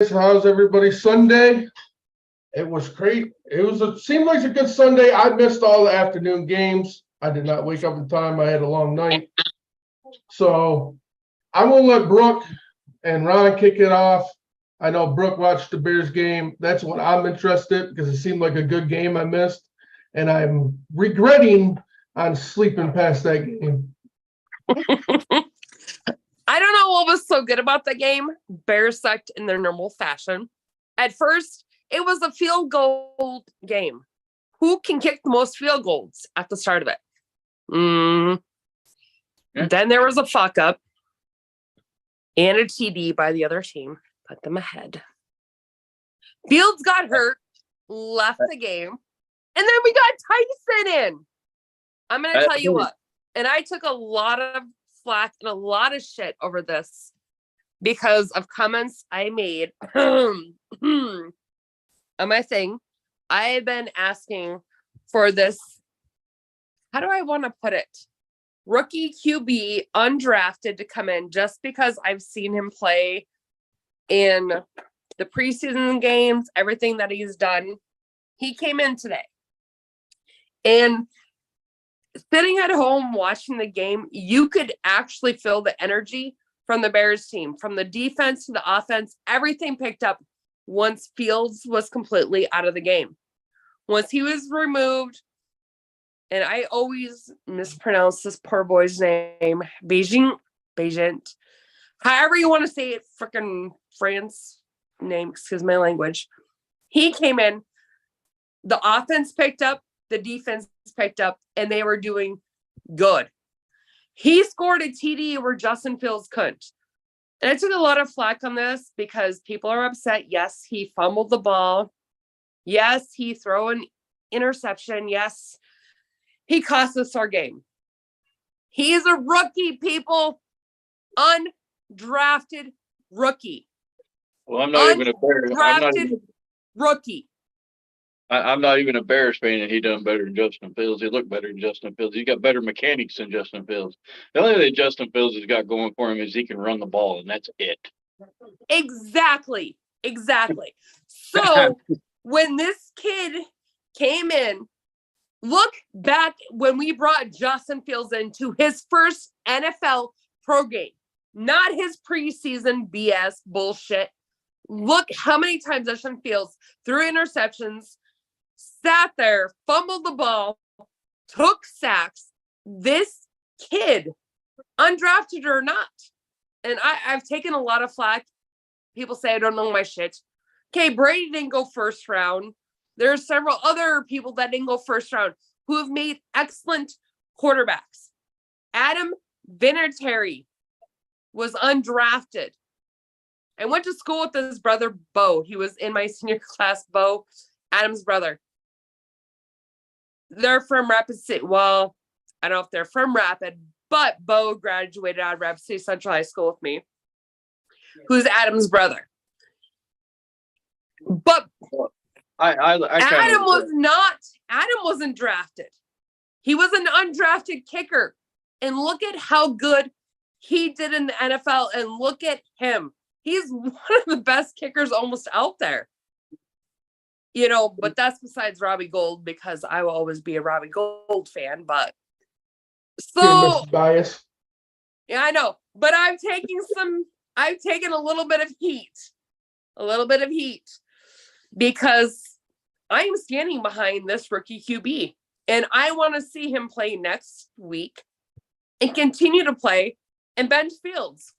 How's everybody? Sunday. It was great. Seemed like a good Sunday. I missed all the afternoon games. I did not wake up in time. I had a long night. So I'm gonna let Brooke and Ron kick it off. I know Brooke watched the Bears game. That's what I'm interested because it seemed like a good game I missed. And I'm regretting on sleeping past that game. I don't know what was so good about the game. Bears sucked in their normal fashion. At first, it was a field goal game. Who can kick the most field goals at the start of it? Then there was a fuck up and a TD by the other team. Put them ahead. Fields got hurt, left the game, and then we got Tyson in. I'm going to tell you what. And I took a lot of flack and a lot of shit over this because of comments I made on my thing. I have been asking for this. How do I want to put it? Rookie QB undrafted to come in just because I've seen him play in the preseason games, everything that he's done. He came in today. And sitting at home watching the game, you could actually feel the energy from the Bears team, from the defense to the offense. Everything picked up once Fields was completely out of the game. Once he was removed, and I always mispronounce this poor boy's name, Bagent, however you want to say it, freaking France name, excuse my language. He came in, the offense picked up, the defense picked up, and they were doing good. He scored a TD where Justin Fields couldn't. And I took a lot of flack on this because people are upset. Yes, he fumbled the ball. Yes, he threw an interception. Yes, he cost us our game. He is a rookie, people. Undrafted rookie. Well, I'm not even a Bears. Rookie. I'm not even a Bears fan, and he done better than Justin Fields. He looked better than Justin Fields. He's got better mechanics than Justin Fields. The only thing Justin Fields has got going for him is he can run the ball, and that's it. Exactly. So when this kid came in, look back when we brought Justin Fields into his first NFL pro game, not his preseason BS bullshit. Look how many times Justin Fields threw interceptions, sat there, fumbled the ball, took sacks. This kid, undrafted or not, and I've taken a lot of flack. People say I don't know my shit. Okay, Brady didn't go first round. There's several other people that didn't go first round who have made excellent quarterbacks. Adam Vinatieri was undrafted. I went to school with his brother, Bo. He was in my senior class, Bo, Adam's brother. They're from Rapid City. Well, I don't know if they're from Rapid, but Bo graduated out of Rapid City Central High School with me, who's Adam's brother. But Adam wasn't drafted. He was an undrafted kicker. And look at how good he did in the NFL. And look at him. He's one of the best kickers almost out there. You know, but that's besides Robbie Gould, because I will always be a Robbie Gould fan. But so bias. Yeah, I know. But I've taken a little bit of heat. Because I am standing behind this rookie QB. And I want to see him play next week and continue to play and bench Fields.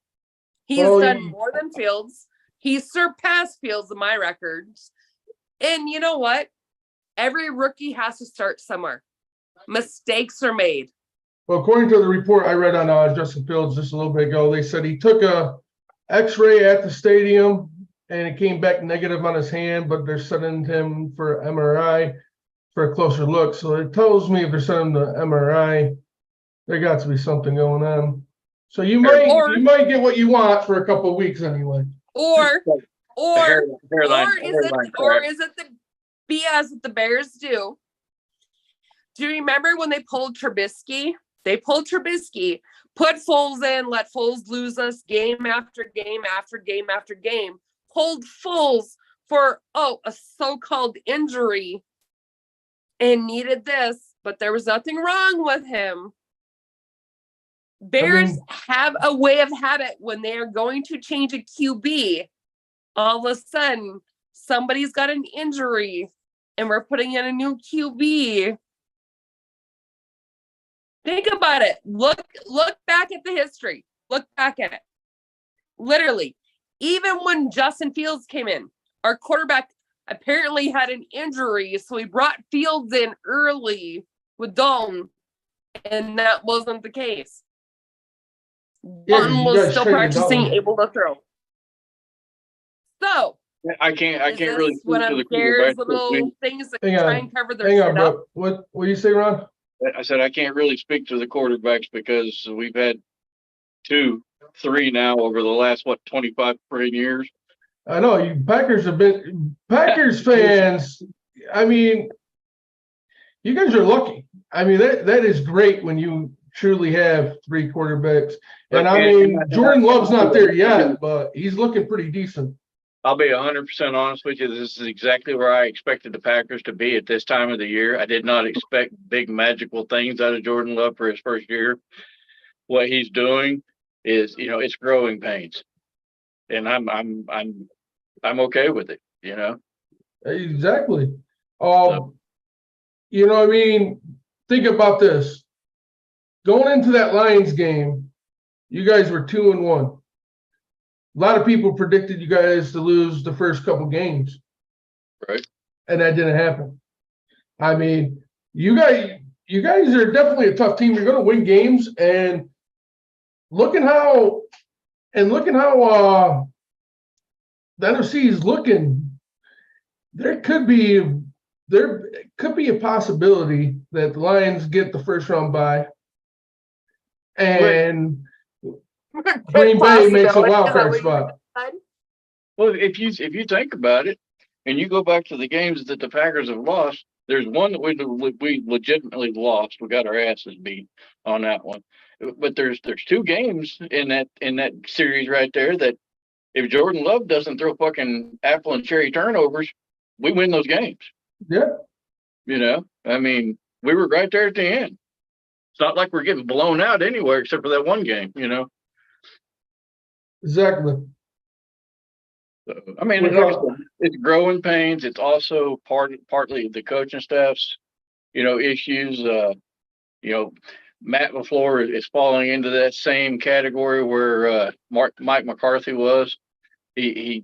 He's done more than Fields. He's surpassed Fields in my records. And you know what? Every rookie has to start somewhere. Mistakes are made. Well, according to the report I read on Justin Fields just a little bit ago, they said he took a X-ray at the stadium and it came back negative on his hand, but they're sending him for MRI for a closer look. So it tells me if they're sending him to MRI, there got to be something going on. So you might get what you want for a couple of weeks anyway. Or is it the BS that the Bears do? Do you remember when they pulled Trubisky? They pulled Trubisky, put Foles in, let Foles lose us game after game after game after game pulled Foles for a so-called injury and needed this, but there was nothing wrong with him. Bears have a way of habit when they are going to change a QB. All of a sudden, somebody's got an injury and we're putting in a new QB. Think about it. Look back at the history. Look back at it. Literally, even when Justin Fields came in, our quarterback apparently had an injury, so we brought Fields in early with Dalton, and that wasn't the case. Dalton was still practicing, able to throw. So I can't really speak one to the of Bears' quarterback. little things that Hang try on. and cover their Hang shit on, up. bro. What do you say, Ron? I said I can't really speak to the quarterbacks because we've had 2, 3 now over the last 25 years. I know you Packers fans. I mean, you guys are lucky. I mean, that is great when you truly have 3 quarterbacks. And I mean, Jordan Love's not there yet, but he's looking pretty decent. I'll be 100% honest with you. This is exactly where I expected the Packers to be at this time of the year. I did not expect big magical things out of Jordan Love for his first year. What he's doing is, it's growing pains, and I'm okay with it. Exactly. So. I mean, think about this. Going into that Lions game, you guys were 2-1. A lot of people predicted you guys to lose the first couple games. Right. And that didn't happen. I mean, you guys are definitely a tough team. You're going to win games, and looking how the NFC is looking, there could be a possibility that the Lions get the first round bye, and Green Bay makes a wild card spot. Well, if you think about it, and you go back to the games that the Packers have lost, there's one that we legitimately lost. We got our asses beat on that one. But there's 2 games in that series right there that if Jordan Love doesn't throw fucking apple and cherry turnovers, we win those games. Yeah. I mean, we were right there at the end. It's not like we're getting blown out anywhere except for that one game, Exactly. So, I mean, it's growing pains. It's also partly the coaching staff's, issues. Matt LaFleur is falling into that same category where Mike McCarthy was. He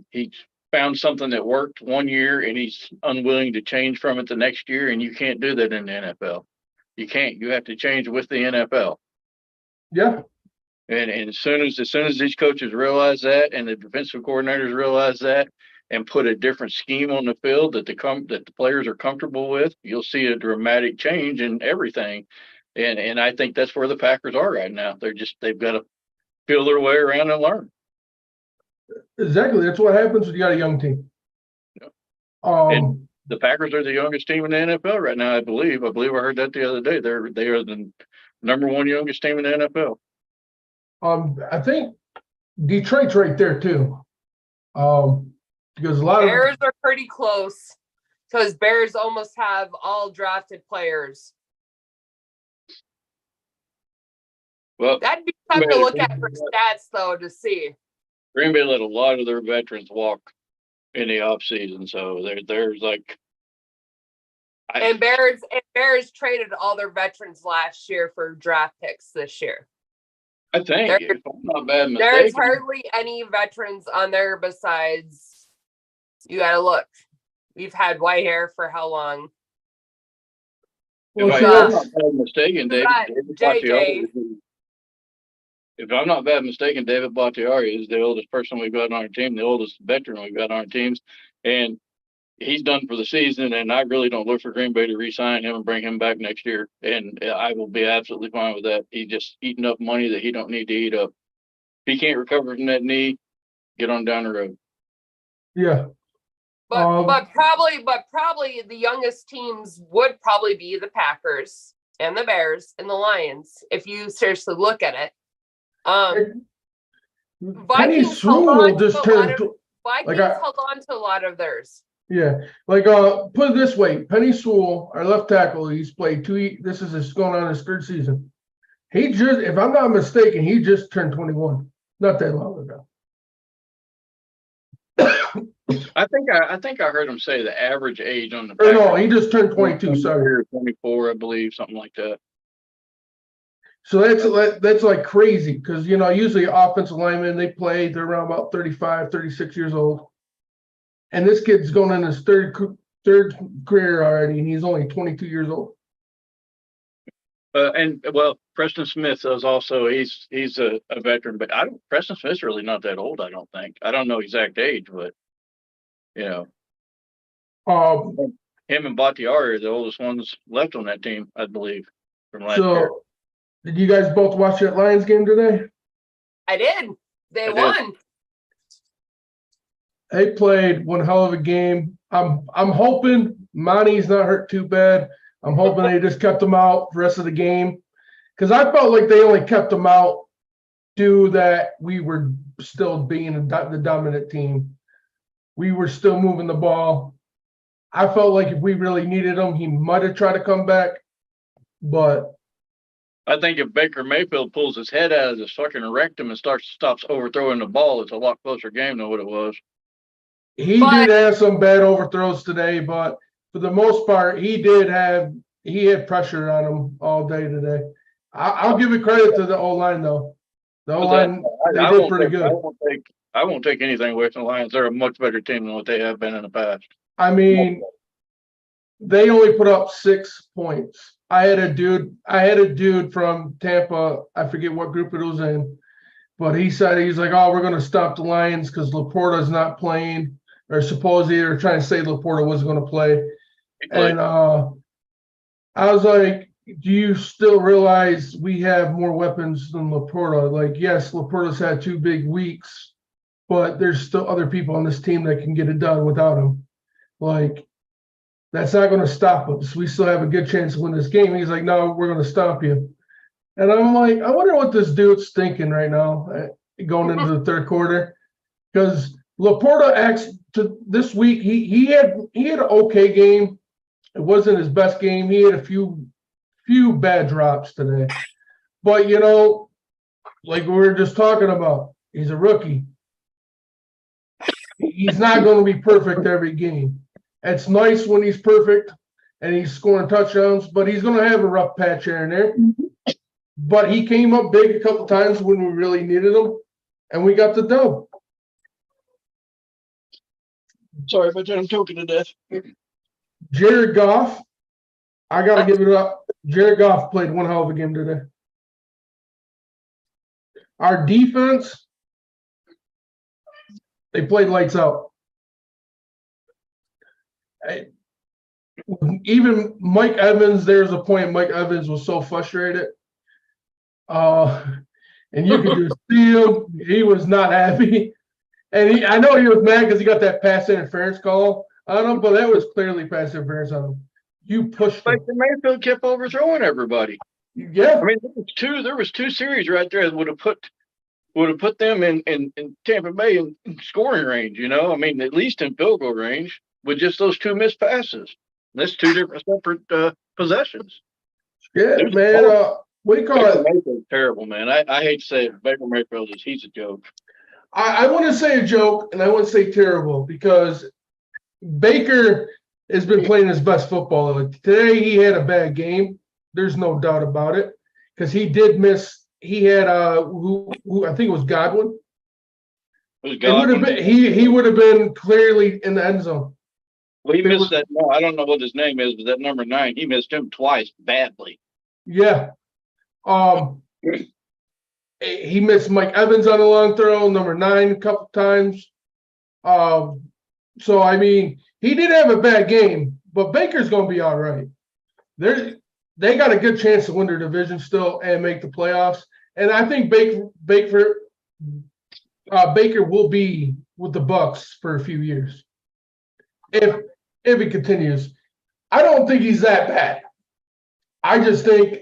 found something that worked one year and he's unwilling to change from it the next year, and you can't do that in the NFL. You can't. You have to change with the NFL. Yeah. And as soon as these coaches realize that, and the defensive coordinators realize that, and put a different scheme on the field that the players are comfortable with, you'll see a dramatic change in everything. And I think that's where the Packers are right now. They've got to feel their way around and learn. Exactly. That's what happens when you got a young team. Yep. And the Packers are the youngest team in the NFL right now, I believe. I heard that the other day. They are the number 1 youngest team in the NFL. I think Detroit's right there too. Because a lot of Bears are pretty close because Bears almost have all drafted players. Well, that'd be something to look at for stats, though, to see. Green Bay let a lot of their veterans walk in the offseason, so there's like. And Bears traded all their veterans last year for draft picks this year. I think, if I'm not bad mistaken, there's hardly any veterans on there besides. You got to look. We've had Whitehair for how long? If I'm not bad mistaken, David Bakhtiari is the oldest person we've got on our team, the oldest veteran we've got on our teams, and he's done for the season. And I really don't look for Green Bay to re-sign him and bring him back next year. And I will be absolutely fine with that. He's just eating up money that he don't need to eat up. If he can't recover from that knee, get on down the road. Yeah. But probably the youngest teams would probably be the Packers and the Bears and the Lions if you seriously look at it. Penny Sewell just turned Vikings Like held on to a lot of theirs. Yeah, like put it this way, Penny Sewell, our left tackle, he's played this is going on his third season. He just, if I'm not mistaken, he just turned 21, not that long ago. I think I heard him say the average age on the Or no, Packers he just turned 22, sorry. or 24, I believe, something like that. So that's like crazy because, you know, usually offensive linemen, they're around about 35, 36 years old. And this kid's going in his third career already, and he's only 22 years old. And well, Preston Smith is also he's a veteran, but Preston Smith's really not that old, I don't think. I don't know exact age, but you know, him and Bakhtiari are the oldest ones left on that team, I believe, from last year. So did you guys both watch that Lions game today? I did. They won. They played one hell of a game. I'm hoping Monty's not hurt too bad. I'm hoping they just kept him out the rest of the game because I felt like they only kept him out due that we were still being the dominant team. We were still moving the ball. I felt like if we really needed him, he might have tried to come back, but I think if Baker Mayfield pulls his head out of his fucking rectum and stops overthrowing the ball, it's a lot closer game than what it was. He did have some bad overthrows today, but for the most part, he had pressure on him all day today. I'll give it credit to the O-line though. The O-line, they did pretty good. I won't take anything away from the Lions. They're a much better team than what they have been in the past. I mean, they only put up 6 points. I had a dude from Tampa, I forget what group it was in, but he's like, oh, we're going to stop the Lions because Laporta's not playing, or supposedly they're trying to say Laporta wasn't going to play. And I was like, do you still realize we have more weapons than Laporta? Like, yes, Laporta's had 2 big weeks, but there's still other people on this team that can get it done without him. Like, that's not going to stop us. We still have a good chance to win this game. He's like, no, we're going to stop you. And I'm like, I wonder what this dude's thinking right now going into the third quarter. Because Laporta this week, he had an okay game. It wasn't his best game. He had a few bad drops today. But, you know, like we were just talking about, he's a rookie. He's not going to be perfect every game. It's nice when he's perfect and he's scoring touchdowns, but he's going to have a rough patch here and there. But he came up big a couple times when we really needed him, and we got the dub. Sorry, but I'm choking to death. Jared Goff, I got to give it up. Jared Goff played one hell of a game today. Our defense, they played lights out. Even Mike Evans, there's a point Mike Evans was so frustrated. And you could just see him. He was not happy. And I know he was mad because he got that pass interference call on him, but that was clearly pass interference on him. You pushed him. Like the Mayfield kept overthrowing everybody. Yeah. I mean, there was two series right there that would have put them in Tampa Bay in scoring range, you know? I mean, at least in field goal range with just those 2 missed passes. That's 2 different separate possessions. Yeah, man. What do you call Baker it? Mayfield's terrible, man. I hate to say it. Baker Mayfield he's a joke. I want to say a joke, and I want to say terrible because Baker has been playing his best football. Today he had a bad game. There's no doubt about it because he did miss. He had who I think it was Godwin. He would have been clearly in the end zone. Well, he missed that. No, I don't know what his name is, but that number 9, he missed him twice badly. Yeah. He missed Mike Evans on a long throw, number 9 a couple times. So I mean, he did have a bad game, but Baker's going to be all right. They got a good chance to win their division still and make the playoffs. And I think Baker will be with the Bucks for a few years if he continues. I don't think he's that bad. I just think,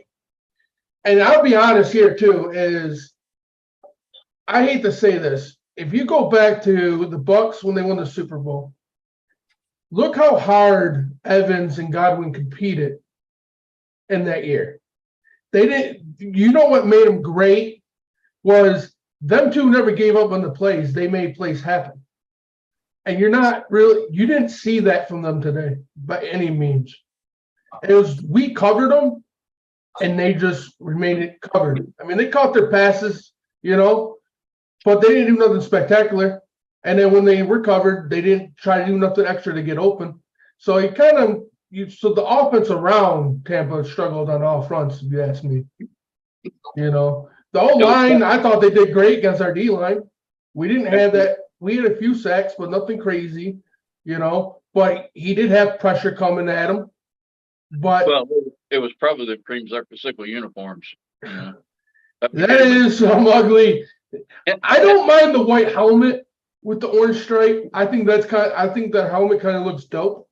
and I'll be honest here too, is I hate to say this, if you go back to the Bucks when they won the Super Bowl, look how hard Evans and Godwin competed in that year. They didn't, you know what made them great was them two never gave up on the plays. They made plays happen. And you didn't see that from them today by any means. It was, we covered them and they just remained covered. I mean, they caught their passes, but they didn't do nothing spectacular. And then when they were covered, they didn't try to do nothing extra to get open. So so the offense around Tampa struggled on all fronts, if you ask me. The whole line, I thought they did great against our D line. We didn't have that. We had a few sacks, but nothing crazy, But he did have pressure coming at him. But it was probably the cream circle uniforms. That is some ugly. I don't mind the white helmet with the orange stripe. I think that helmet kind of looks dope.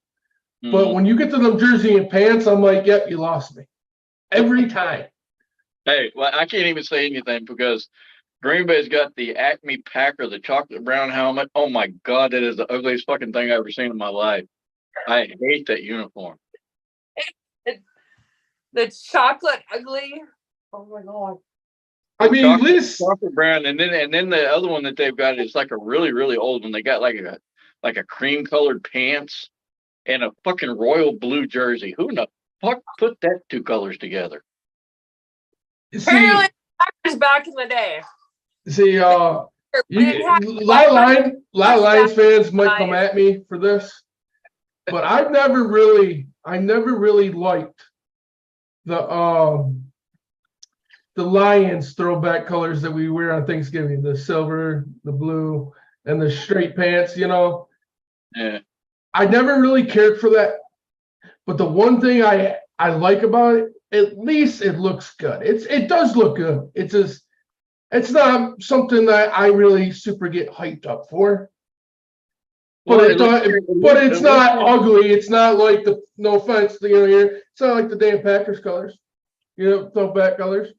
Mm-hmm. But when you get to them jersey and pants, I'm like, yep, you lost me. Every time. Hey, well, I can't even say anything because Green Bay's got the Acme Packer, the chocolate brown helmet. Oh my God, that is the ugliest fucking thing I've ever seen in my life. I hate that uniform. The chocolate ugly. Oh my God. I mean, at least chocolate brown, and then the other one that they've got is like a really, really old one. They got like a cream colored pants and a fucking royal blue jersey. Who in the fuck put that two colors together? Apparently, back in the day. See, a lot of Lions fans might come at me for this, but I never really liked the Lions throwback colors that we wear on Thanksgiving, the silver, the blue, and the straight pants, Yeah. I never really cared for that. But the one thing I like about it, at least it looks good. It does look good. It's not something that I really super get hyped up for. But it's not ugly. It's not like no offense, it's not like the damn Packers colors. Throwback colors.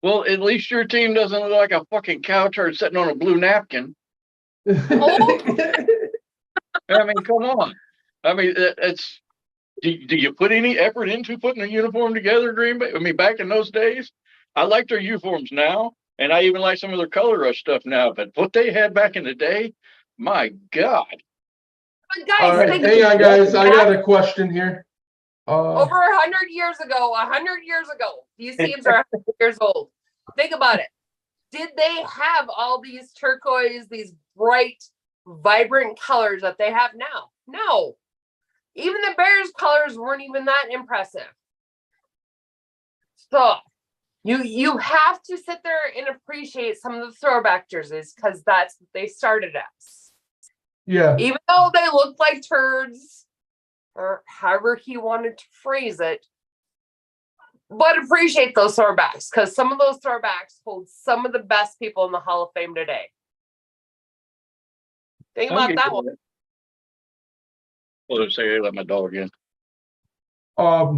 Well, at least your team doesn't look like a fucking cow turd sitting on a blue napkin. I mean, come on. I mean, it's. Do you put any effort into putting a uniform together, Green Bay? I mean, back in those days, I like their uniforms now, and I even like some of their color rush stuff now. But what they had back in the day, my God. But guys, all right, hang on, guys. I got a question here. Over 100 years ago, these teams are 100 years old. Think about it. Did they have all these turquoise, these bright, vibrant colors that they have now? No. Even the Bears colors weren't even that impressive. So you have to sit there and appreciate some of the throwback jerseys because that's what they started as. Yeah. Even though they look like turds, or however he wanted to phrase it. But appreciate those throwbacks because some of those throwbacks hold some of the best people in the Hall of Fame today. Think about that one. Well, say, hey, let my dog in. I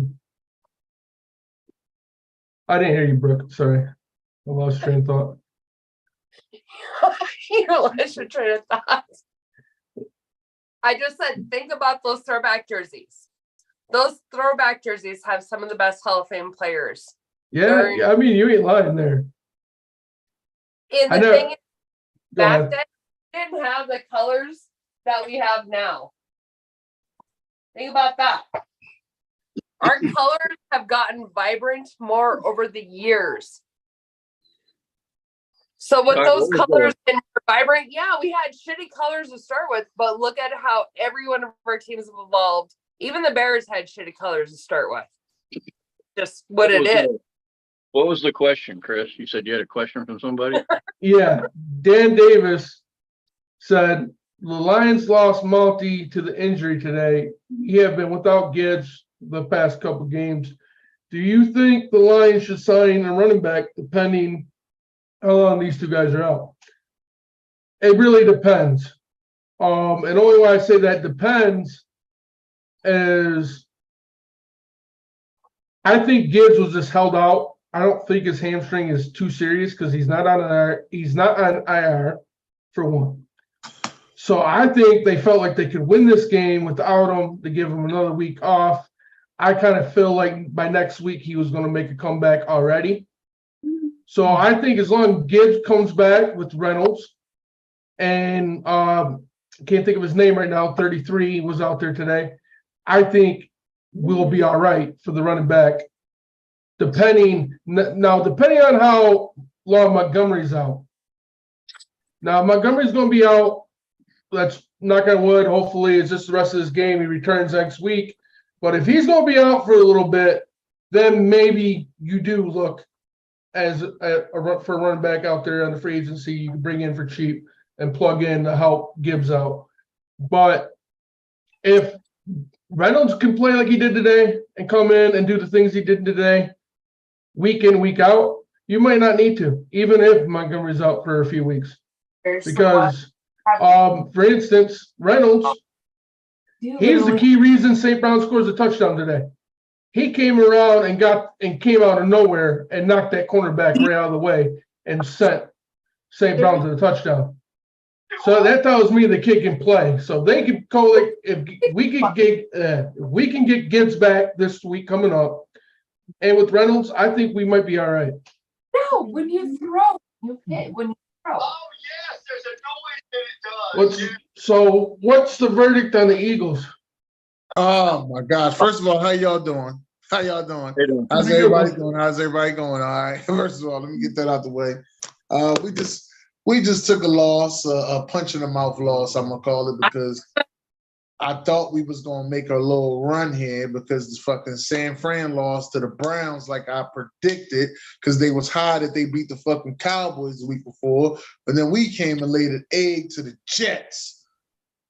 didn't hear you, Brooke. Sorry. I lost train of thought. You lost your train of thought. I just said, think about those throwback jerseys. Those throwback jerseys have some of the best Hall of Fame players. Yeah, I mean, you ain't lying there. And the thing is, back then, we didn't have the colors that we have now. Think about that. Our colors have gotten vibrant more over the years. So with those colors and vibrant, yeah, we had shitty colors to start with, but look at how every one of our teams have evolved. Even the Bears had shitty colors to start with. Just what it is. What was the question, Chris? You said you had a question from somebody? Yeah. Dan Davis said, the Lions lost Malty to the injury today. He have been without Gibbs the past couple games. Do you think the Lions should sign a running back depending how long these two guys are out? It really depends. And only why I say that depends is I think Gibbs was just held out. I don't think his hamstring is too serious because he's not on IR. for one. So I think they felt like they could win this game without him, to give him another week off. I kind of feel like by next week he was going to make a comeback already. So I think as long as Gibbs comes back with Reynolds, and can't think of his name right now, 33 was out there today, I think we'll be all right for the running back. Depending on how long Montgomery's out. Now Montgomery's going to be out. Let's knock on wood. Hopefully, it's just the rest of this game. He returns next week. But if he's going to be out for a little bit, then maybe you do look as for a running back out there on the free agency you can bring in for cheap and plug in to help Gibbs out. But if Reynolds can play like he did today and come in and do the things he did today, week in, week out, you might not need to, even if Montgomery's out for a few weeks. Because, for instance, Reynolds, he's the key reason St. Brown scores a touchdown today. He came around and came out of nowhere and knocked that cornerback right out of the way and sent St. Brown to the touchdown. So that tells me the kid can play. So they can call it if we can get Gibbs back this week coming up, and with Reynolds, I think we might be all right. No, when you throw, you hit. When you throw. Oh, yes, there's a noise that it does. What's the verdict on the Eagles? Oh my gosh! First of all, how y'all doing? How y'all doing? How's everybody doing? How's everybody going? All right. First of all, let me get that out the way. We just took a loss, a punch in the mouth loss, I'm gonna call it, because I thought we was gonna make a little run here because the fucking San Fran lost to the Browns like I predicted, because they was high that they beat the fucking Cowboys the week before, but then we came and laid an egg to the Jets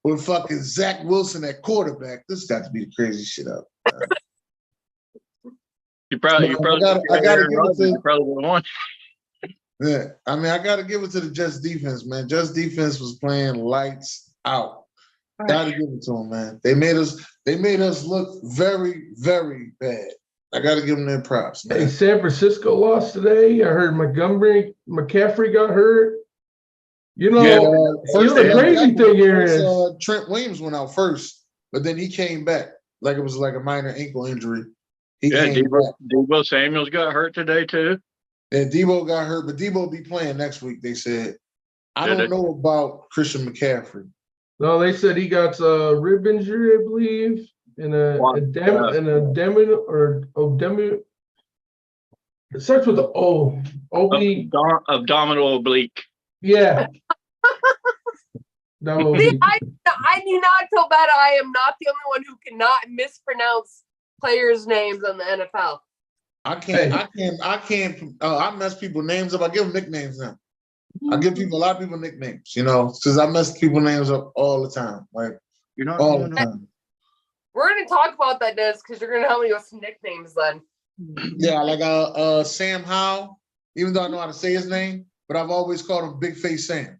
with fucking Zach Wilson at quarterback. This got to be the crazy shit up. You probably I gotta give it to, you probably would have won. yeah, I mean, I got to give it to the Jets defense, man. Jets defense was playing lights out. Got to give it to them, man. They made us look very, very bad. I got to give them their props, man. Hey, San Francisco lost today. I heard McCaffrey got hurt. You know, the crazy thing here is Trent Williams went out first, but then he came back like it was like a minor ankle injury. Deebo Samuels got hurt today too. Yeah, Deebo got hurt, but Deebo will be playing next week, they said. I don't know about Christian McCaffrey. No, they said he got a rib injury, I believe, and it starts with the O. Abdominal oblique. Yeah. See, I do not feel bad. I am not the only one who cannot mispronounce players' names on the NFL. I mess people's names up. I give them nicknames now. I give a lot of people nicknames, because I mess people's names up all the time. Like, You're not all the time. We're going to talk about that, Des, because you're going to help me with some nicknames then. Yeah, like Sam Howell, even though I know how to say his name, but I've always called him Big Face Sam.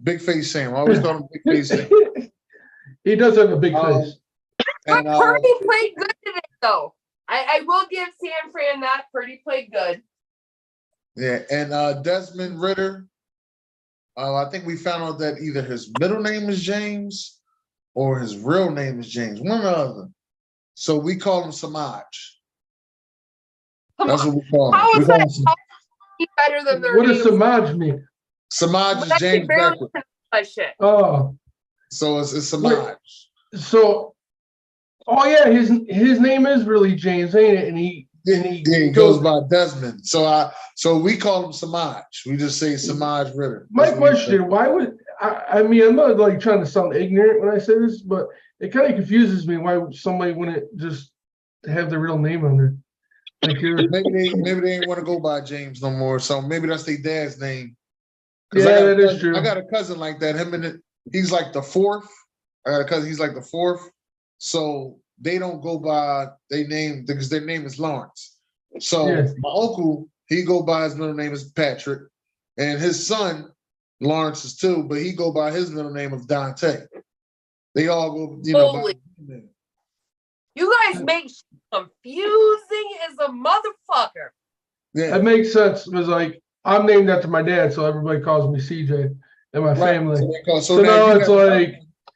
Big Face Sam. I always call him Big Face Sam. He does have a big face. But Purdy played good today, though. I will give San Fran that. Purdy played good. Yeah, and Desmond Ridder, I think we found out that either his middle name is James or his real name is James, one or the other. So we call him Samaj. That's what we call him. How is that better than their What names? does Samaj mean? Samaj is James backwards. That shit. Oh. So it's Samaj. So, yeah, his name is really James, ain't it? And he goes by Desmond. So we call him Samaj. We just say Samaj Ridder. My question: why would I mean? I'm not like trying to sound ignorant when I say this, but it kind of confuses me why somebody wouldn't just have their real name on there. Like maybe they didn't want to go by James no more. So maybe that's their dad's name. Yeah, that is true. I got a cousin like that. He's like the fourth. I got a cousin. He's like the fourth. So they don't go by their name because their name is Lawrence. So my uncle, he go by his middle name is Patrick, and his son Lawrence is too, but he go by his middle name of Dante. They all go, Holy. You guys make confusing as a motherfucker. Yeah, that makes sense because like I'm named after my dad, so everybody calls me CJ and my family. So now you it's have like,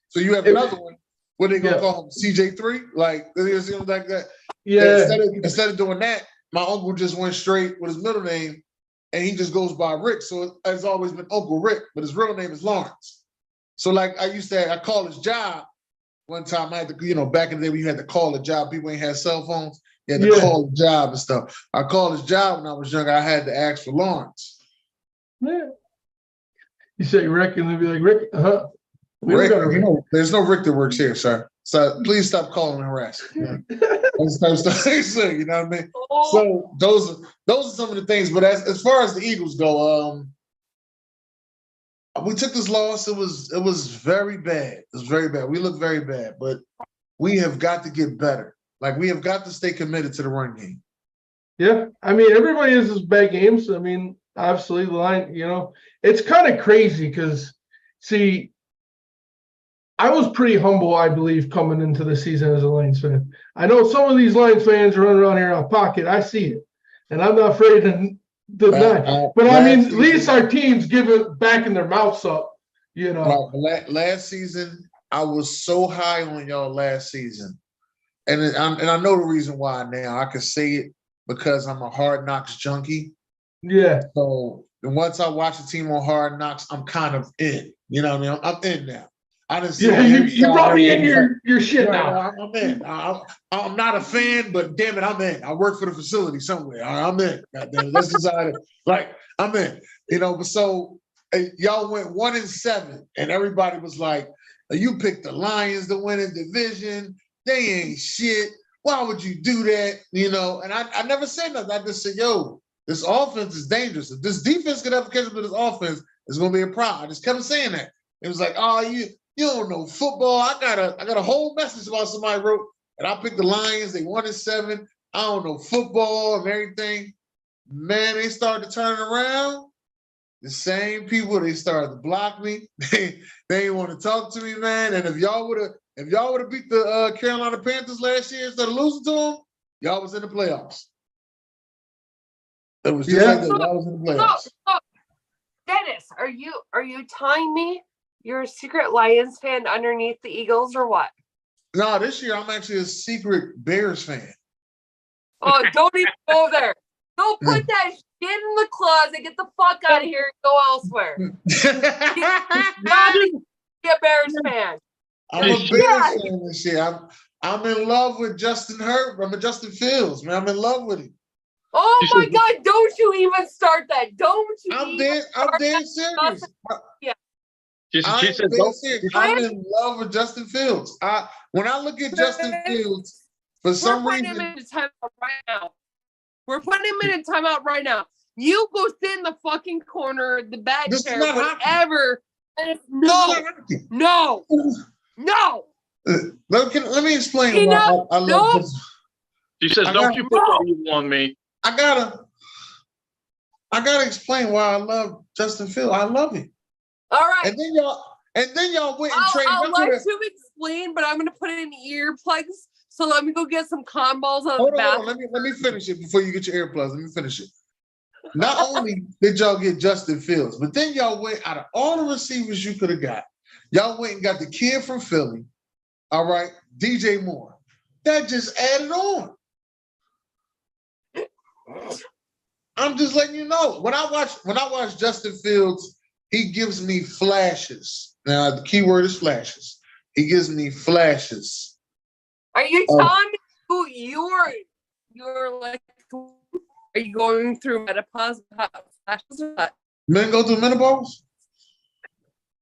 so you have another one. What they gonna Yeah. call him? CJ3? Like like that. yeah, Instead of doing that, my uncle just went straight with his middle name, and he just goes by Rick. So it's always been Uncle Rick, but his real name is Lawrence. So like I call his job one time. I had to, back in the day when you had to call a job, people ain't had cell phones. You had to Yeah. call the job and stuff. I called his job when I was younger. I had to ask for Lawrence. yeah. You say Rick, and they'll be like, Rick, we Rick, don't got a Rick. there's no Rick that works here, sir. So please stop calling and harassing. You know what I mean? So those are some of the things. But as far as the Eagles go, we took this loss. It was very bad. It was very bad. We looked very bad, but we have got to get better. Like, we have got to stay committed to the run game. Yeah, I mean, everybody has his bad games. I mean, obviously, the line, it's kind of crazy because, see, I was pretty humble, I believe, coming into the season as a Lions fan. I know some of these Lions fans run around here out of pocket. I see it, and I'm not afraid to deny. But I mean, at least our teams give it back in their mouths up, Last season, I was so high on y'all last season. And I know the reason why now. I can say it because I'm a Hard Knocks junkie. Yeah. So once I watch a team on Hard Knocks, I'm kind of in. You know what I mean? I'm in now. I didn't see. Yeah, you brought me in your shit now. I'm in. I'm not a fan, but damn it, I'm in. I work for the facility somewhere. I'm in. Goddamn, let's decide it. Like, I'm in. But so y'all went 1-7, and everybody was like, "You picked the Lions to win a division. They ain't shit. Why would you do that?" And I never said nothing. I just said, yo, this offense is dangerous. If this defense could ever catch up with this offense, it's gonna be a problem. I just kept saying that. It was like, oh, you don't know football. I got a whole message about somebody wrote, and I picked the Lions. They 1-7. I don't know football and everything. Man, they started to turn around. The same people, they started to block me. They didn't want to talk to me, man. And if y'all would have beat the Carolina Panthers last year instead of losing to them, y'all was in the playoffs. It was just like that. Y'all was in the playoffs. Look, Dennis, are you telling me you're a secret Lions fan underneath the Eagles or what? No, this year I'm actually a secret Bears fan. Oh, don't even go there. Don't put that shit in the closet. Get the fuck out of here and go elsewhere. Not be a Bears fan. I'm a Bears fan this year. I'm in love with Justin Herbert. I'm a Justin Fields, man. I'm in love with him. Oh my God! Don't you even start that? Don't you? I'm dead serious. Yeah. She said, I'm in love with Justin Fields. When I look at Justin Fields, for some reason, we're putting him in a timeout right now. We're putting him in a timeout right now. You go sit in the fucking corner, the bad chair, whatever. No. Let me explain why I love this. She says, "Don't you put that evil on me." I gotta explain why I love Justin Fields. I love him. All right. And then y'all went and traded. I'd like to explain, but I'm gonna put in earplugs. So let me go get some con balls out of the bathroom. Hold on. Let me finish it before you get your earplugs. Let me finish it. Not only did y'all get Justin Fields, but then y'all went out of all the receivers you could have got. Y'all went and got the kid from Philly. All right, DJ Moore. That just added on. I'm just letting you know. When I watch Justin Fields, he gives me flashes. Now the key word is flashes. He gives me flashes. Are you telling me who you're like? Are you going through menopause flashes or what? Men go through menopause?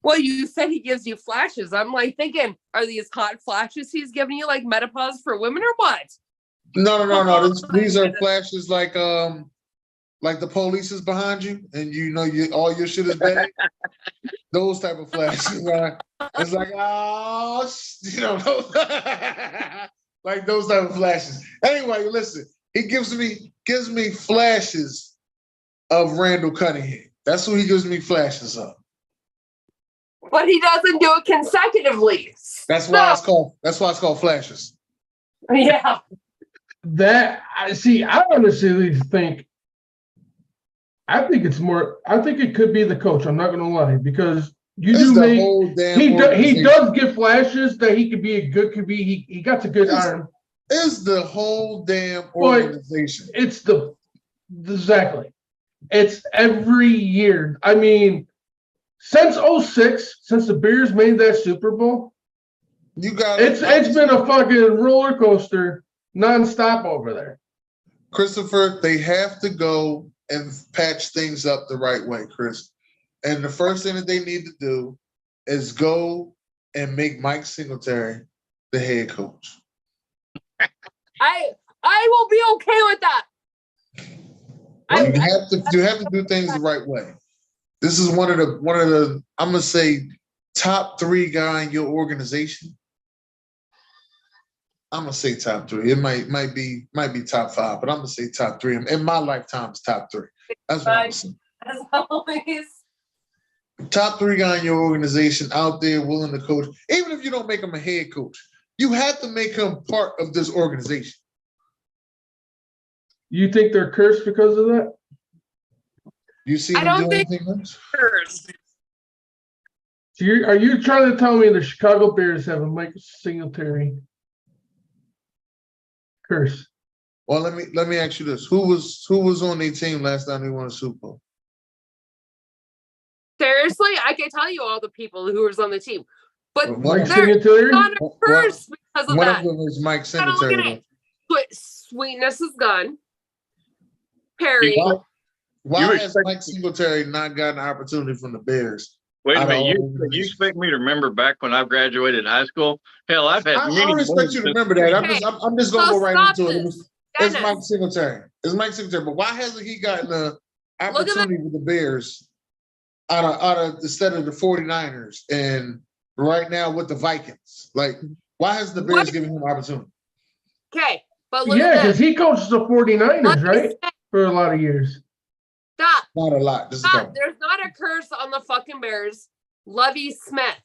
Well, you said he gives you flashes. I'm like thinking, are these hot flashes he's giving you like menopause for women or what? No. These are flashes like the police is behind you and all your shit is bad. Those type of flashes. Right? It's like, like those type of flashes. Anyway, listen. He gives me flashes of Randall Cunningham. That's who he gives me flashes of. But he doesn't do it consecutively. That's why it's called flashes. Yeah. I honestly think I think it could be the coach. I'm not going to lie, because you It's do the make, whole damn he organization. does get flashes that he could be he got a good It's- arm. It's the whole damn organization. It's exactly. It's every year. I mean, since 06, since the Bears made that Super Bowl, You got it's been a fucking roller coaster nonstop over there. Christopher, they have to go and patch things up the right way, Chris. And the first thing that they need to do is go and make Mike Singletary the head coach. I will be okay with that. You have to do things the right way. This is one of the I'm gonna say top 3 guy in your organization. I'm gonna say top 3. It might be top 5, but I'm gonna say top 3. In my lifetime, it's top 3. That's what I'm gonna say. As always. Top 3 guy in your organization out there willing to coach. Even if you don't make him a head coach, you have to make him part of this organization. You think they're cursed because of that? You see I him don't do think- anything else? So are you trying to tell me the Chicago Bears have a Mike Singletary curse? Well, let me ask you this: Who was on their team last time they won a Super Bowl? Seriously, I can tell you all the people who was on the team, but One Mike of they're Singletary? not a curse because of one that. of them is Mike I don't look at Singletary. it. But Sweetness is gone. Perry. Why You has expect- Mike Singletary not gotten an opportunity from the Bears? Wait a Out of minute, all you organizations. expect me to remember back when I graduated high school? Hell, I've had I many. respect you to remember that. I'm just gonna So go right stop into it. this. It's Dennis. Mike Singletary. It's Mike Singletary. But why hasn't he gotten an opportunity with the Bears out of instead of the 49ers and right now with the Vikings? Like, why has the Bears What? given him an opportunity? Okay, but look Yeah, at because this. he coached the 49ers, Lovey right? Smith, For a lot of years. Stop. Not a lot. Just a Stop. couple. There's not a curse on the fucking Bears. Lovey Smith.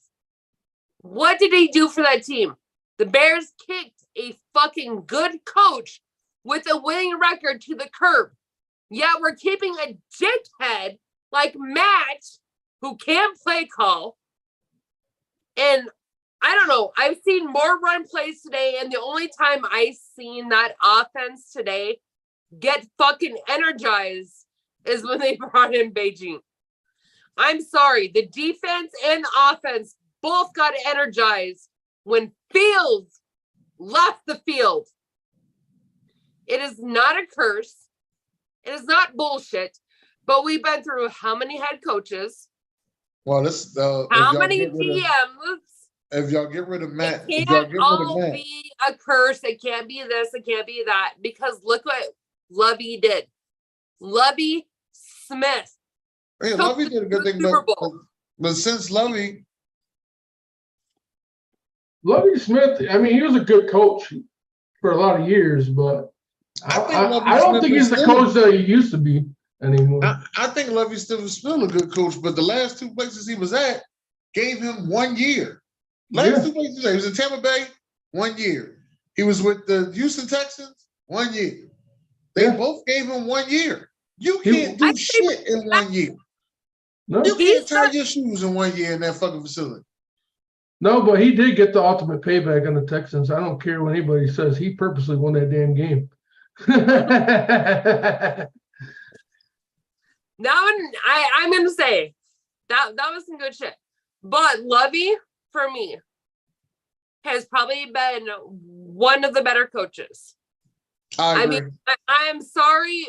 What did he do for that team? The Bears kicked a fucking good coach with a winning record to the curb. Yet we're keeping a dickhead like Matt, who can't play call. And I don't know. I've seen more run plays today, and the only time I've seen that offense today get fucking energized is when they brought in Beijing. I'm sorry. The defense and the offense both got energized when Fields left the field. It is not a curse. It is not bullshit. But we've been through how many head coaches? Well, this How many DMs? if y'all get rid of Matt, It if y'all can't get rid of all Matt, be a curse. It can't be this. It can't be that. Because look what Lovey did. Lovey Smith. hey, took Lovey the did a good thing, Super Bowl. but since Lovey, Lovey Smith, I mean, he was a good coach for a lot of years, but I think Lovie I don't Smith think is he's the still- coach that he used to be anymore. I think Lovey's still a good coach, but the last 2 places he was at gave him 1 year. Last Yeah. 2 places he was in Tampa Bay, 1 year. He was with the Houston Texans, 1 year. They Yeah. both gave him 1 year. You He- can't do I think- shit in 1 year. No, You He's can't tie not- your shoes in 1 year in that fucking facility. no, but he did get the ultimate payback on the Texans. I don't care what anybody says. He purposely won that damn game. That one, I'm gonna say that was some good shit. But Lovey, for me, has probably been one of the better coaches. I I agree. mean, I'm sorry.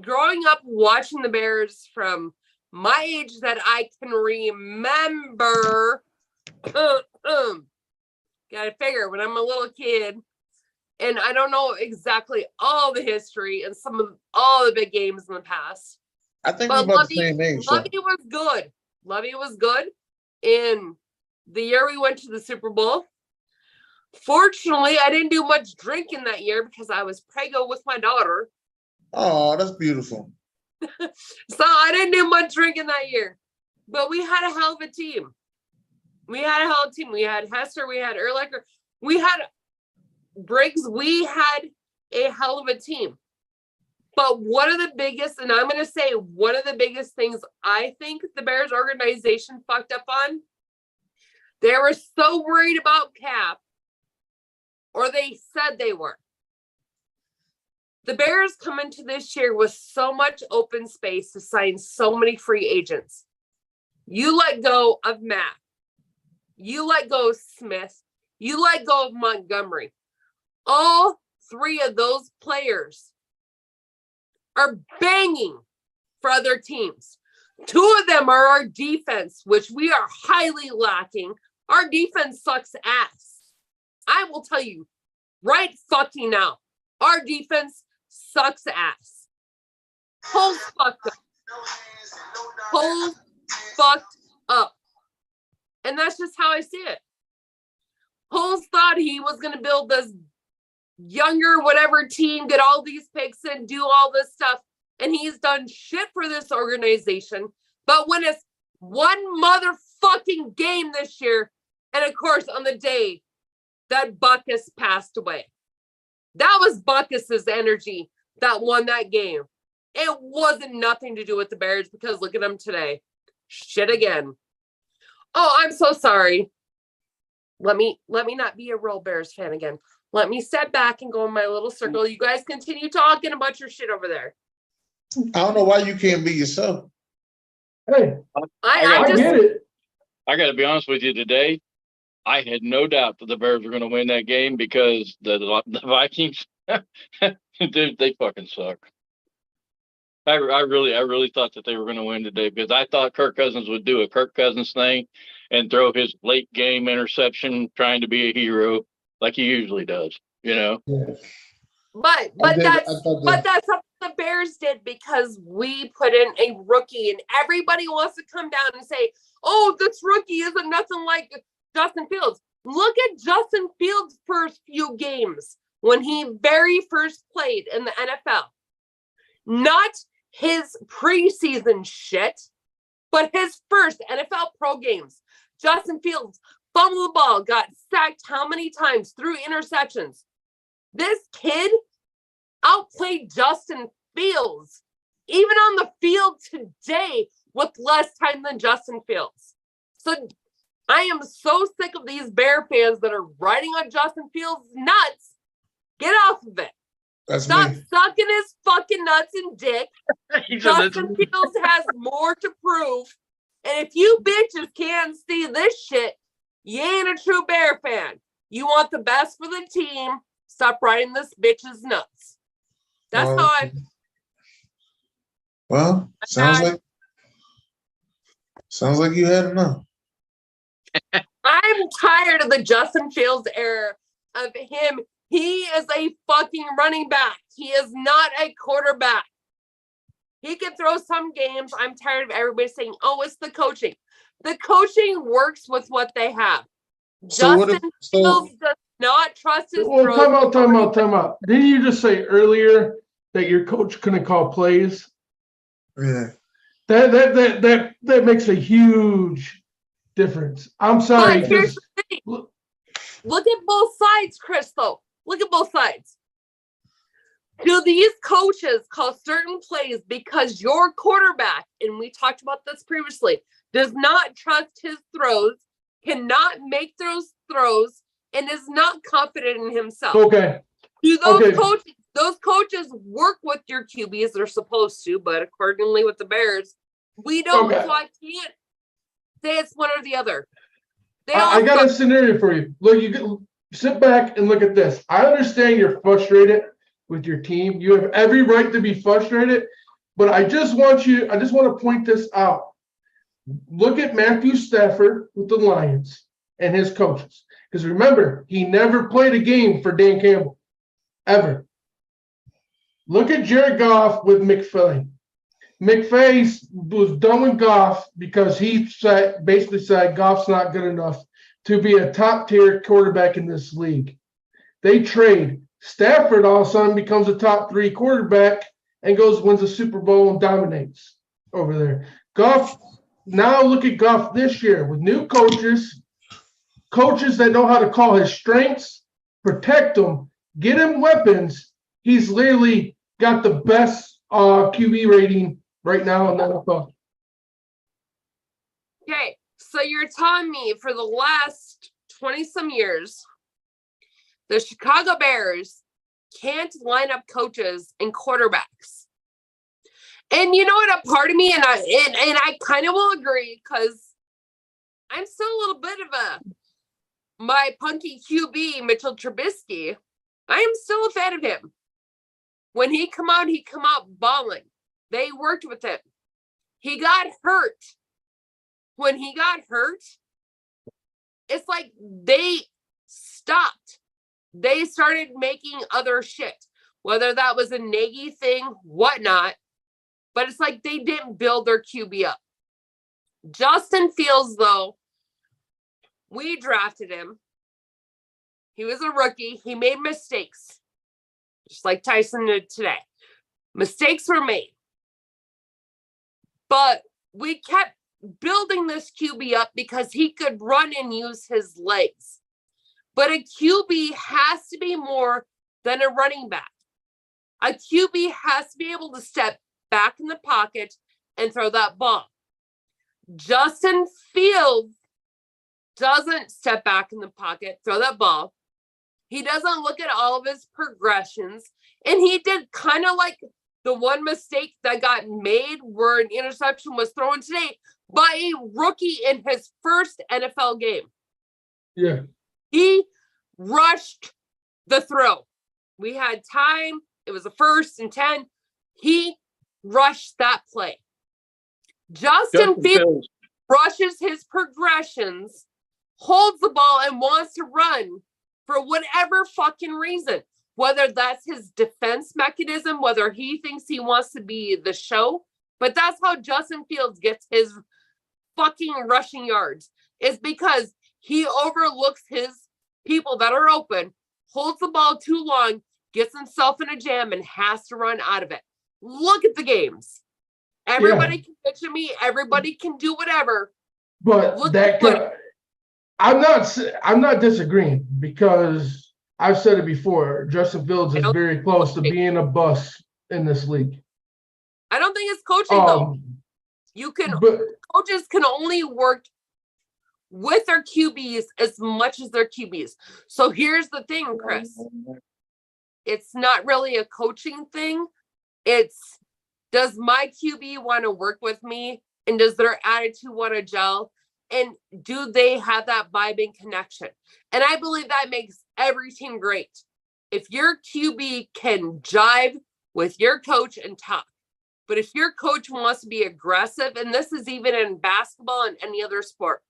Growing up watching the Bears from my age that I can remember, gotta figure when I'm a little kid, and I don't know exactly all the history and all the big games in the past. I think But we're about the same age. So. Lovey was good. Lovey was good in the year we went to the Super Bowl. Fortunately, I didn't do much drinking that year because I was preggo with my daughter. Oh, that's beautiful. So I didn't do much drinking that year. But we had a hell of a team. We had Hester, we had Erlicher, we had Briggs, we had a hell of a team. But one of the biggest, and I'm going to say one of the biggest things I think the Bears organization fucked up on, they were so worried about cap, or they said they were. The Bears come into this year with so much open space to sign so many free agents. You let go of Matt. You let go of Smith. You let go of Montgomery. All three of those players are banging for other teams. Two of them are our defense, which we are highly lacking. Our defense sucks ass. I will tell you right fucking now, our defense sucks ass. Whole fucked up. Whole fucked up. And that's just how I see it. Holes thought he was going to build this younger whatever team, get all these picks and do all this stuff. And he's done shit for this organization. But when it's one motherfucking game this year, and of course on the day that Buckus passed away, that was Buckus's energy that won that game. It wasn't nothing to do with the Bears, because look at them today. Shit again. Oh, I'm so sorry. Let me not be a real Bears fan again. Let me step back and go in my little circle. You guys continue talking about your shit over there. I don't know why you can't be yourself. Hey, I I just get it. I got to be honest with you today. I had no doubt that the Bears were going to win that game because the Vikings, dude, they fucking suck. I really thought that they were going to win today, because I thought Kirk Cousins would do a Kirk Cousins thing and throw his late game interception trying to be a hero like he usually does, you know? Yeah. but that's something the Bears did, because we put in a rookie, and everybody wants to come down and say, oh, this rookie isn't nothing like Justin Fields. Look at Justin Fields' first few games when he very first played in the NFL. Not his preseason shit, but his first NFL pro games. Justin Fields fumbled the ball, got sacked how many times, threw interceptions. This kid outplayed Justin Fields, even on the field today, with less time than Justin Fields. So I am so sick of these Bear fans that are riding on Justin Fields' nuts. Get off of it. Stop sucking his fucking nuts and dick. Justin Fields has more to prove. And if you bitches can't see this shit, you ain't a true Bear fan. You want the best for the team. Stop riding this bitch's nuts. That's how I. Well, sounds like you had enough. I'm tired of the Justin Fields era of him. He is a fucking running back. He is not a quarterback. He can throw some games. I'm tired of everybody saying, oh, it's the coaching. The coaching works with what they have. Justin Fields does not trust his throws. Time out. Didn't you just say earlier that your coach couldn't call plays? Yeah. That makes a huge difference. I'm sorry. But here's the thing. Look at both sides, Chris, though. Look at both sides. Do these coaches call certain plays because your quarterback, and we talked about this previously, does not trust his throws, cannot make those throws, and is not confident in himself? Okay. Do those coaches work with your QBs? They're supposed to, but accordingly with the Bears, we don't. Okay. So I can't say it's one or the other. I got a scenario for you. Look, you sit back and look at this. I understand you're frustrated with your team. You have every right to be frustrated, but I just want to point this out. Look at Matthew Stafford with the Lions and his coaches. Because remember, he never played a game for Dan Campbell, ever. Look at Jared Goff with McVay. McVay was done with Goff because he basically said Goff's not good enough to be a top-tier quarterback in this league. They trade. Stafford all of a sudden becomes a top 3 quarterback and wins a Super Bowl and dominates over there. Goff, now look at Goff this year with new coaches that know how to call his strengths, protect him, get him weapons. He's literally got the best QB rating right now in the NFL. Okay, so you're telling me for the last 20 some years, the Chicago Bears can't line up coaches and quarterbacks. And you know what? A part of me, and I kind of will agree, because I'm still a little bit of my punky QB, Mitchell Trubisky. I am still a fan of him. When he come out balling. They worked with him. He got hurt. When he got hurt, it's like they stopped. They started making other shit, whether that was a Nagy thing, whatnot. But it's like they didn't build their QB up. Justin Fields, though, we drafted him. He was a rookie. He made mistakes, just like Tyson did today. Mistakes were made. But we kept building this QB up because he could run and use his legs. But a QB has to be more than a running back. A QB has to be able to step back in the pocket and throw that ball. Justin Fields doesn't step back in the pocket, throw that ball. He doesn't look at all of his progressions. And he did kind of like the one mistake that got made where an interception was thrown today by a rookie in his first NFL game. Yeah. He rushed the throw. We had time. It was a 1st and 10. He rushed that play. Justin Fields rushes his progressions, holds the ball, and wants to run for whatever fucking reason. Whether that's his defense mechanism, whether he thinks he wants to be the show. But that's how Justin Fields gets his fucking rushing yards, is because he overlooks his people that are open, holds the ball too long, gets himself in a jam, and has to run out of it. Look at the games. Everybody can picture me. Everybody can do whatever. But I'm not disagreeing, because I've said it before. Justin Fields is very close to being a bust in this league. I don't think it's coaching though. Coaches can only work with their QBs as much as their QBs. So here's the thing, Chris. It's not really a coaching thing. It's, does my QB want to work with me? And does their attitude want to gel? And do they have that vibe and connection? And I believe that makes every team great. If your QB can jive with your coach and talk. But if your coach wants to be aggressive, and this is even in basketball and any other sport,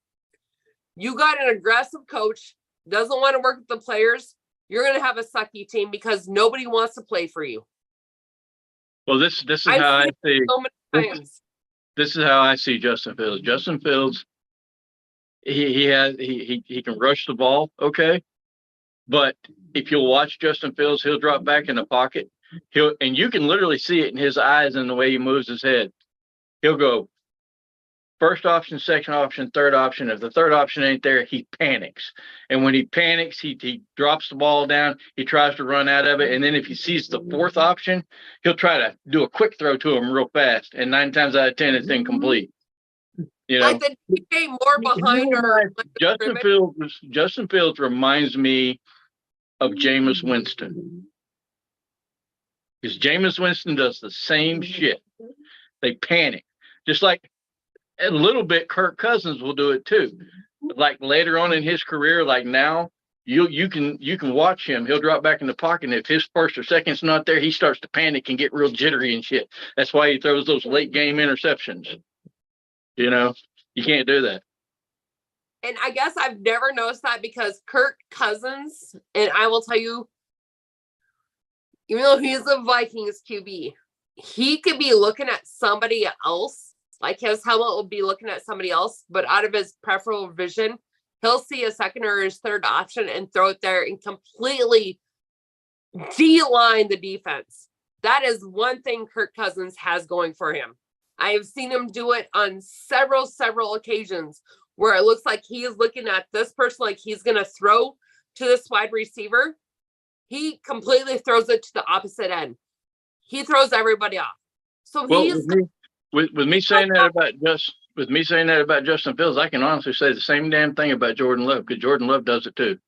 you got an aggressive coach, doesn't want to work with the players, you're going to have a sucky team because nobody wants to play for you. Well, this is how I see. So many times. This is how I see Justin Fields. Justin Fields, he can rush the ball, okay. But if you'll watch Justin Fields, he'll drop back in the pocket. And you can literally see it in his eyes and the way he moves his head. He'll go first option, second option, third option. If the third option ain't there, he panics. And when he panics, he drops the ball down. He tries to run out of it. And then if he sees the fourth option, he'll try to do a quick throw to him real fast. And 9 times out of 10, it's incomplete. You know, like the DJ more behind her. Justin Fields reminds me of Jameis Winston. Because Jameis Winston does the same shit. They panic. Just like a little bit Kirk Cousins will do it too. Like later on in his career, like now, you can watch him. He'll drop back in the pocket, and if his first or second's not there, he starts to panic and get real jittery and shit. That's why he throws those late game interceptions. You know, you can't do that. And I guess I've never noticed that because Kirk Cousins, and I will tell you, even though he's a Vikings QB, he could be looking at somebody else, like his helmet will be looking at somebody else, but out of his peripheral vision, he'll see a second or his third option and throw it there and completely D-line the defense. That is one thing Kirk Cousins has going for him. I have seen him do it on several occasions where it looks like he is looking at this person like he's going to throw to this wide receiver. He completely throws it to the opposite end. he throws everybody off. So Well, he's with me saying that about Justin Fields, I can honestly say the same damn thing about Jordan Love, because Jordan Love does it too.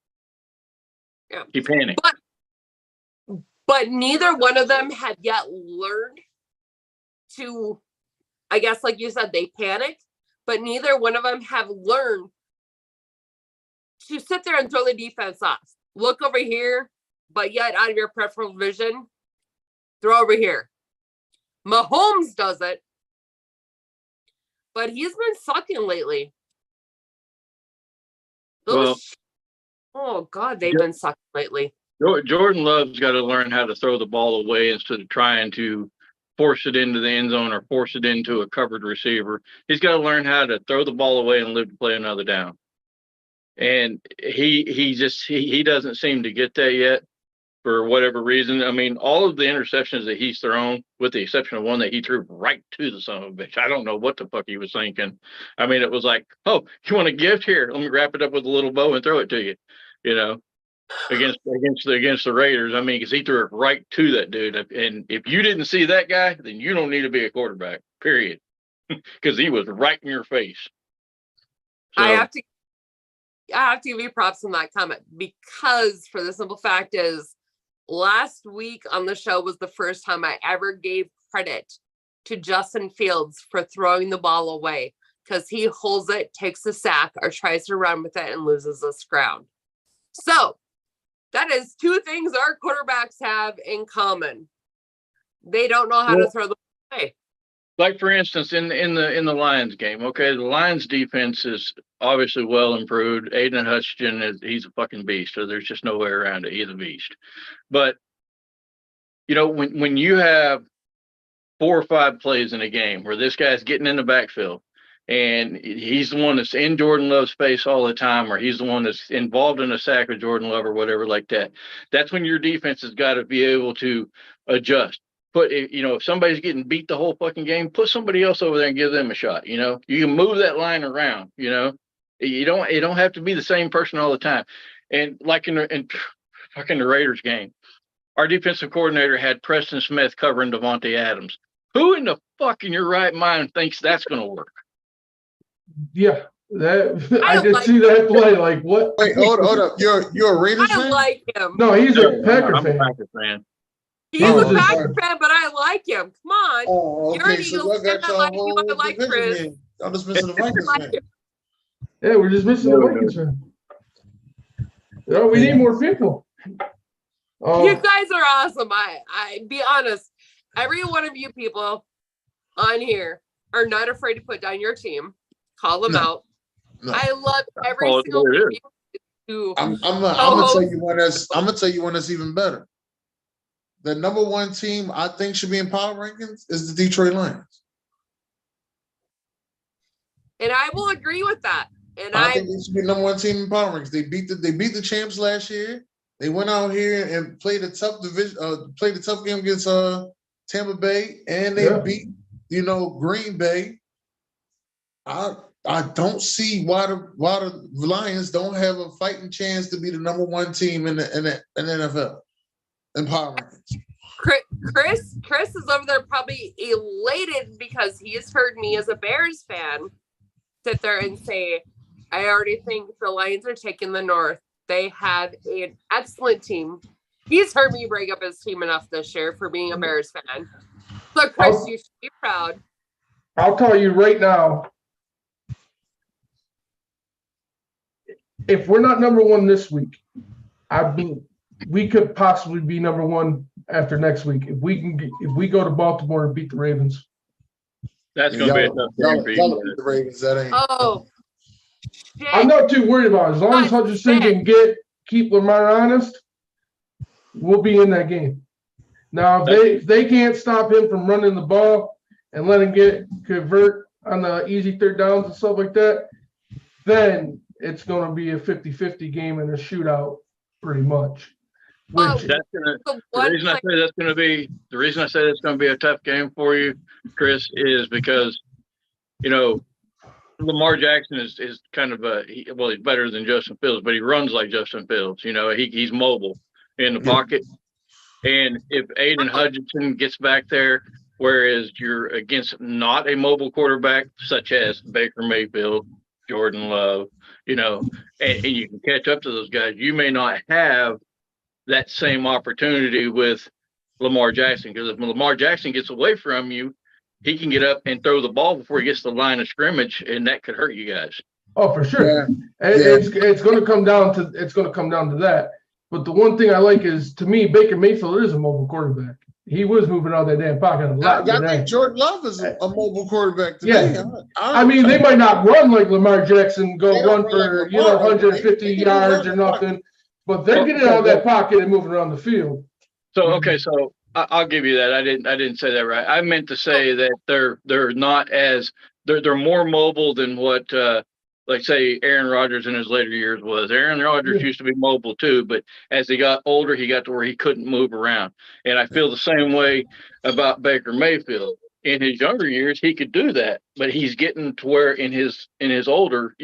Yeah. He panics. But neither one of them had yet learned to, I guess, like you said, they panic, but neither one of them have learned to sit there and throw the defense off. Look over here, but yet out of your peripheral vision, throw over here. Mahomes does it, but he's been sucking lately. Oh God, they've been sucking lately. Jordan Love's got to learn how to throw the ball away instead of trying to force it into the end zone or force it into a covered receiver. He's got to learn how to throw the ball away and live to play another down. And he doesn't seem to get that yet for whatever reason. I mean, all of the interceptions that he's thrown, with the exception of one that he threw right to the son of a bitch, I don't know what the fuck he was thinking. I mean, it was like, oh, you want a gift? Here, let me wrap it up with a little bow and throw it to you, you know. Against the Raiders. I mean, because he threw it right to that dude. And if you didn't see that guy, then you don't need to be a quarterback, period. Because he was right in your face. So, I have to give you props on that comment, because for the simple fact is last week on the show was the first time I ever gave credit to Justin Fields for throwing the ball away, because he holds it, takes the sack, or tries to run with it and loses this ground. So that is two things our quarterbacks have in common. They don't know how to throw the ball away. like for instance, in the Lions game, okay, the Lions defense is obviously well improved. Aiden Hutchinson he's a fucking beast. So there's just no way around it. He's a beast. But you know, when you have 4 or 5 plays in a game where this guy's getting in the backfield and he's the one that's in Jordan Love's face all the time, or he's the one that's involved in a sack of Jordan Love or whatever like that, that's when your defense has got to be able to adjust. If somebody's getting beat the whole fucking game, put somebody else over there and give them a shot. You know, you can move that line around. You know, it don't have to be the same person all the time. And like in fucking the Raiders game, our defensive coordinator had Preston Smith covering Devontae Adams. Who in the fuck in your right mind thinks that's going to work? Yeah, I did see that play. Like, what? Wait, hold up. You're a Raiders I fan? like him. No, he's a Packer I'm fan. a Packer fan. He's Oh, a Packer fan, but I like him. Come on. Oh, You're an okay. So Eagles y'all got fan. I y'all like you. whole I like division Chris. then. Y'all just missing the I Vikings like fan. him. Yeah, we're just missing the Vikings fan. No, we need more people. You guys are awesome. I be honest. Every one of you people on here are not afraid to put down your team. Call them out. No. I love every call it single what one it of is. you. I'm gonna tell you one that's even better. The number one team I think should be in power rankings is the Detroit Lions. And I will agree with that. And I think they should be number one team in power rankings. They beat the champs last year. They went out here and played a tough game against Tampa Bay, and they beat Green Bay. I don't see why the Lions don't have a fighting chance to be the number one team in the NFL in power rankings. Chris is over there probably elated because he has heard me as a Bears fan sit there and say, I already think the Lions are taking the North. They have an excellent team. He's heard me bring up his team enough this year for being a Bears fan. So Chris, you should be proud. I'll tell you right now, if we're not number one this week, we could possibly be number one after next week. If we go to Baltimore and beat the Ravens. That's going to be a tough game for Y'all you. beat the Ravens. That ain't. Oh, shit. I'm not too worried about it. As long as Hutchinson can keep Lamar honest, we'll be in that game. Now, if they can't stop him from running the ball and let him convert on the easy third downs and stuff like that, then it's going to be a 50-50 game and a shootout pretty much. The reason I say that's going to be a tough game for you, Chris, is because, Lamar Jackson is kind of he's better than Justin Fields, but he runs like Justin Fields. He's mobile in the pocket. And if Aiden Hutchinson gets back there, whereas you're against not a mobile quarterback such as Baker Mayfield, Jordan Love, and you can catch up to those guys, you may not have that same opportunity with Lamar Jackson. Because if Lamar Jackson gets away from you, he can get up and throw the ball before he gets to the line of scrimmage, and that could hurt you guys. Oh, for sure. Yeah. It's going to come down to that. But the one thing I like is, to me, Baker Mayfield is a mobile quarterback. He was moving out of that damn pocket a lot. I think Jordan Love is a mobile quarterback today. Yeah. I mean, they might not run like Lamar Jackson, run for 150 yards or nothing, but they're getting out of that pocket and moving around the field. So okay, so I'll give you that. I didn't say that right. I meant to say that they're not as they're more mobile than what like say Aaron Rodgers in his later years was. Aaron Rodgers used to be mobile too, but as he got older, he got to where he couldn't move around. And I feel the same way about Baker Mayfield. In his younger years, he could do that, but he's getting to where in his older,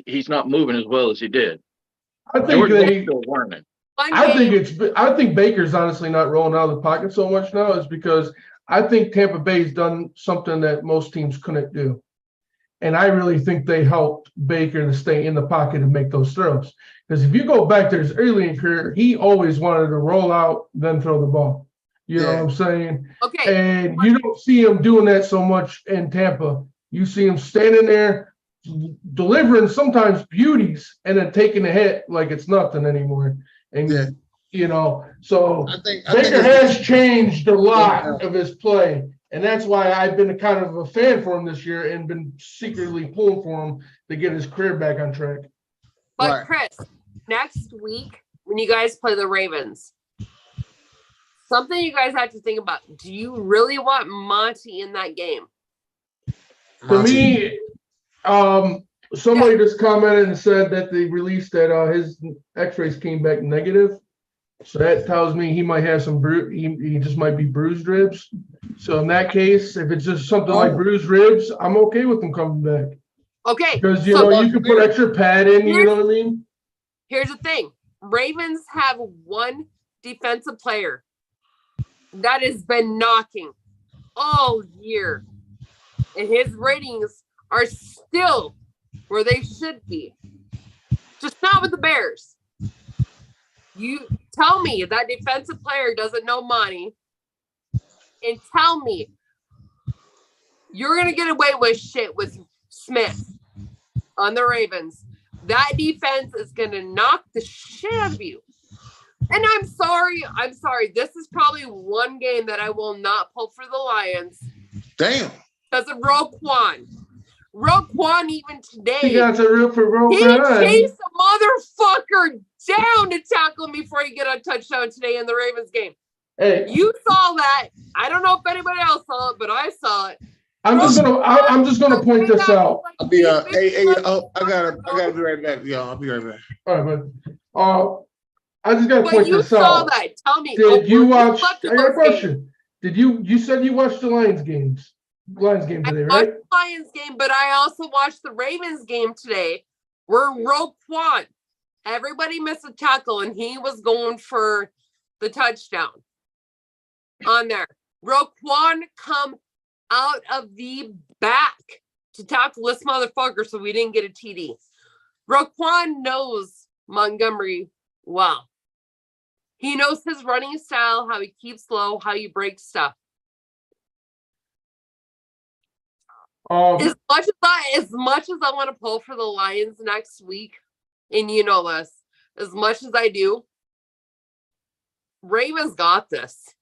he's not moving as well as he did. I think still learning. I think Baker's honestly not rolling out of the pocket so much now is because I think Tampa Bay's done something that most teams couldn't do. And I really think they helped Baker to stay in the pocket and make those throws. Because if you go back to his early in career, he always wanted to roll out, then throw the ball. You know what I'm saying? Okay. And you don't see him doing that so much in Tampa. You see him standing there, delivering sometimes beauties, and then taking a hit like it's nothing anymore. And, so I think Baker has changed a lot of his play. And that's why I've been kind of a fan for him this year and been secretly pulling for him to get his career back on track. But Chris, next week when you guys play the Ravens, something you guys have to think about. Do you really want Monty in that game? For me, somebody just commented and said that they released that his x-rays came back negative. So that tells me he might have some he just might be bruised ribs. So in that case, if it's just something like bruised ribs, I'm okay with him coming back. Okay. Because you can put extra pad in, you know what I mean? Here's the thing. Ravens have one defensive player that has been knocking all year. And his ratings are still where they should be. Just not with the Bears. You tell me that defensive player doesn't know money, and tell me you're going to get away with shit with Smith on the Ravens. That defense is going to knock the shit out of you. And I'm sorry. This is probably one game that I will not pull for the Lions. Damn. Because of Roquan. Roquan even today. He got to root for Roquan. He chased a motherfucker down to tackle me before he get a touchdown today in the Ravens game. Hey, you saw that. I don't know if anybody else saw it, but I saw it. I'm just gonna point this out. I'll be I gotta be right back, y'all. I'll be right back. All right, but I just gotta point this out. You saw that. Tell me. Did you watch? I got a question. Did you said you watched the Lions game today, right? I watched the Lions game, but I also watched the Ravens game today, where Roquan, everybody missed a tackle, and he was going for the touchdown on there. Roquan come out of the back to tackle this motherfucker, so we didn't get a TD. Roquan knows Montgomery well. He knows his running style, how he keeps low, how you break stuff. As much as I want to pull for the Lions next week, and you know this, as much as I do, Ravens got this.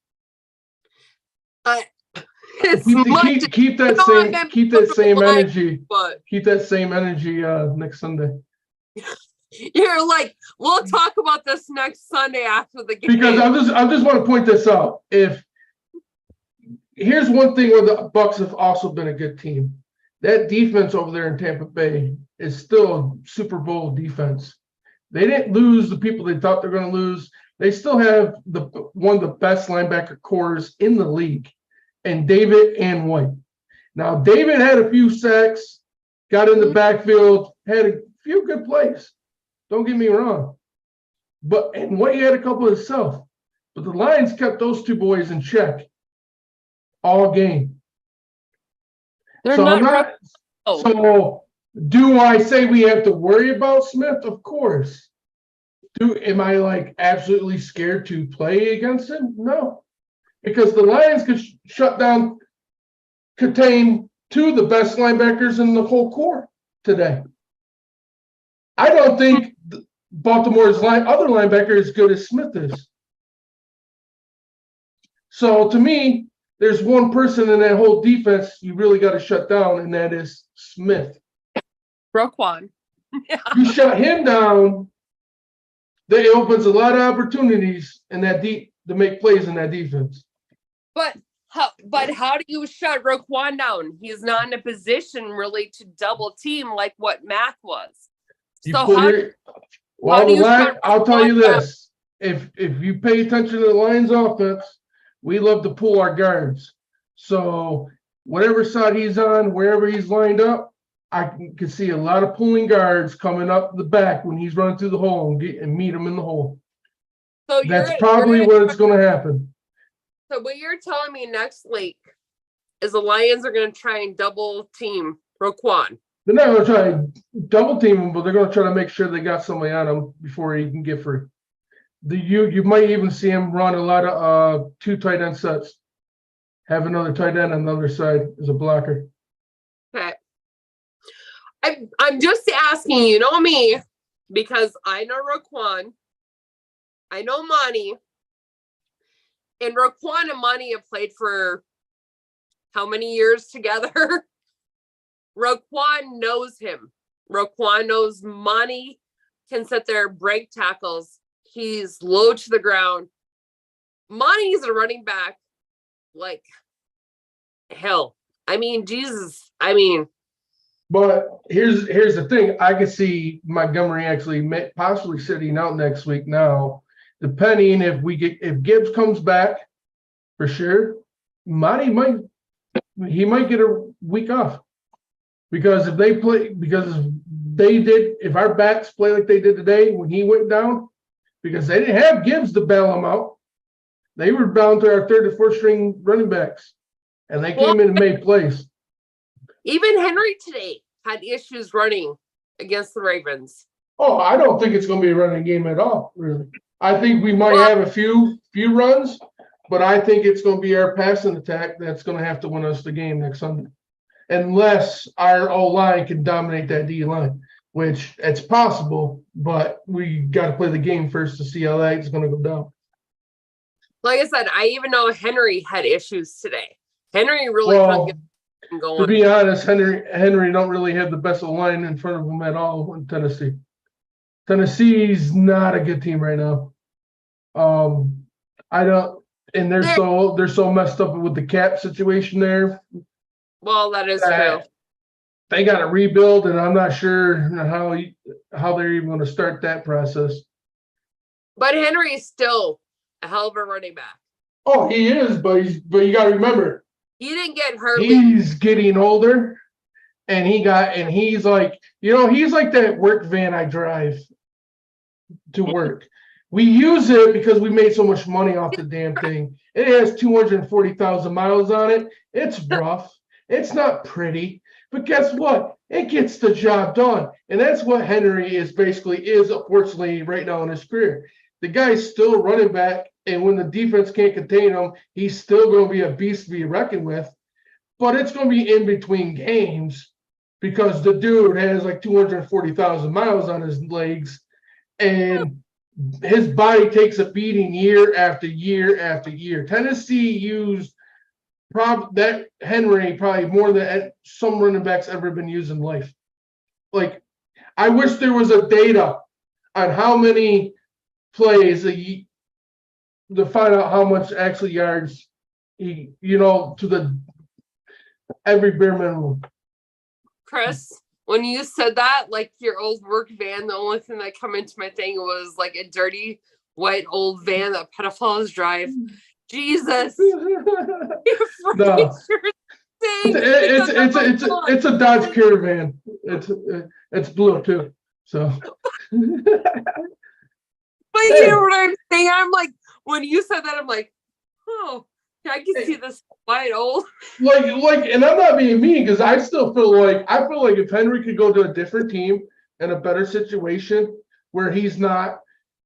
Keep that same energy. But keep that same energy next Sunday. You're like, we'll talk about this next Sunday after the game. Because I just want to point this out. Here's one thing where the Bucs have also been a good team. That defense over there in Tampa Bay is still a Super Bowl defense. They didn't lose the people they thought they're going to lose. They still have one of the best linebacker cores in the league, and David and White. Now, David had a few sacks, got in the backfield, had a few good plays. Don't get me wrong. And White had a couple himself. But the Lions kept those two boys in check all game. They're So not. I'm not. Oh, So do I say we have to worry about Smith? Of course. Am I like absolutely scared to play against him? No, because the Lions could contain two of the best linebackers in the whole core today. I don't think Baltimore's other linebacker is as good as Smith is. So to me, there's one person in that whole defense you really got to shut down, and that is Smith. Roquan. You shut him down, that opens a lot of opportunities in that to make plays in that defense. But how do you shut Roquan down? He's not in a position really to double team like what Mac was. I'll tell you this. If you pay attention to the Lions offense, we love to pull our guards. So whatever side he's on, wherever he's lined up, I can see a lot of pulling guards coming up the back when he's running through the hole and meet him in the hole. So that's probably what's going to happen. So what you're telling me next week is the Lions are going to try and double team Roquan. They're not going to try and double team him, but they're going to try to make sure they got somebody on him before he can get free. You might even see him run a lot of two tight end sets. Have another tight end on the other side as a blocker. Okay. I'm just asking, you know me, because I know Roquan, I know Monty, and Roquan and Monty have played for how many years together? Roquan knows him. Roquan knows Monty can sit there, break tackles. He's low to the ground. Monty's a running back like hell. I mean, Jesus. I mean, but here's the thing. I could see Montgomery actually possibly sitting out next week now, depending if Gibbs comes back for sure. Monty might get a week off because if our backs play like they did today when he went down, because they didn't have Gibbs to bail him out, they were bound to our third or fourth string running backs, and they came in and made plays. Even Henry today had issues running against the Ravens. Oh, I don't think it's going to be a running game at all, really. I think we might have a few runs, but I think it's going to be our passing attack that's going to have to win us the game next Sunday. Unless our O-line can dominate that D-line, which it's possible, but we got to play the game first to see how that's going to go down. Like I said, I even know Henry had issues today. Henry really couldn't get going. To be honest, Henry don't really have the best line in front of him at all in Tennessee. Tennessee's not a good team right now. They're so messed up with the cap situation there. Well, that is true. They got to rebuild, and I'm not sure how they're even going to start that process. But Henry's still a hell of a running back. Oh, he is, but you got to remember, he didn't get hurt. He's getting older, and he's like that work van I drive to work. We use it because we made so much money off the damn thing. It has 240,000 miles on it. It's rough. It's not pretty, but guess what? It gets the job done. And that's what Henry is unfortunately right now in his career. The guy's still running back, and when the defense can't contain him, he's still going to be a beast to be reckoned with. But it's going to be in between games because the dude has like 240,000 miles on his legs, and his body takes a beating year after year after year. Tennessee used that Henry probably more than some running backs ever been used in life. Like, I wish there was a data on how many plays to find out how much actually yards he, to the every bare minimum. Chris, when you said that, like your old work van, the only thing that come into my thing was like a dirty white old van that pedophiles drive. Jesus. No. It's a Dodge Caravan. It's blue too. So but you know what I'm saying? I'm like, when you said that, I'm like, oh, I can see this white old. And I'm not being mean because I feel like if Henry could go to a different team and a better situation where he's not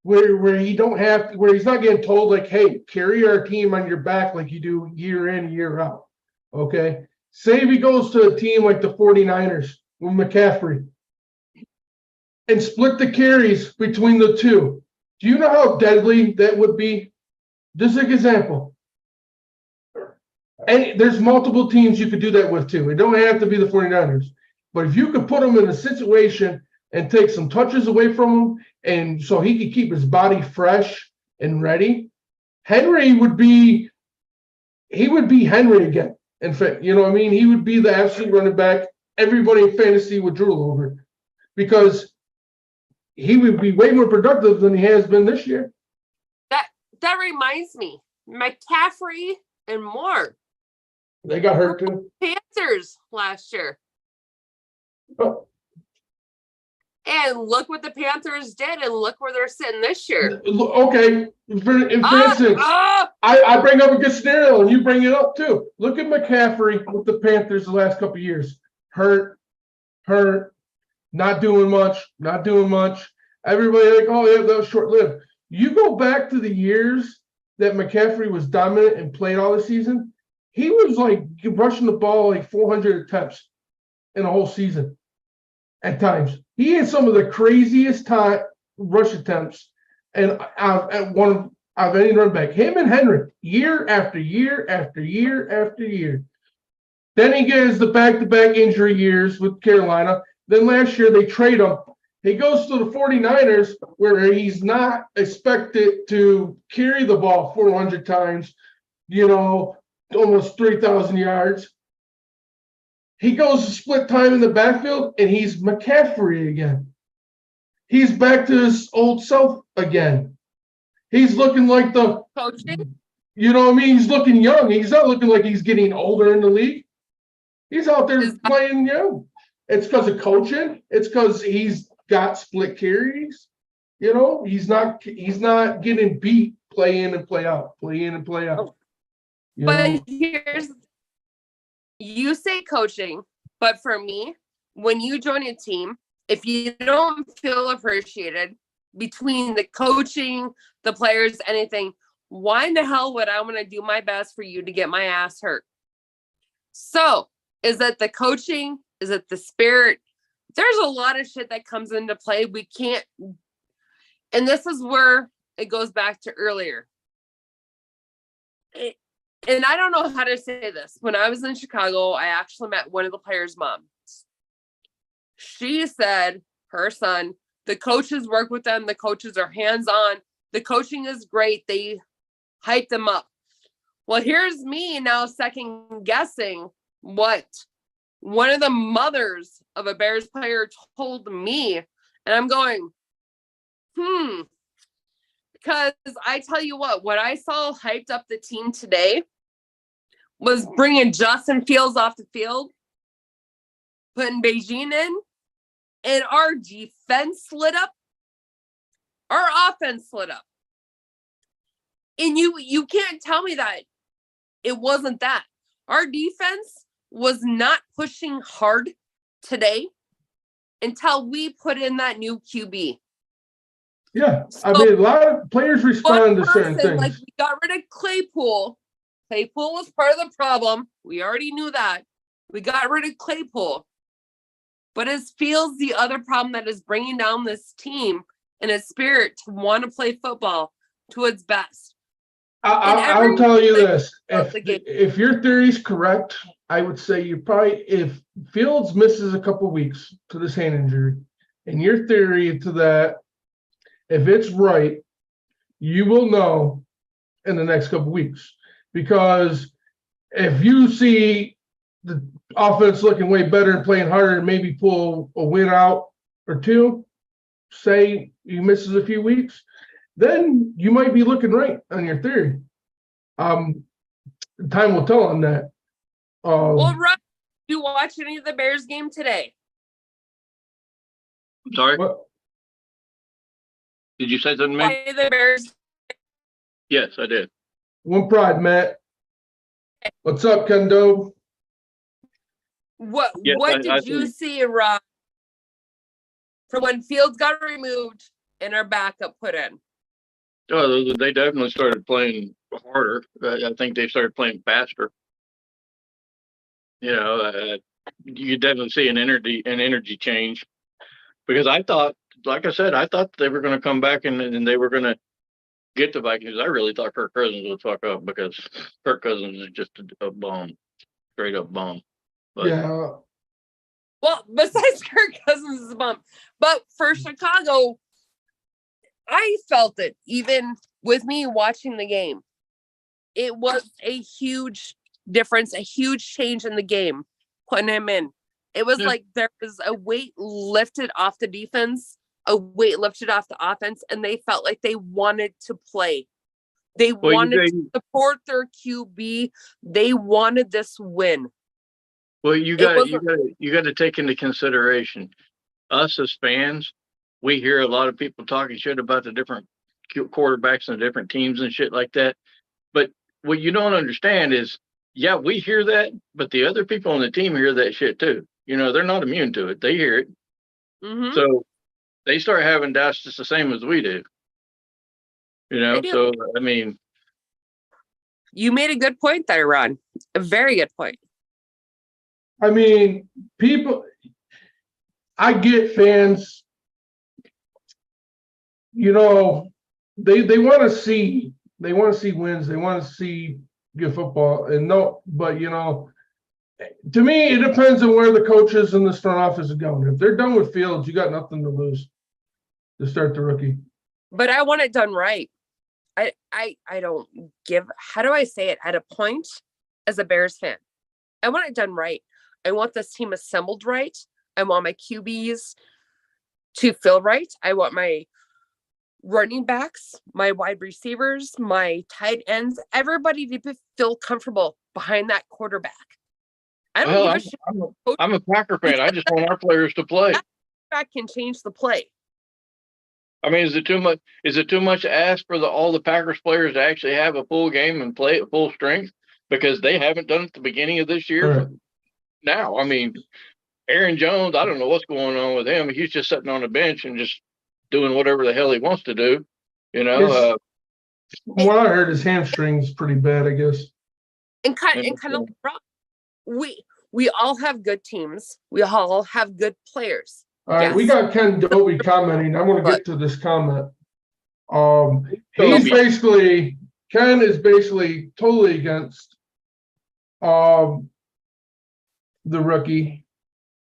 where he don't have where he's not getting told like, hey, carry our team on your back like you do year in, year out. Okay. Say if he goes to a team like the 49ers with McCaffrey and split the carries between the two. Do you know how deadly that would be? Just an example. And there's multiple teams you could do that with too. It don't have to be the 49ers. But if you could put him in a situation and take some touches away from him and so he could keep his body fresh and ready, Henry would be Henry again. In fact, you know what I mean? He would be the absolute running back everybody in fantasy would drool over because he would be way more productive than he has been this year. That reminds me, McCaffrey and Moore. They got hurt too. Panthers last year. Oh. And look what the Panthers did and look where they're sitting this year. Okay, for instance, I bring up a good scenario and you bring it up too. Look at McCaffrey with the Panthers the last couple of years. Hurt, not doing much. Everybody like, oh yeah, that was short-lived. You go back to the years that McCaffrey was dominant and played all the season, he was like rushing the ball like 400 attempts in a whole season at times. He had some of the craziest rush attempts and at one of any run back. Him and Henry, year after year after year after year. Then he gets the back-to-back injury years with Carolina. Then last year they trade him. He goes to the 49ers where he's not expected to carry the ball 400 times, almost 3,000 yards. He goes to split time in the backfield and he's McCaffrey again. He's back to his old self again. He's looking like the coaching. You know what I mean? He's looking young. He's not looking like he's getting older in the league. He's out there playing young. It's because of coaching. It's because he's got split carries. He's not getting beat play in and play out. But you say coaching, but for me, when you join a team, if you don't feel appreciated between the coaching, the players, anything, why in the hell would I want to do my best for you to get my ass hurt? So is it the coaching? Is it the spirit? There's a lot of shit that comes into play. We can't, and this is where it goes back to earlier. And I don't know how to say this. When I was in Chicago, I actually met one of the players' moms. She said her son, the coaches work with them. The coaches are hands-on. The coaching is great. They hype them up. Well, here's me now second guessing what one of the mothers of a Bears player told me. And I'm going, because I tell you what I saw hyped up the team today was bringing Justin Fields off the field, putting Beijing in, and our defense lit up. Our offense lit up. And you can't tell me that it wasn't that. Our defense was not pushing hard today until we put in that new QB. Yeah, so, I mean, a lot of players respond to certain things. Like we got rid of Claypool. Claypool was part of the problem. We already knew that. We got rid of Claypool. But is Fields the other problem that is bringing down this team and its spirit to want to play football to its best? I'll tell you this. If your theory is correct, I would say you probably, if Fields misses a couple weeks to this hand injury, and your theory to that, if it's right, you will know in the next couple weeks. Because if you see the offense looking way better and playing harder and maybe pull a win out or two, say he misses a few weeks, then you might be looking right on your theory. Time will tell on that. Well, Rob, did you watch any of the Bears game today? Sorry? What? Did you say something to me? The Bears. Yes, I did. One Pride, Matt. What's up, Kendo? What Yes, I did you think- see, Rob, from when Fields got removed and our backup put in? Oh, they definitely started playing harder. I think they started playing faster. You definitely see an energy change, because I thought, like I said, I thought they were going to come back and they were going to get the Vikings. I really thought Kirk Cousins would fuck up, because Kirk Cousins is just a bum, straight up bum. But Yeah. Well, besides Kirk Cousins is a bump, but for Chicago, I felt it even with me watching the game. It was a huge difference, a huge change in the game, putting him in. It was Yeah. like there was a weight lifted off the defense, a weight lifted off the offense, and they felt like they wanted to play. They wanted to support their QB. They wanted this win. well, you got to take into consideration, us as fans, we hear a lot of people talking shit about the different quarterbacks and the different teams and shit like that. But what you don't understand is, yeah, we hear that, but the other people on the team hear that shit too. They're not immune to it. They hear it. Mhm. So they start having doubts just the same as we do. They do. So I mean, You made a good point there, Ron. A very good point. I mean, I get fans, they want to see wins. They want to see good football. But to me, it depends on where the coaches and the front office are going. If they're done with Fields, you got nothing to lose to start the rookie. But I want it done right. I don't give, how do I say it, at a point as a Bears fan? I want it done right. I want this team assembled right. I want my QBs to feel right. I want my running backs, my wide receivers, my tight ends, everybody to feel comfortable behind that quarterback. I don't give a shit. I'm a Packer fan. I just want our players to play. Quarterback can change the play. I mean, is it too much? Is it too much to ask for all the Packers players to actually have a full game and play at full strength, because they haven't done it at the beginning of this year? Right. Now, I mean, Aaron Jones, I don't know what's going on with him. He's just sitting on the bench and just doing whatever the hell he wants to do. From what I heard, his hamstring's pretty bad, I guess. And kind of like Rob, we all have good teams. We all have good players. All right, we got Ken Dobie commenting. I want to get to this comment. Ken is basically totally against the rookie.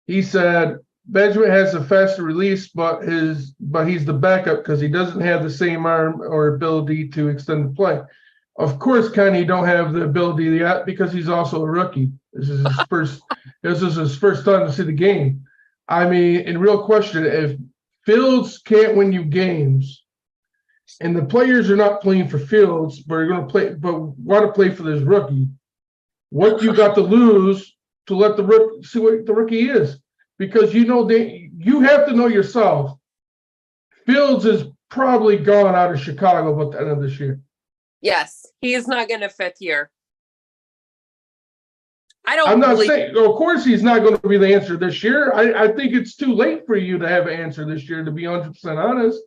He said Benjamin has a faster release, but he's the backup because he doesn't have the same arm or ability to extend the play. Of course, Ken, he don't have the ability yet because he's also a rookie. This is his first time to see the game. I mean, in real question, if Fields can't win you games, and the players are not playing for Fields, but want to play for this rookie, what you got to lose to let the rookie see what the rookie is? Because you have to know yourself. Fields is probably gone out of Chicago by the end of this year. Yes, he is not going to fifth year. I'm not saying, of course, he's not going to be the answer this year. I think it's too late for you to have an answer this year, to be 100% honest.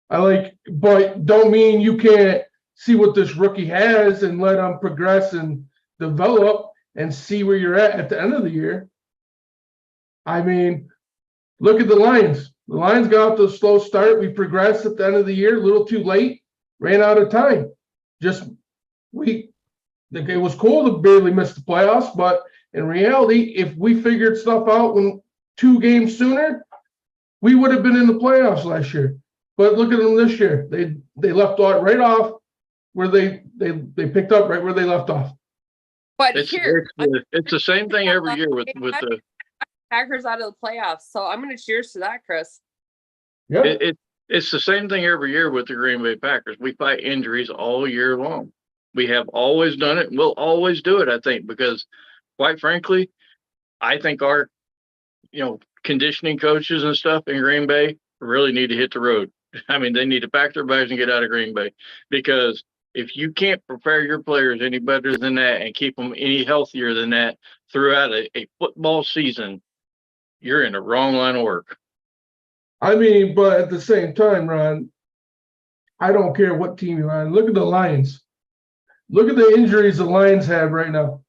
But don't mean you can't see what this rookie has and let him progress and develop and see where you're at the end of the year. I mean, look at the Lions. The Lions got off to a slow start. We progressed at the end of the year, a little too late, ran out of time. It was cool to barely miss the playoffs, but in reality, if we figured stuff out 2 games sooner, we would have been in the playoffs last year. But look at them this year. They left right off where they picked up right where they left off. But it's the same thing every year with the Packers out of the playoffs. So I'm going to cheers to that, Chris. Yeah, it's the same thing every year with the Green Bay Packers. We fight injuries all year long. We have always done it, and we'll always do it, I think, because quite frankly, I think our, conditioning coaches and stuff in Green Bay really need to hit the road. I mean, they need to pack their bags and get out of Green Bay, because if you can't prepare your players any better than that and keep them any healthier than that throughout a football season, you're in the wrong line of work. I mean, but at the same time, Ron, I don't care what team you're on. Look at the Lions. Look at the injuries the Lions have right now.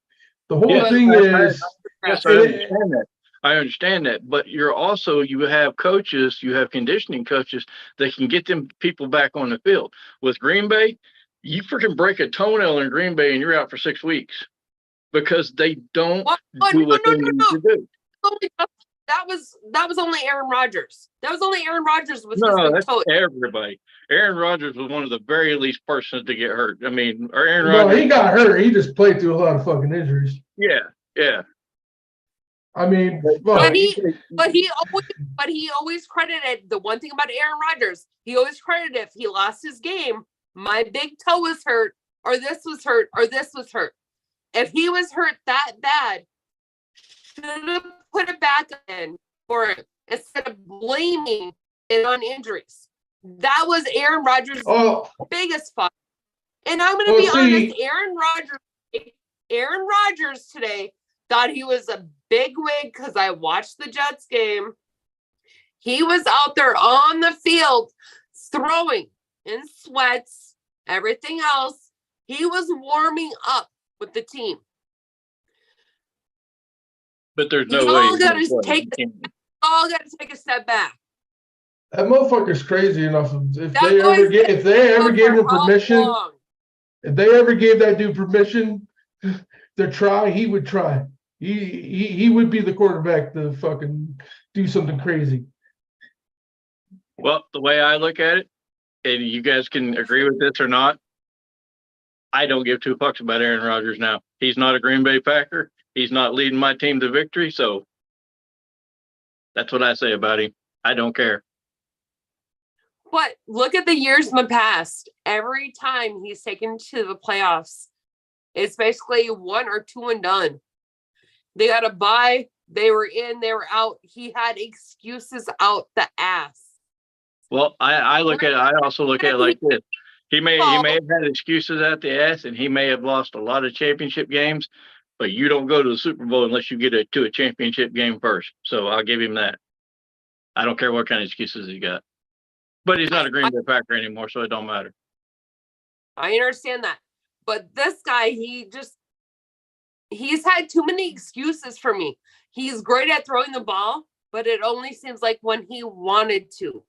The whole Yes, thing is, Yes, I understand that. I understand that, but you have coaches, you have conditioning coaches that can get them people back on the field. With Green Bay, you freaking break a toenail in Green Bay and you're out for 6 weeks because they don't do what they need to do. That was only Aaron Rodgers. That was only Aaron Rodgers with No, his that's toe. everybody. Aaron Rodgers was one of the very least persons to get hurt. I mean, Aaron no, Rodgers. he got hurt. He just played through a lot of fucking injuries. Yeah. I mean, But he always credited the one thing about Aaron Rodgers. He always credited if he lost his game, my big toe was hurt, or this was hurt, or this was hurt. If he was hurt that bad, should have put it back in for it instead of blaming it on injuries. That was Aaron Rodgers' biggest fuck. And I'm going to be honest, Aaron Rodgers today thought he was a big wig because I watched the Jets game. He was out there on the field throwing in sweats, everything else. He was warming up with the team. But there's no way. All got to take a step back. that motherfucker's crazy enough. If they ever gave him permission, if they ever gave that dude permission to try, he would try. He would be the quarterback to fucking do something crazy. Well, the way I look at it, and you guys can agree with this or not, I don't give two fucks about Aaron Rodgers now. He's not a Green Bay Packer. He's not leading my team to victory, so that's what I say about him. I don't care. But look at the years in the past. Every time he's taken to the playoffs, it's basically 1 or 2 and done. They got a bye. They were in, they were out. He had excuses out the ass. Well, I also look at it like this. He may have had excuses at the ass, and he may have lost a lot of championship games, but you don't go to the Super Bowl unless you get to a championship game first. So I'll give him that. I don't care what kind of excuses he got. But he's not a Green Bay Packer anymore, so it don't matter. I understand that. But this guy, he's had too many excuses for me. He's great at throwing the ball, but it only seems like when he wanted to.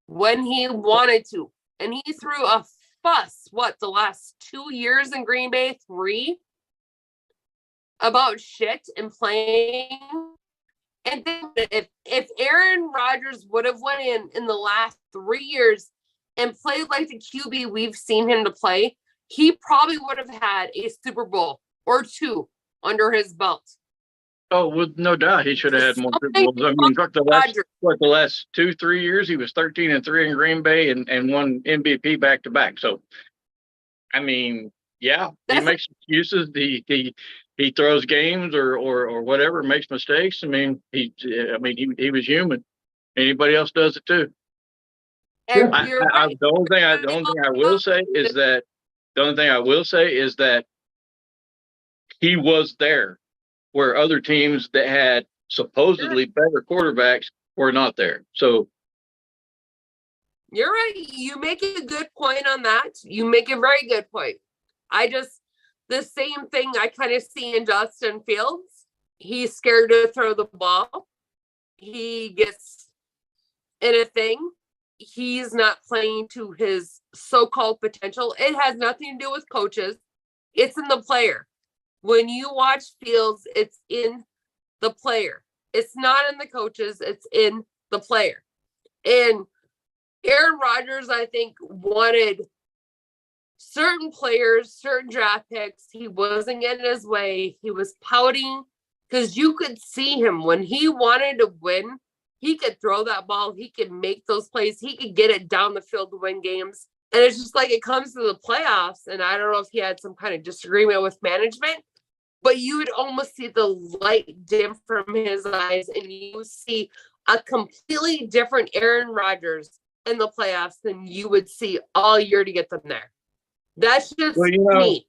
When he wanted to. And he threw a fuss, the last 2 years in Green Bay, 3, about shit and playing. And then if Aaron Rodgers would have went in the last 3 years and played like the QB we've seen him to play, he probably would have had a Super Bowl or 2 under his belt. Oh, well, no doubt he should have had more Super Bowls. I mean, the last 2-3 years, he was 13-3 in Green Bay and won MVP back-to-back. So, I mean, yeah, he makes excuses. He throws games or whatever, makes mistakes. I mean, he was human. Anybody else does it too. And The only thing I will say is that he was there where other teams that had supposedly better quarterbacks were not there. So you're right. You make a good point on that. You make a very good point. The same thing I kind of see in Justin Fields. He's scared to throw the ball. He gets in a thing. He's not playing to his so-called potential. It has nothing to do with coaches. It's in the player. When you watch Fields, it's in the player. It's not in the coaches. It's in the player. And Aaron Rodgers, I think, wanted certain players, certain draft picks. He wasn't getting his way. He was pouting because you could see him when he wanted to win. He could throw that ball. He could make those plays. He could get it down the field to win games. And it's just like it comes to the playoffs. And I don't know if he had some kind of disagreement with management, but you would almost see the light dim from his eyes and you see a completely different Aaron Rodgers in the playoffs than you would see all year to get them there. That's just Well, you know, me.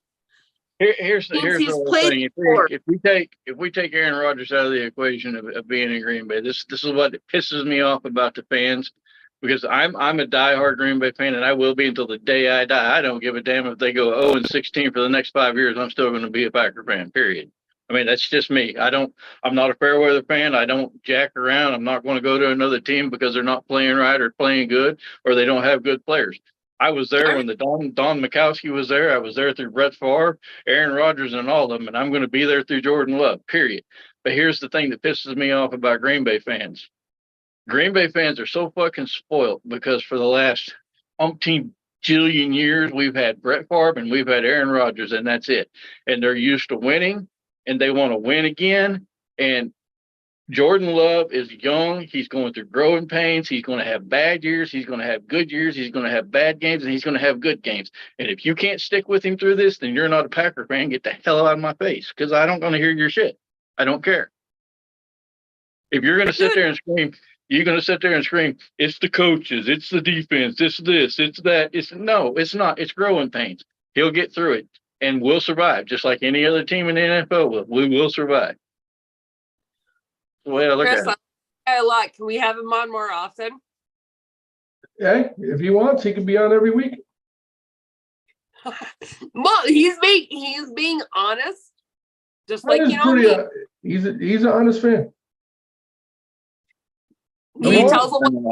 Here's Means the he's whole played thing. before. If we take Aaron Rodgers out of the equation of being in Green Bay, this is what pisses me off about the fans, because I'm a diehard Green Bay fan, and I will be until the day I die. I don't give a damn if they go 0-16 for the next 5 years. I'm still going to be a Packer fan. Period. I mean, that's just me. I'm not a fair weather fan. I don't jack around. I'm not going to go to another team because they're not playing right or playing good, or they don't have good players. I was there when the Don Mikowski was there. I was there through Brett Favre, Aaron Rodgers, and all of them, and I'm going to be there through Jordan Love, period. But here's the thing that pisses me off about Green Bay fans. Green Bay fans are so fucking spoiled because for the last umpteen jillion years, we've had Brett Favre and we've had Aaron Rodgers, and that's it. And they're used to winning, and they want to win again. And Jordan Love is young. He's going through growing pains. He's going to have bad years. He's going to have good years. He's going to have bad games, and he's going to have good games. And if you can't stick with him through this, then you're not a Packer fan. Get the hell out of my face, because I don't want to hear your shit. I don't care. If you're going to sit there and scream, you're going to sit there and scream, it's the coaches, it's the defense, it's this, it's that. No, it's not. It's growing pains. He'll get through it, and we'll survive, just like any other team in the NFL will. We will survive. The way I look Chris, at it. I like. Can we have him on more often? Hey, if he wants, he can be on every week. Well, he's being honest, just like That is you know. pretty, Me. he's an honest fan. He I'm tells them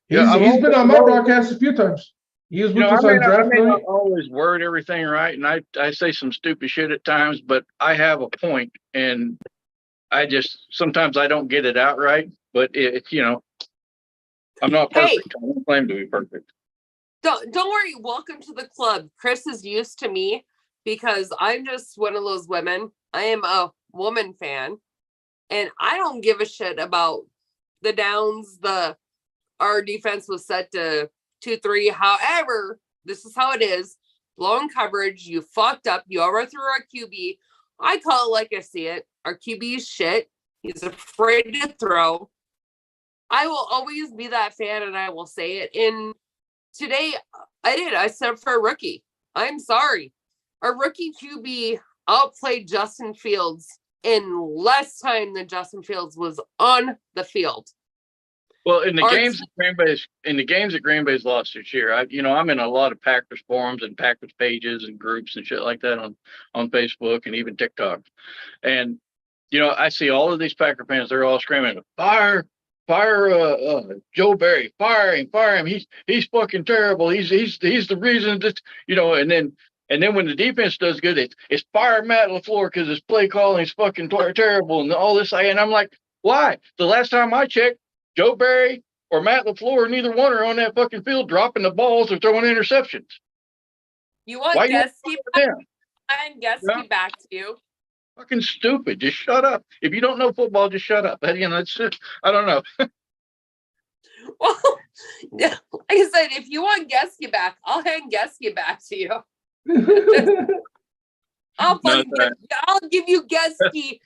He's been on my broadcast a few times. He was with us on draft I may night. not always word everything right, and I say some stupid shit at times, but I have a point, and I just sometimes I don't get it out right. But it's I'm not perfect. I don't claim to be perfect. Don't worry. Welcome to the club. Chris is used to me because I'm just one of those women. I am a woman fan, and I don't give a shit about the downs. Our defense was set to 2-3. However, this is how it is. Blown coverage. You fucked up. You overthrew our QB. I call it like I see it. Our QB is shit. He's afraid to throw. I will always be that fan, and I will say it. And today, I set up for a rookie. I'm sorry. Our rookie QB outplayed Justin Fields in less time than Justin Fields was on the field. Well, in the games that Green Bay's lost this year, I'm in a lot of Packers forums and Packers pages and groups and shit like that on Facebook and even TikTok. And I see all of these Packer fans, they're all screaming, fire Joe Barry, fire him. He's fucking terrible. He's the reason that and then when the defense does good, it's fire Matt LaFleur because his play calling is fucking terrible and all this. And I'm like, why? The last time I checked, Joe Barry or Matt LaFleur, neither one are on that fucking field dropping the balls or throwing interceptions. You want Gesky back to you? Fucking stupid. Just shut up. If you don't know football, just shut up. It's just, I don't know. Well, like I said, if you want Gesky back, I'll hand Gesky back to you. I'll give you Gesky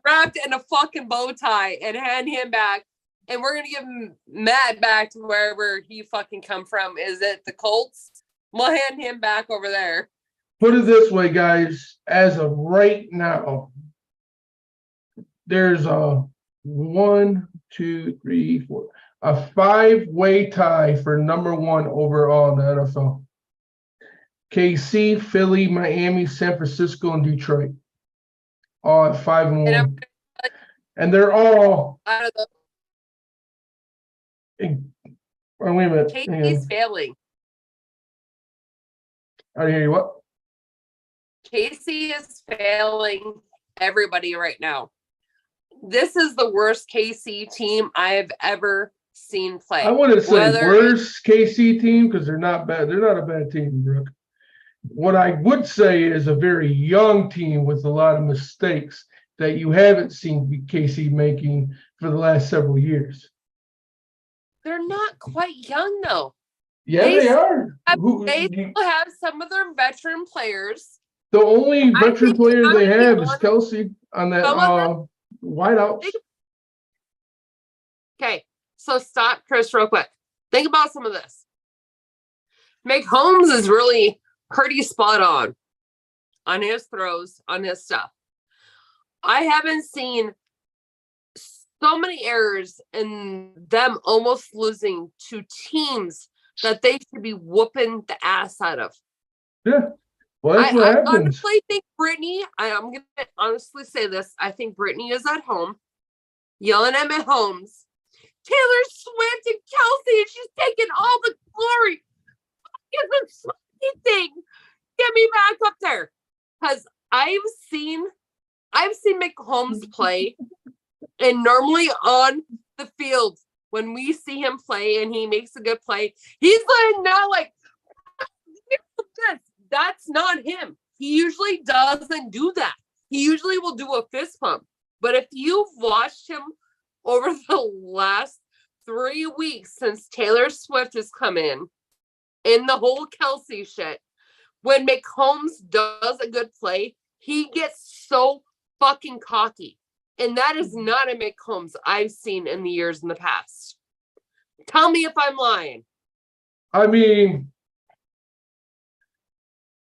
wrapped in a fucking bow tie and hand him back. And we're going to give Matt back to wherever he fucking come from. Is it the Colts? We'll hand him back over there. Put it this way, guys. As of right now, there's a 1, 2, 3, 4, a 5-way tie for number 1 overall in the NFL. KC, Philly, Miami, San Francisco, and Detroit. All at 5-1. And they're all out of the wait a minute. KC's failing. I hear you. What? KC is failing everybody right now. This is the worst KC team I have ever seen play. I wouldn't say worst KC team because they're not bad. They're not a bad team, Brooke. What I would say is a very young team with a lot of mistakes that you haven't seen KC making for the last several years. They're not quite young, though. Yeah, they are. They still have some of their veteran players. The only veteran player they have is Kelsey on that wideout. Okay, So stop, Chris, real quick. Think about some of this. McCombs is really pretty spot on his throws, on his stuff. I haven't seen so many errors and them almost losing to teams that they should be whooping the ass out of. Yeah. Well, that's what I happens. honestly think Brittany, I'm going to honestly say this. I think Brittany is at home yelling at Mahomes. Taylor Swift and Kelsey, and she's taking all the glory. It's a fucking thing. Get me back up there. Because I've seen McCombs play, and normally on the field, when we see him play and he makes a good play, he's not like this. That's not him. He usually doesn't do that. He usually will do a fist pump. But if you've watched him over the last 3 weeks since Taylor Swift has come in the whole Kelsey shit, when McCombs does a good play, he gets so fucking cocky. And that is not a McCombs I've seen in the years in the past. Tell me if I'm lying. I mean,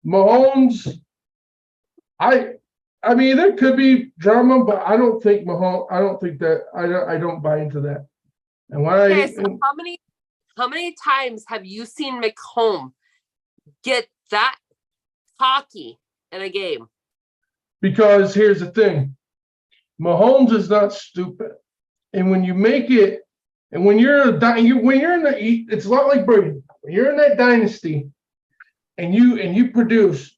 Mahomes, I mean, there could be drama, but I don't think I don't buy into that. And So how many times have you seen McComb get that cocky in a game? Because here's the thing, Mahomes is not stupid, and when you make it, and when you're in it's a lot like Brady. When you're in that dynasty, and you produce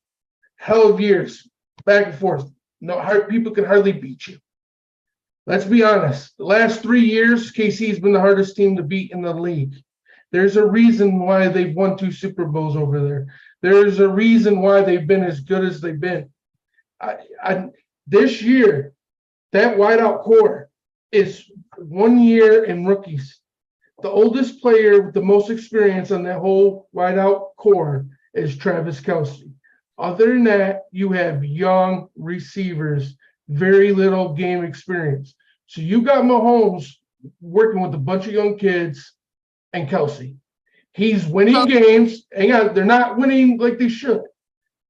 hell of years back and forth, people can hardly beat you. Let's be honest. The last 3 years, KC's been the hardest team to beat in the league. There's a reason why they've won 2 Super Bowls over there. There's a reason why they've been as good as they've been. This year, that wideout core is 1 year in rookies. The oldest player with the most experience on that whole wideout core is Travis Kelce. Other than that, you have young receivers, very little game experience. So you got Mahomes working with a bunch of young kids and Kelce. He's winning games. And they're not winning like they should,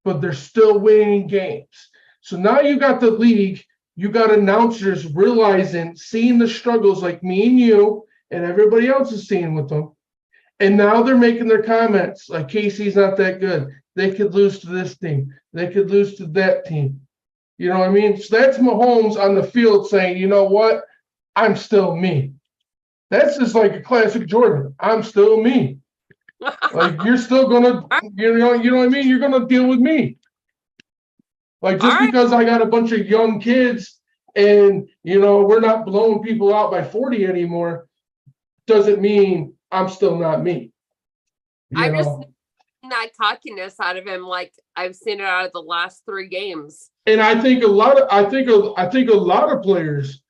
but they're still winning games. So now you got the league, you got announcers realizing, seeing the struggles like me and you and everybody else is seeing with them. And now they're making their comments like KC's not that good. They could lose to this team. They could lose to that team. You know what I mean? So that's Mahomes on the field saying, you know what? I'm still me. That's just like a classic Jordan. I'm still me. Like you're still gonna, you know what I mean? You're gonna deal with me. Like just because I got a bunch of young kids and we're not blowing people out by 40 anymore, doesn't mean I'm still not me. I've just seen that cockiness out of him, like I've seen it out of the last 3 games. And I think a lot of players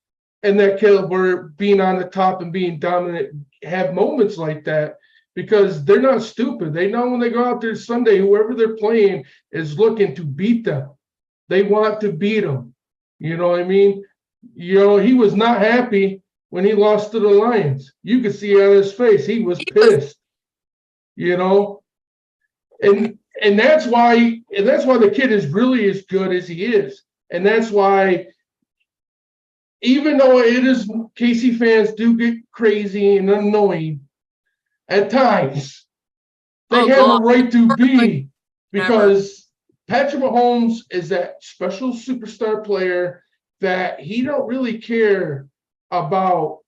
in that caliber being on the top and being dominant have moments like that because they're not stupid. They know when they go out there Sunday, whoever they're playing is looking to beat them. They want to beat them. You know what I mean? He was not happy when he lost to the Lions. You could see on his face, he was pissed. And that's why the kid is really as good as he is. And that's why, even though it is, KC fans do get crazy and annoying at times, they have a right to be, because Patrick Mahomes is that special superstar player that he don't really care about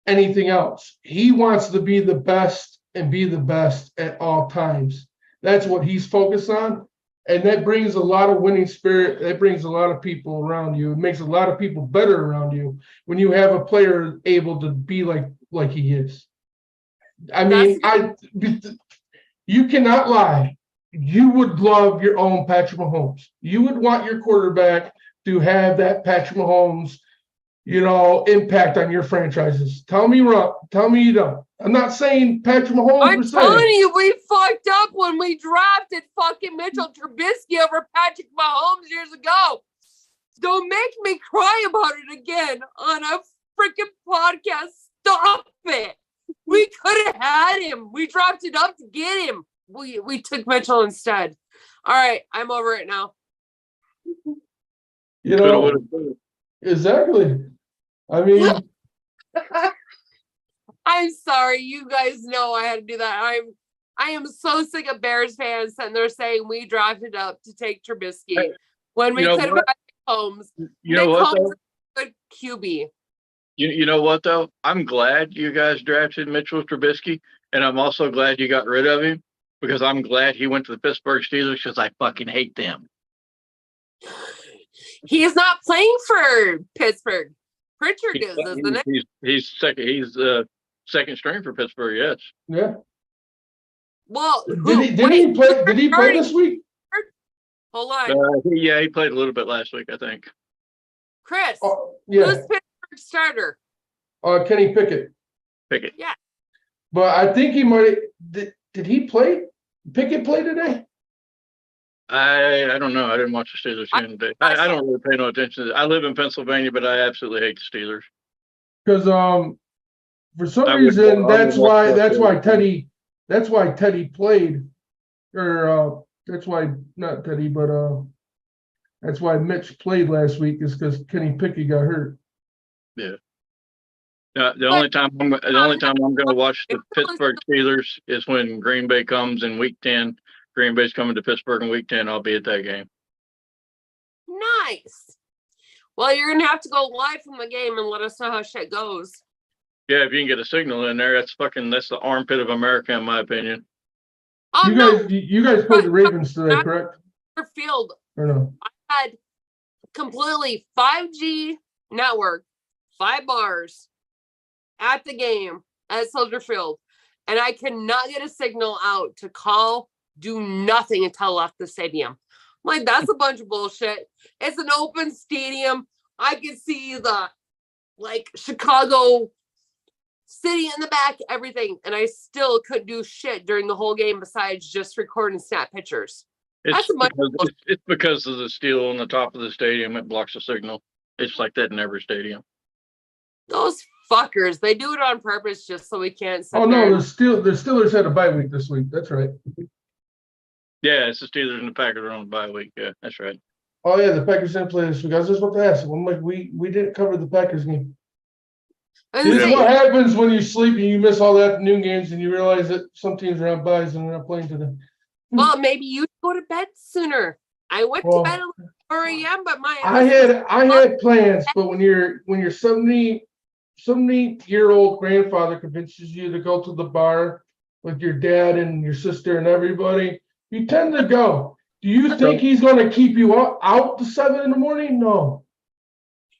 anything else. He wants to be the best and be the best at all times. That's what he's focused on. And that brings a lot of winning spirit. That brings a lot of people around you. It makes a lot of people better around you when you have a player able to be like he is. I mean, you cannot lie. You would love your own Patrick Mahomes. You would want your quarterback to have that Patrick Mahomes, impact on your franchises. Tell me wrong. Tell me you don't. I'm not saying Patrick Mahomes. I'm telling you, we fucked up when we drafted fucking Mitchell Trubisky over Patrick Mahomes years ago. Don't make me cry about it again on a freaking podcast. Stop it. We could have had him. We dropped it up to get him. We took Mitchell instead. All right, I'm over it now. You Coulda, know, woulda, coulda. exactly. I mean, I'm sorry. You guys know I had to do that. I am so sick of Bears fans sitting there saying we drafted up to take Trubisky Hey, when we you know could have what? had Holmes. You know Nick what, Holmes though? is a good QB. You know what, though? I'm glad you guys drafted Mitchell Trubisky, and I'm also glad you got rid of him because I'm glad he went to the Pittsburgh Steelers because I fucking hate them. He is not playing for Pittsburgh. Pritchard is, isn't it? He's second. He's second string for Pittsburgh. Yes. yeah. Well, Did he play? Did he play this week? Hold on. Yeah, he played a little bit last week, I think. Chris, Yeah. who's Pittsburgh starter? Kenny Pickett. Pickett. But I think he might. Did he play? Pickett play today? I don't know. I didn't watch the Steelers game today. I don't really pay no attention to it. I live in Pennsylvania, but I absolutely hate the Steelers. Because for some I would- reason I would that's watch why that. That's why Teddy played, or that's why not Teddy, but that's why Mitch played last week is because Kenny Pickett got hurt. The only time I'm going to watch the Pittsburgh Steelers is when Green Bay comes in Week 10. Green Bay's coming to Pittsburgh in Week 10. I'll be at that game. Nice. Well, you're gonna have to go live from the game and let us know how shit goes. Yeah, if you can get a signal in there, that's the armpit of America, in my opinion. Oh You no, guys, you guys played the Ravens today, correct? your field Or no? had completely 5G network, 5 bars at the game at Soldier Field, and I could not get a signal out to call, do nothing until I left the stadium. I'm like, that's a bunch of bullshit. It's an open stadium. I could see the Chicago city in the back, everything, and I still couldn't do shit during the whole game besides just record and snap pictures. That's It's because of the steel on the top of the stadium. It blocks the signal. It's like that in every stadium. Those fuckers, they do it on purpose just so we can't sit Oh there no, and- the Steelers had a bye week this week. That's right. Yeah, it's the Steelers and the Packers are on the bye week. Yeah, that's right. Oh yeah, the Packers didn't play this week. I was just about to ask. I'm like, we didn't cover the Packers game. And This is they- what happens when you sleep and you miss all the afternoon games and you realize that some teams are on buys and they're not playing today. well, maybe you go to bed sooner. I went Well, to bed at 4 a.m., but my I had plans, but when your 70-year-old grandfather convinces you to go to the bar with your dad and your sister and everybody, you tend to go. Do you think he's going to keep you out to 7 in the morning? No.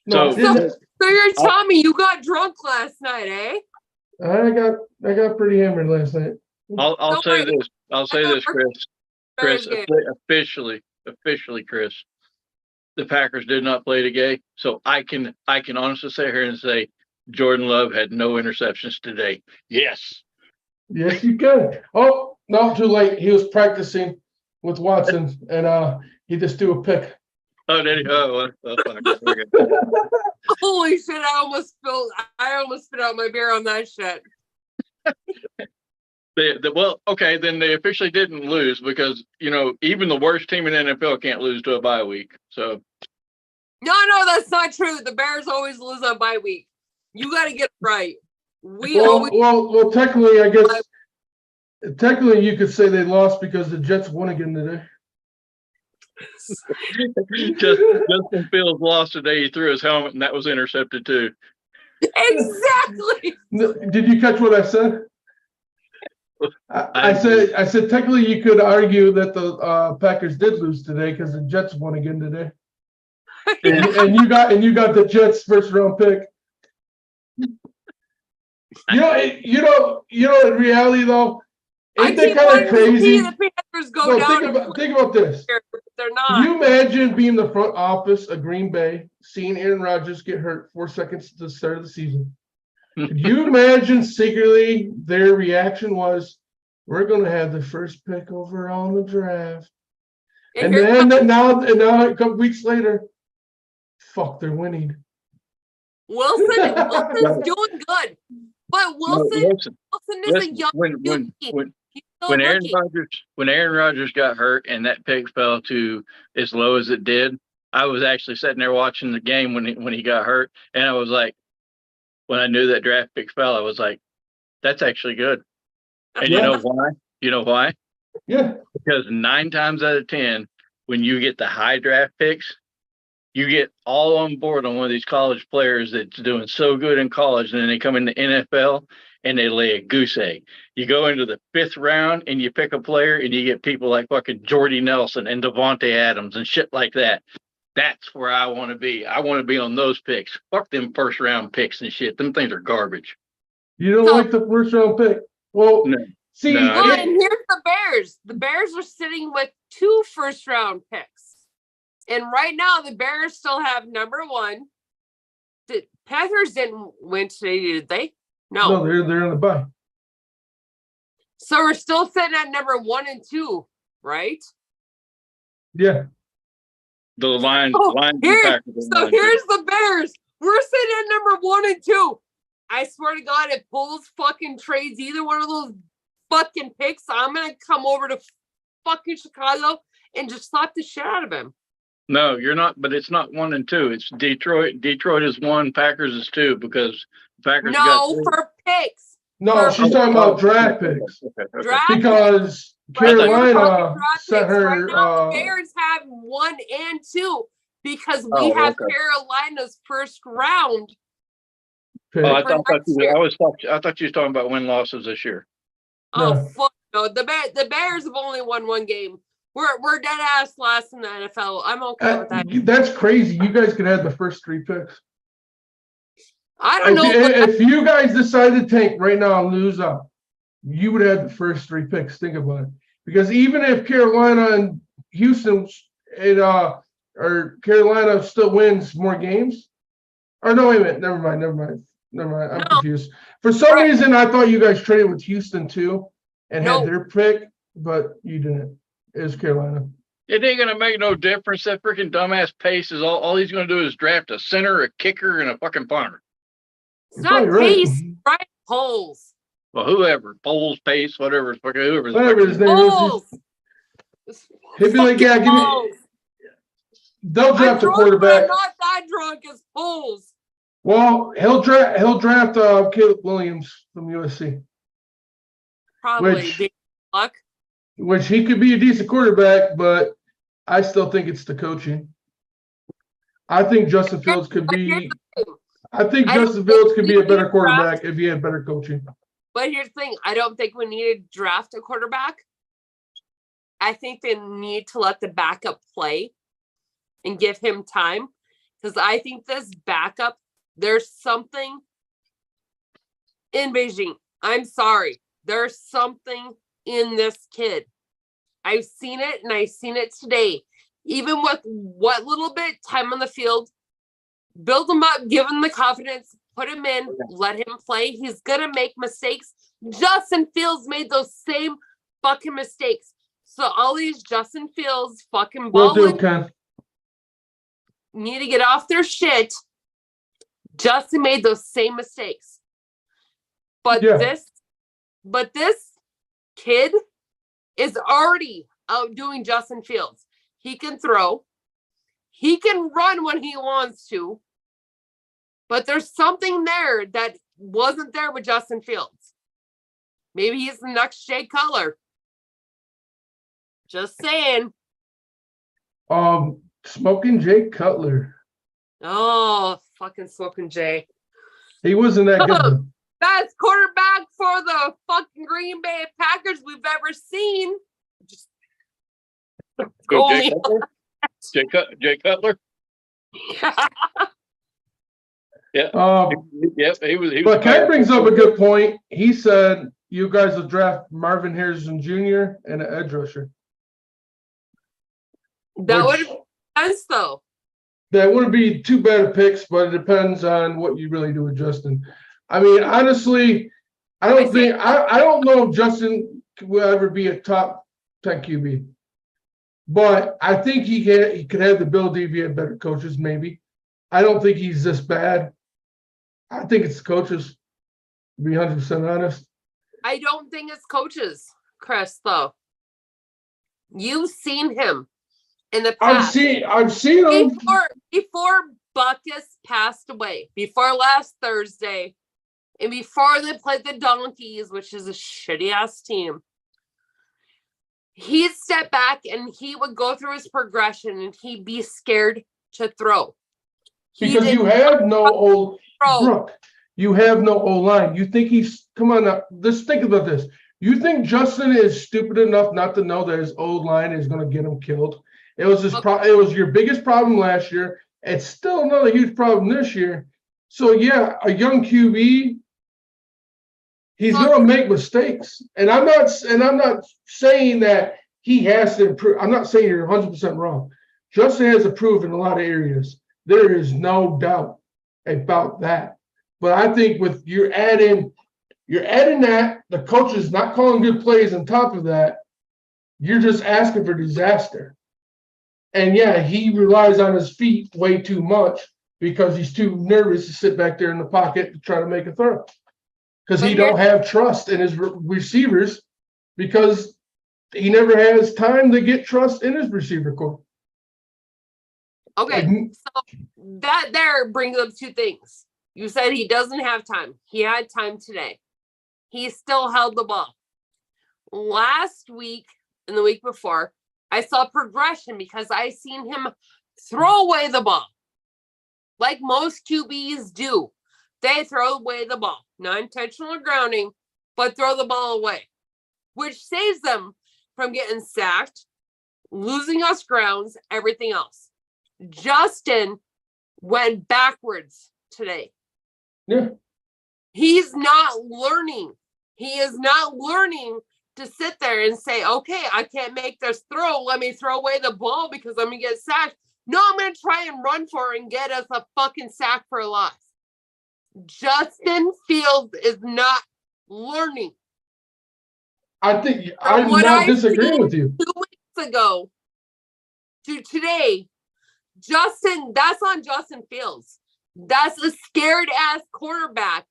No, So- So you're telling me you got drunk last night, eh? I got pretty hammered last night. I'll Don't say worry. this. I'll say this, Chris. Very good. Officially, Chris. The Packers did not play today, so I can honestly sit here and say Jordan Love had no interceptions today. Yes. Yes, you can. Oh, no, too late. He was practicing with Watson and he just threw a pick. Oh, did he? Oh, fuck. Okay. Holy shit! I almost spit out my beer on that shit. Well, okay, then they officially didn't lose because even the worst team in the NFL can't lose to a bye week. So No, that's not true. The Bears always lose on bye week. You got to get it right. We always Well, technically, I guess you could say they lost because the Jets won again today. Justin Fields lost today. He threw his helmet and that was intercepted too. exactly. Did you catch what I said? I said technically you could argue that the Packers did lose today because the Jets won again today, and you got the Jets first round pick. In reality though, ain't that kind of crazy? The Panthers go No, down. think about this. They're Can not. you imagine being the front office of Green Bay, seeing Aaron Rodgers get hurt 4 seconds to the start of the season? Could you imagine secretly their reaction was, we're going to have the first pick overall in the draft. And then now a couple weeks later, fuck, they're winning. Wilson's doing good. But No, Wilson listen, is a listen, young when QB. He's still a rookie. when Aaron Rodgers got hurt and that pick fell to as low as it did, I was actually sitting there watching the game when he got hurt, and I was like, when I knew that draft pick fell, I was like, that's actually good. And you know why? You know why? Yeah. Because 9 times out of 10, when you get the high draft picks, you get all on board on one of these college players that's doing so good in college, and then they come in the NFL and they lay a goose egg. You go into the 5th round and you pick a player and you get people like fucking Jordy Nelson and Devontae Adams and shit like that. That's where I want to be. I want to be on those picks. Fuck them first round picks and shit. Them things are garbage. You don't like the first round pick? Well, No. see, No, I Well, didn't. and here's the Bears. The Bears are sitting with 2 first-round picks. And right now, the Bears still have number 1. The Panthers didn't win today, did they? no, they're in the bye. So we're still sitting at number 1 and 2, right? Yeah. The Lions. Oh, Lions here- and Packers are So one and two. here's the Bears. We're sitting at number 1 and 2. I swear to God, if Bulls fucking trades either one of those fucking picks, I'm gonna come over to fucking Chicago and just slap the shit out of him. No, you're not. But it's not 1 and 2. It's Detroit. Detroit is 1. Packers is 2 because the Packers No, got for picks. No, she's talking about draft picks Draft because Right now, we're talking Carolina draft sent picks. Right her. now, the Bears have 1 and 2 because we Oh, have okay. Carolina's first round. pick. Oh, I for thought next you. year. I thought you was talking about win losses this year. Oh No. fuck no! The Bears have only won 1 game. We're dead ass last in the NFL. I'm okay with that. That's crazy. You guys could have the first 3 picks. I don't know. But If you guys decided to tank right now and lose out, you would have the first 3 picks. Think about it. Because even if Carolina and Houston or Carolina still wins more games, or no, wait a minute, never mind. I'm No. confused. For some Right. reason, I thought you guys traded with Houston too and No. had their pick, but you didn't. It was Carolina. It ain't gonna make no difference. That freaking dumbass Pace is all he's gonna do is draft a center, a kicker, and a fucking punter. it's not Probably right. Pace, right? Holes. Well, whoever, Poles, Pace, whatever, fucking whoever. the Whatever fuck- his name Holes. is. He'd be like, yeah, give me. Holes. They'll I'm draft a drunk, but I'm quarterback. not that drunk as Holes. Well, he'll draft Caleb Williams from USC, Probably. Which- Big luck. which he could be a decent quarterback, but I still think it's the coaching. I think Justin Fields could But here's be. the thing. I think I don't Justin Fields could be a think better he quarterback if he had better coaching. But here's the thing. I don't think we need to draft a quarterback. I think they need to let the backup play and give him time. Because I think this backup, there's something in Beijing. I'm sorry. There's something in this kid. I've seen it and I've seen it today. Even with what little bit time on the field, build him up, give him the confidence, put him in, let him play. He's going to make mistakes. Justin Fields made those same fucking mistakes. So all these Justin Fields fucking Will do, balling Ken. need to get off their shit. Justin made those same mistakes. But Yeah. this kid is already outdoing Justin Fields. He can throw. He can run when he wants to. But there's something there that wasn't there with Justin Fields. Maybe he's the next Jay Cutler. Just saying. Smoking Jay Cutler. Oh, fucking smoking Jay. He wasn't that good. Best quarterback for the fucking Green Bay Packers we've ever seen. Just Who, Jay only- Cutler? Jay Cutler? Yeah. Yep. He was. But Ken brings up a good point. He said you guys will draft Marvin Harrison Jr. and an edge rusher. That Which- would make sense though. That wouldn't be too bad of picks, but it depends on what you really do with Justin. I mean, honestly, I don't know if Justin will ever be a top 10 QB. But I think he could have the ability if he had better coaches, maybe. I don't think he's this bad. I think it's the coaches. To be 100% honest. I don't think it's coaches, Chris, though. You've seen him in the past. I've seen him. Before Buckus passed away, before last Thursday, and before they played the Donkeys, which is a shitty ass team, he'd step back and he would go through his progression and he'd be scared to throw. Because you have no old throw. Brooke, you have no O line. You think come on now, just think about this. You think Justin is stupid enough not to know that his old line is going to get him killed? It was it was your biggest problem last year. It's still another huge problem this year. So yeah, a young QB, he's going to make mistakes. And I'm not saying that he has to improve. I'm not saying you're 100% wrong. Justin has improved in a lot of areas. There is no doubt about that. But I think with you're adding that, the coach is not calling good plays on top of that, you're just asking for disaster. And yeah, he relies on his feet way too much because he's too nervous to sit back there in the pocket to try to make a throw. Because he don't have trust in his receivers because he never has time to get trust in his receiver corps. Okay, so that there brings up two things. You said he doesn't have time. He had time today. He still held the ball. Last week and the week before, I saw progression because I seen him throw away the ball. Like most QBs do. They throw away the ball. Not intentional grounding, but throw the ball away. Which saves them from getting sacked, losing us grounds, everything else. Justin went backwards today. Yeah. He's not learning. He is not learning to sit there and say, okay, I can't make this throw. Let me throw away the ball because I'm going to get sacked. No, I'm going to try and run for it and get us a fucking sack for a loss. Justin Fields is not learning. I think I'm not disagreeing with you. 2 weeks ago to today, Justin, that's on Justin Fields. That's a scared ass quarterback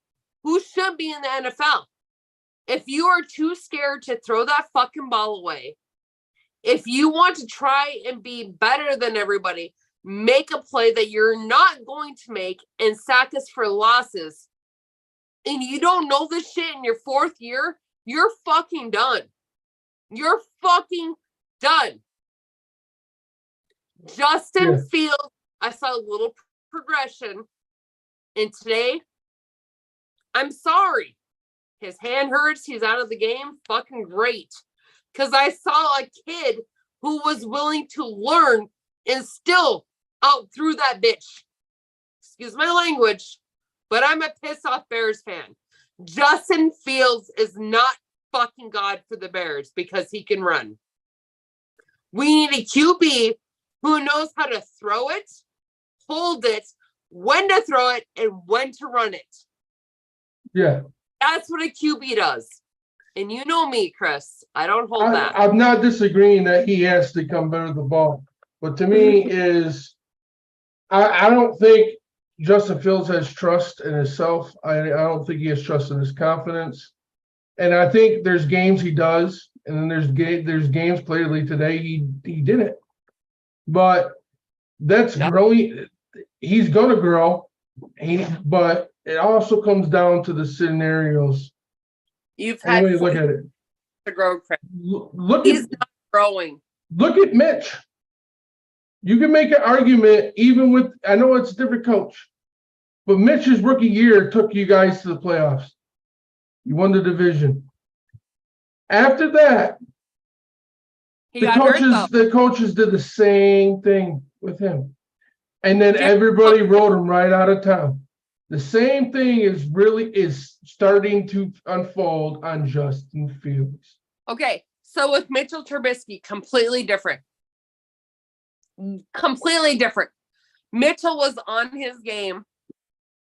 who should be in the NFL. If you are too scared to throw that fucking ball away, if you want to try and be better than everybody, make a play that you're not going to make and sack us for losses, and you don't know this shit in your fourth year, you're fucking done. You're fucking done. Justin Fields, I saw a little progression. And today, I'm sorry. His hand hurts. He's out of the game. Fucking great. Because I saw a kid who was willing to learn and still out through that bitch. Excuse my language, but I'm a pissed off Bears fan. Justin Fields is not fucking God for the Bears because he can run. We need a QB who knows how to throw it, hold it, when to throw it, and when to run it. Yeah. That's what a QB does. And you know me, Chris. I don't hold that. I'm not disagreeing that he has to come better the ball. But to me is, I don't think Justin Fields has trust in himself. I don't think he has trust in his confidence. And I think there's games he does, and then there's games clearly today he didn't. But that's growing. He's going to grow. But it also comes down to the scenarios. You've had look at it. To grow, Chris. He's not growing. Look at Mitch. You can make an argument even with, I know it's a different coach, but Mitch's rookie year took you guys to the playoffs. You won the division. After that, the coaches did the same thing with him. And then everybody wrote him right out of town. The same thing is starting to unfold on Justin Fields. Okay, so with Mitchell Trubisky, completely different. Completely different. Mitchell was on his game.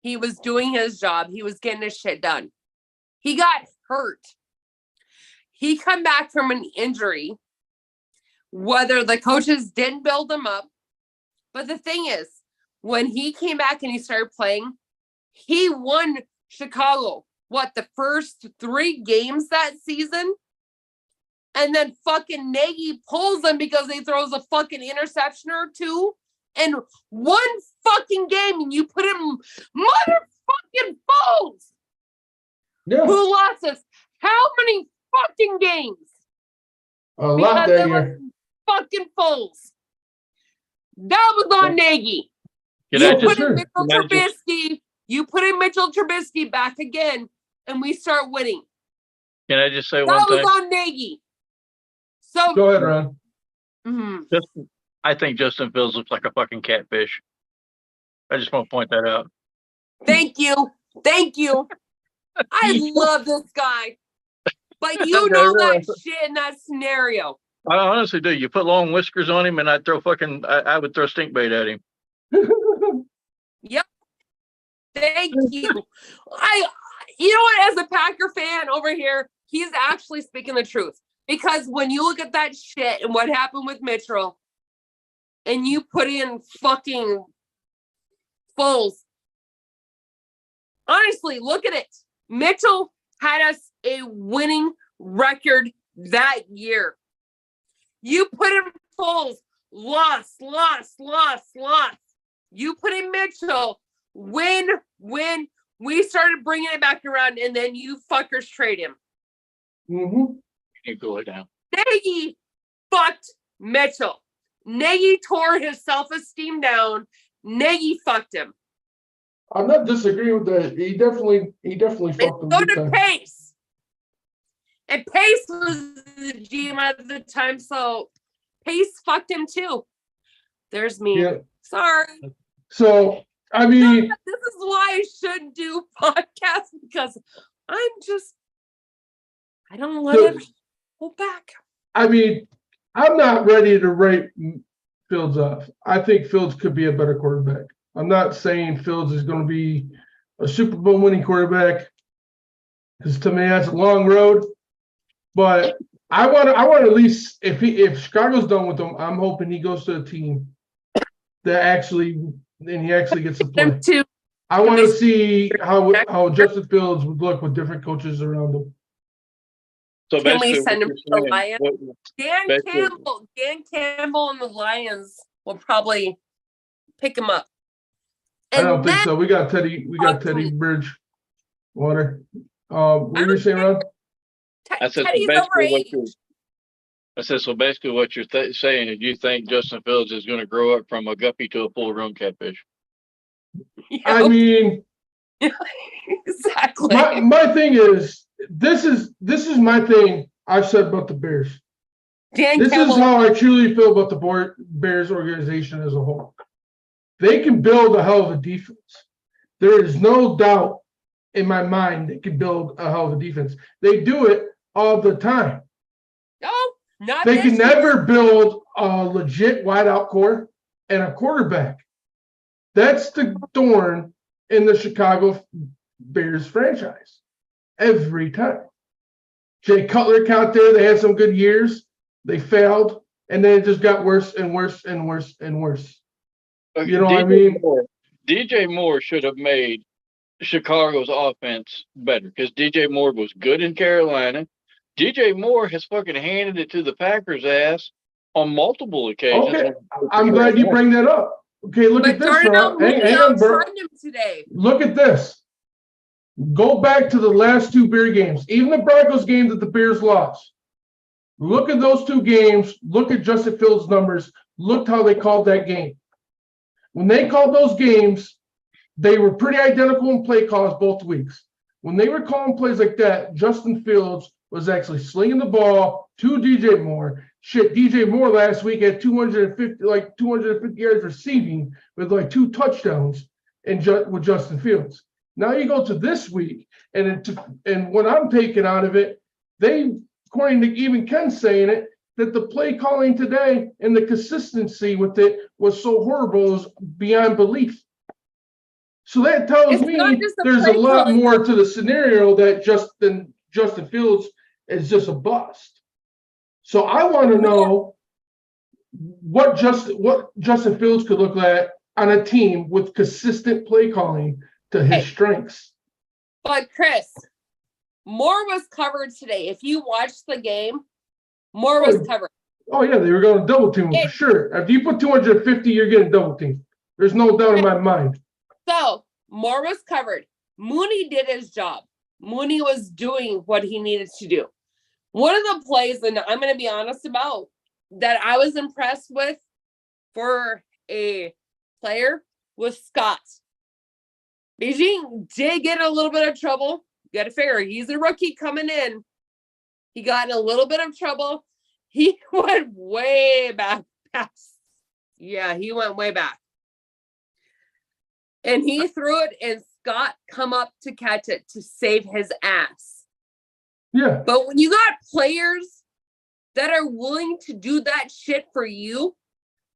He was doing his job. He was getting his shit done. He got hurt. He come back from an injury, whether the coaches didn't build him up. But the thing is, when he came back and he started playing, he won Chicago the first 3 games that season. And then fucking Nagy pulls them because they throws a fucking interception or 2 in one fucking game, and you put him motherfucking Foles, Yeah, who lost us how many fucking games? a lot Because that it was year. fucking Foles. That was on Nagy. Can You I for put just, sure. in Mitchell can I just- Trubisky. You put in Mitchell Trubisky back again, and we start winning. can I just say That one was thing? on Nagy. So, Go ahead, Ron. mhm. I think Justin Fields looks like a fucking catfish. I just want to point that out. Thank you. Thank you. I love this guy. But you Okay, know really. that shit in that scenario. I honestly do. You put long whiskers on him, and I would throw stink bait at him. Thank you. You know what? As a Packer fan over here, he's actually speaking the truth. Because when you look at that shit and what happened with Mitchell, and you put in fucking Foles, honestly, look at it. Mitchell had us a winning record that year. You put in Foles, loss. You put in Mitchell, win. We started bringing it back around, and then you fuckers trade him. Mm-hmm. You go it down. Nagy fucked Mitchell. Nagy tore his self-esteem down. Nagy fucked him. I'm not disagreeing with that. He definitely And fucked him so big did time. Pace. And Pace was the GM at the time, so Pace fucked him too. There's me. Yeah. Sorry. So I mean, This is why I shouldn't do podcasts, because I don't let So- it hold back. I mean, I'm not ready to write Fields off. I think Fields could be a better quarterback. I'm not saying Fields is going to be a Super Bowl winning quarterback, because to me that's a long road. But I want to at least, if Chicago's done with him, I'm hoping he goes to a team that actually gets to play. Him too. I want to see how Justin Fields would look with different coaches around him. So Can we basically, send what him to you're the saying- Lions? Dan Basically- Campbell and the Lions will probably pick him up. I don't think then so. We got Teddy Bridgewater. What were you saying, Ron? I said, so Teddy's over basically what age. you're, saying is you think Justin Fields is going to grow up from a guppy to a full-grown catfish. I mean, exactly. my thing is this is my thing I've said about the Bears. Dan This Campbell. is how I truly feel about the Bears organization as a whole. They can build a hell of a defense. There is no doubt in my mind they can build a hell of a defense. They do it all the time. Oh, not They this can year. never build a legit wideout core and a quarterback. That's the thorn in the Chicago Bears franchise. Every time. Jay Cutler out there, they had some good years. They failed, and then it just got worse and worse and worse and worse. You know what I mean? DJ Moore should have made Chicago's offense better because DJ Moore was good in Carolina. DJ Moore has fucking handed it to the Packers' ass on multiple occasions. Okay, I'm glad you bring that up. Okay, look But at this, Darnell Ron. Hang on, bro. outshined him today. Look at this. Go back to the last 2 Bear games, even the Broncos game that the Bears lost. Look at those 2 games. Look at Justin Fields' numbers. Look how they called that game. When they called those games, they were pretty identical in play calls both weeks. When they were calling plays like that, Justin Fields was actually slinging the ball to DJ Moore. Shit, DJ Moore last week had 250 yards receiving with 2 touchdowns with Justin Fields. Now you go to this week, and what I'm taking out of it, they, according to even Ken saying it, that the play calling today and the consistency with it was so horrible, it was beyond belief. So that tells It's not me just the there's a play lot calling. more to the scenario that Justin Fields is just a bust. So I want to know what Justin Fields could look like on a team with consistent play calling to his Hey. strengths. But Chris, Moore was covered today. If you watched the game, Moore was covered. Oh yeah, they were going to double team him for sure. If you put 250, you're getting double team. There's no doubt in my mind. So Moore was covered. Mooney did his job. Mooney was doing what he needed to do. One of the plays, and I'm going to be honest about, that I was impressed with for a player was Scott. Beijing did get a little bit of trouble. You got to figure he's a rookie coming in. He got in a little bit of trouble. He went way back past. Yeah, he went way back. And he threw it, and Scott come up to catch it to save his ass. Yeah. But when you got players that are willing to do that shit for you,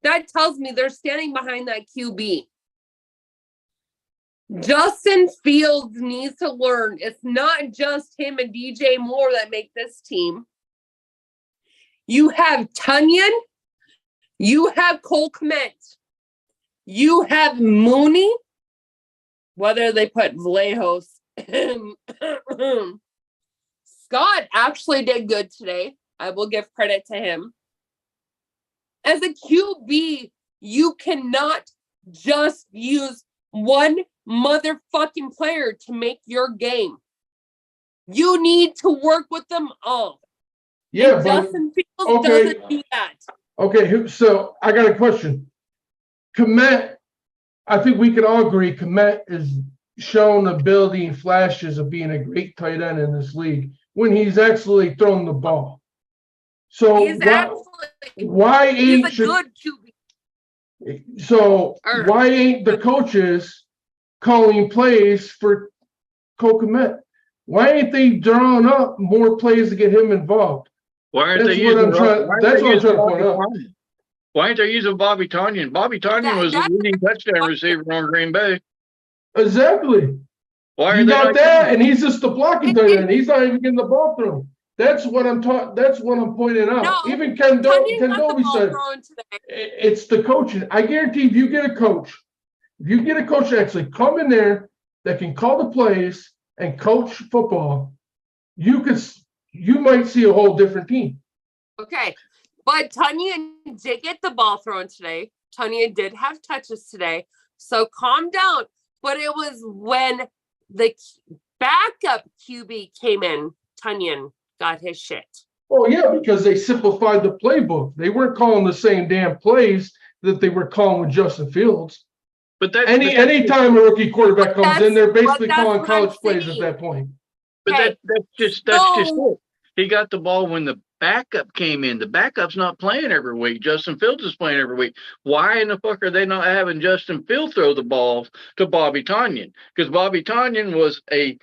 that tells me they're standing behind that QB. Justin Fields needs to learn. It's not just him and DJ Moore that make this team. You have Tunyon. You have Cole Kmet. You have Mooney. Whether they put Vallejos. Scott actually did good today. I will give credit to him. As a QB, you cannot just use one motherfucking player to make your game. You need to work with them all. Yeah, and but Justin Fields doesn't do that. Okay, so I got a question. Kmet, I think we can all agree Kmet is shown ability and flashes of being a great tight end in this league when he's actually thrown the ball. So He's why ain't he's a good QB. So why ain't the coaches calling plays for Cole Kmet? Why ain't they drawing up more plays to get him involved? Why aren't That's they what using? I'm trying. That's what I'm trying to point out. Why aren't they using Bobby Tonyan? Bobby Tonyan was the leading touchdown receiver on Green Bay. Exactly. Why are You they got not that, and he's just the blocking tight end. He's not even getting the ball thrown. That's what I'm talking. That's what I'm pointing out. No, Even Ken Tunyon got the Dobie ball said thrown today. it's the coaching. I guarantee if you get a coach that actually come in there that can call the plays and coach football, you might see a whole different team. Okay, but Tunyon did get the ball thrown today. Tunyon did have touches today, so calm down. But it was when the backup QB came in, Tunyon got his shit. Oh yeah, because they simplified the playbook. They weren't calling the same damn plays that they were calling with Justin Fields. But anytime a rookie quarterback comes in, they're basically calling college plays saying. at that point. But Okay. that's just it. He got the ball when the backup came in. The backup's not playing every week. Justin Fields is playing every week. Why in the fuck are they not having Justin Fields throw the ball to Bobby Tonyan? Because Bobby Tonyan was a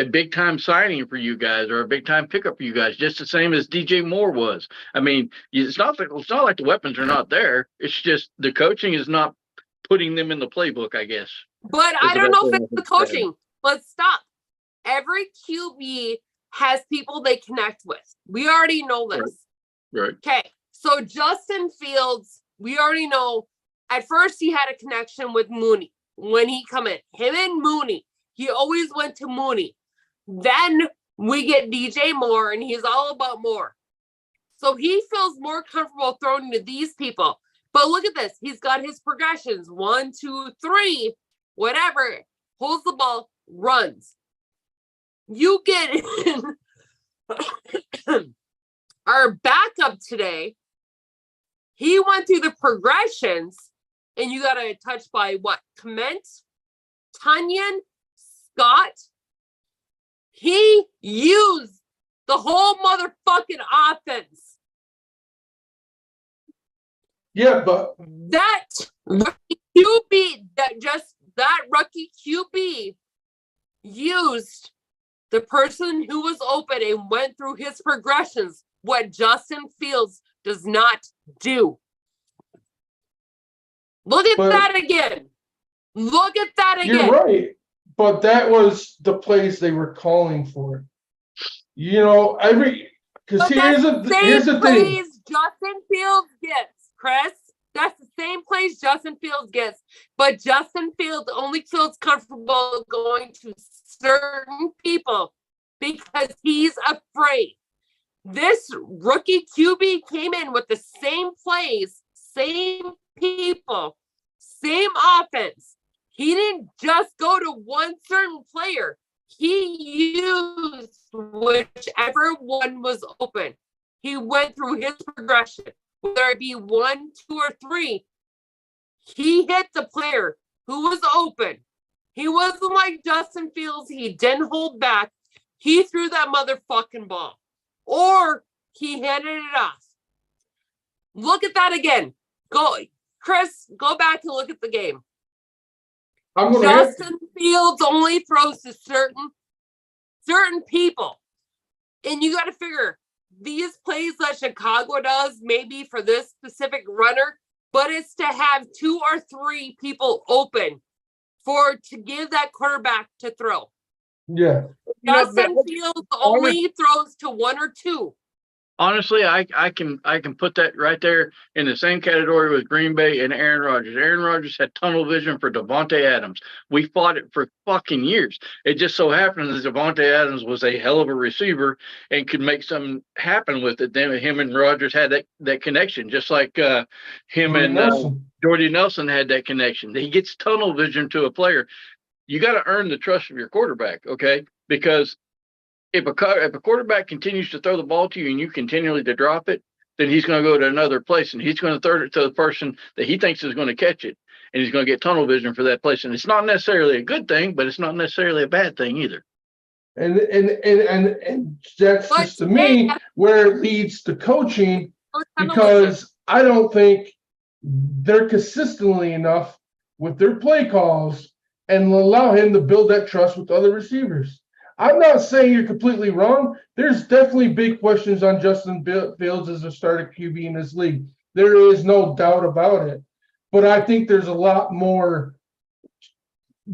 big time signing for you guys, or a big time pickup for you guys, just the same as DJ Moore was. I mean, it's not like the weapons are not there. It's just the coaching is not putting them in the playbook, I guess. But I don't know if it's the coaching. But stop. Every QB has people they connect with. We already know this. Right. Okay. So Justin Fields, we already know at first he had a connection with Mooney when he come in. Him and Mooney. He always went to Mooney. Then we get DJ Moore, and he's all about Moore. So he feels more comfortable throwing to these people. But look at this. He's got his progressions. 1, 2, 3, whatever. Holds the ball, runs. You get our backup today. He went through the progressions, and you got a touch by what? Kmet, Tunyon, Scott. He used the whole motherfucking offense. Yeah, but That rookie QB, that rookie QB used the person who was open and went through his progressions, what Justin Fields does not do. Look at that again. Look at that again. you're right. But that was the plays they were calling for. Because here's the thing. Justin Fields gets, Chris. That's the same place Justin Fields gets, but Justin Fields only feels comfortable going to certain people because he's afraid. This rookie QB came in with the same plays, same people, same offense. He didn't just go to one certain player. He used whichever one was open. He went through his progression, whether it be 1, 2, or 3. He hit the player who was open. He wasn't like Justin Fields. He didn't hold back. He threw that motherfucking ball. Or he handed it off. Look at that again. Chris, go back and look at the game. Justin Fields only throws to certain people. And you got to figure, these plays that Chicago does, maybe for this specific runner, but it's to have 2 or 3 people open to give that quarterback to throw. Yeah. Justin Fields only throws to 1 or 2. Honestly, I can put that right there in the same category with Green Bay and Aaron Rodgers. Aaron Rodgers had tunnel vision for Devontae Adams. We fought it for fucking years. It just so happened that Devontae Adams was a hell of a receiver and could make something happen with it. Then him and Rodgers had that connection, just like him and Jordy Nelson had that connection. He gets tunnel vision to a player. You got to earn the trust of your quarterback, okay? Because if a quarterback continues to throw the ball to you and you continually to drop it, then he's going to go to another place and he's going to throw it to the person that he thinks is going to catch it, and he's going to get tunnel vision for that place. And it's not necessarily a good thing, but it's not necessarily a bad thing either. And that's just to me where it leads to coaching, because I don't think they're consistently enough with their play calls and allow him to build that trust with other receivers. I'm not saying you're completely wrong. There's definitely big questions on Justin Fields as a starter QB in this league. There is no doubt about it. But I think there's a lot more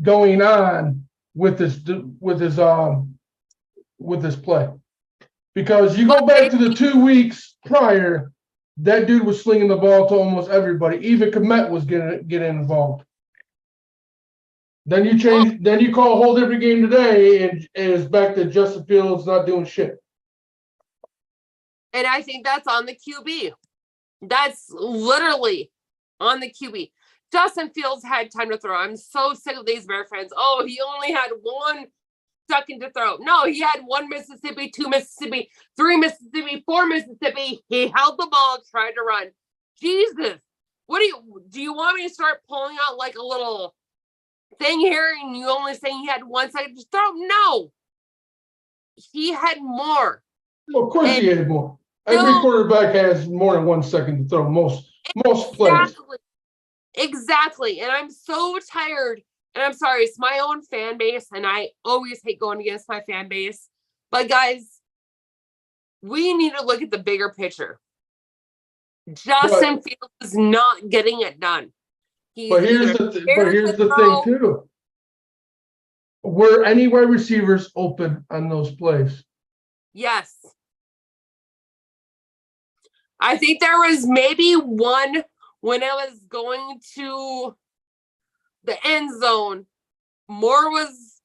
going on with his play. Because you go back to the 2 weeks prior, that dude was slinging the ball to almost everybody. Even Kmet was getting involved. Then you call hold every game today, and it's back to Justin Fields not doing shit. And I think that's on the QB. That's literally on the QB. Justin Fields had time to throw. I'm so sick of these Bear fans. Oh, he only had 1 second to throw. No, he had 1 Mississippi, 2 Mississippi, 3 Mississippi, 4 Mississippi. He held the ball, tried to run. Jesus. Do you want me to start pulling out like a little thing here and you only saying he had 1 second to throw? No. He had more. Well, of course he had more. Every quarterback has more than 1 second to throw, most plays. Exactly. And I'm so tired. And I'm sorry, it's my own fan base, and I always hate going against my fan base. But guys, we need to look at the bigger picture. Justin Fields is not getting it done. But here's the thing too. Were any wide receivers open on those plays? Yes. I think there was maybe one when I was going to the end zone. Moore was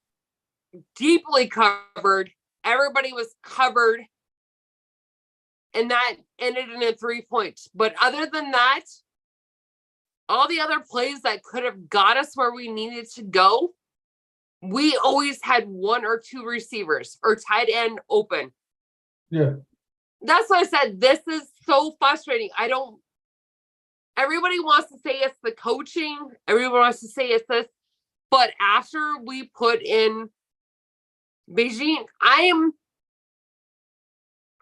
deeply covered. Everybody was covered. And that ended in a 3 points. But other than that, all the other plays that could have got us where we needed to go, we always had 1 or 2 receivers or tight end open. Yeah. That's why I said this is so frustrating. Everybody wants to say it's the coaching. Everyone wants to say it's this. But after we put in Beijing, I'm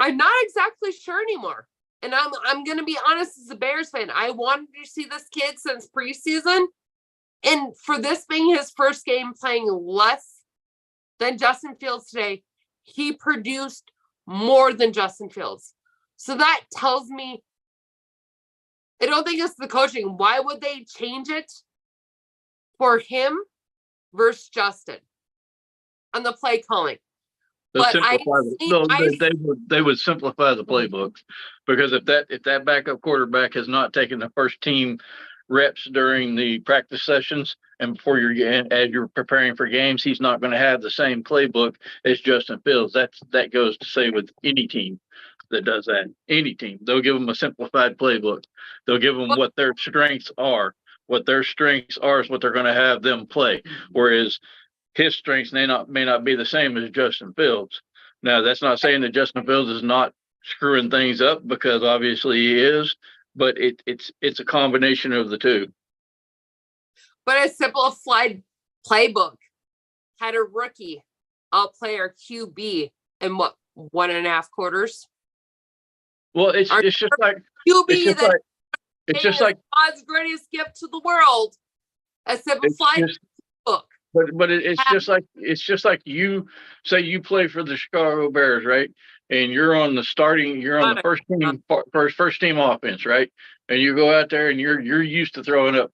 not exactly sure anymore. And I'm going to be honest as a Bears fan. I wanted to see this kid since preseason. And for this being his first game playing less than Justin Fields today, he produced more than Justin Fields. So that tells me, I don't think it's the coaching. Why would they change it for him versus Justin on the play calling? They'll But I simplify the- think no, I- they would simplify the playbooks, because if that backup quarterback has not taken the first team reps during the practice sessions and before as you're preparing for games, he's not going to have the same playbook as Justin Fields. That goes to say with any team that does that. Any team, they'll give them a simplified playbook. They'll give them what their strengths are. What their strengths are is what they're going to have them play. Whereas his strengths may not be the same as Justin Fields. Now, that's not saying that Justin Fields is not screwing things up, because obviously he is, but it's a combination of the two. But a simplified playbook had a rookie outplay our QB in what, 1.5 quarters? Well, it's just like QB that it's just like God's greatest gift to the world. A simplified book. But it's just like you say you play for the Chicago Bears, right? And you're on the first team offense, right? And you go out there and you're used to throwing up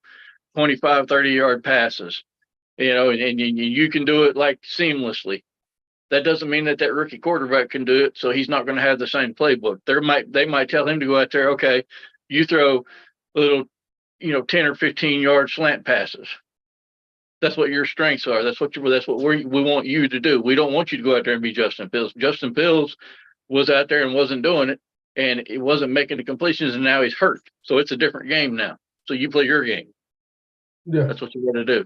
25, 30-yard passes, and you can do it like seamlessly. That doesn't mean that rookie quarterback can do it, so he's not going to have the same playbook. They might tell him to go out there, okay, you throw little, 10 or 15-yard slant passes. That's what your strengths are. That's what we want you to do. We don't want you to go out there and be Justin Fields. Justin Fields was out there and wasn't doing it, and it wasn't making the completions, and now he's hurt. So it's a different game now. So you play your game. Yeah. That's what you got to do.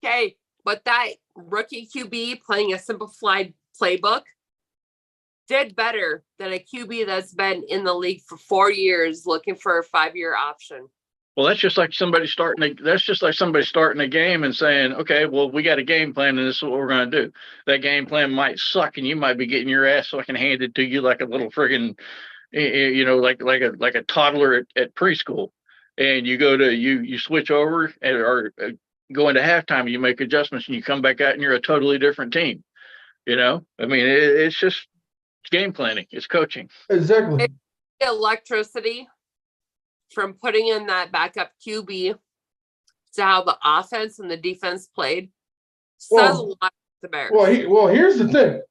Okay, but that rookie QB playing a simplified playbook did better than a QB that's been in the league for 4 years looking for a 5-year option. Well, that's just like somebody starting a game and saying, okay, well, we got a game plan and this is what we're going to do. That game plan might suck and you might be getting your ass fucking handed to you like a little friggin', like a toddler at preschool. And you switch over or go into halftime and you make adjustments and you come back out and you're a totally different team. I mean, it's just game planning. It's coaching. Exactly. Electricity from putting in that backup QB to how the offense and the defense played says a lot about the Bears. Well, here's the thing.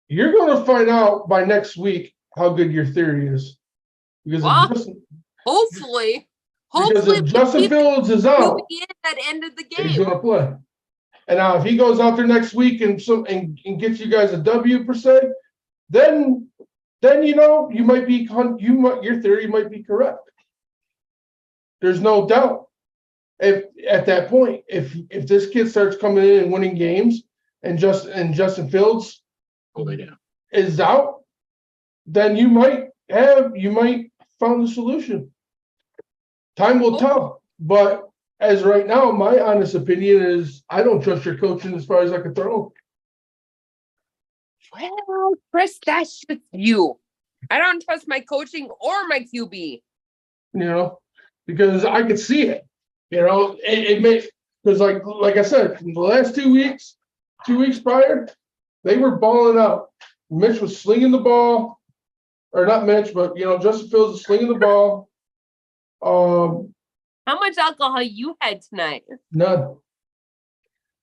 You're going to find out by next week how good your theory is. Because Hopefully if Justin Fields is out, that ended the he's game. going to play. And now if he goes out there next week and gets you guys a W per se, then you might be your theory might be correct. There's no doubt. If at that point, if this kid starts coming in and winning games, and Justin Fields is out, then you might found the solution. Time will tell. But as right now, my honest opinion is I don't trust your coaching as far as I can throw. Well, Chris, that's just you. I don't trust my coaching or my QB. Because I could see it. It makes, because like I said, in the last 2 weeks prior, they were balling out. Mitch was slinging the ball, or not Mitch, but Justin Fields was slinging the ball. How much alcohol you had tonight? None.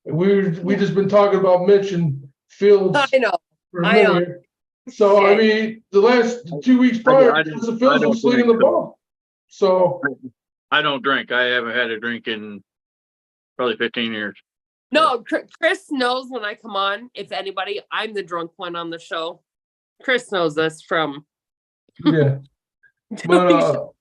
We just been talking about Mitch and Fields. I know. For a minute. So I mean, the last 2 weeks prior, Justin Fields was slinging the ball. So I don't drink. I haven't had a drink in probably 15 years. No, Chris knows when I come on. If anybody, I'm the drunk one on the show. Chris knows this from. Yeah. But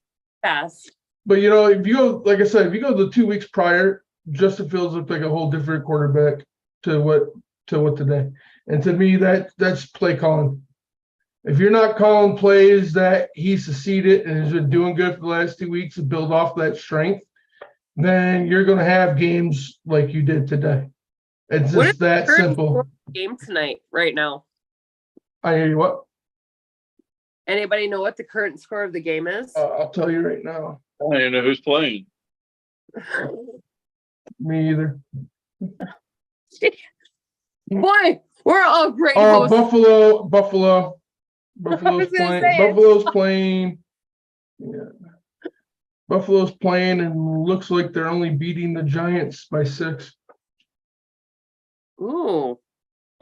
past. But if you go, like I said, if you go the 2 weeks prior, Justin Fields looked like a whole different quarterback to what today. And to me, that's play calling. If you're not calling plays that he succeeded and has been doing good for the last 2 weeks to build off that strength, then you're going to have games like you did today. It's just that simple. Game tonight, right now. I hear you. What? Anybody know what the current score of the game is? I'll tell you right now. I don't even know who's playing. Me either. Boy, we're all great Oh, hosts. Buffalo's playing. Buffalo's playing. Yeah. Buffalo's playing and looks like they're only beating the Giants by 6. Ooh.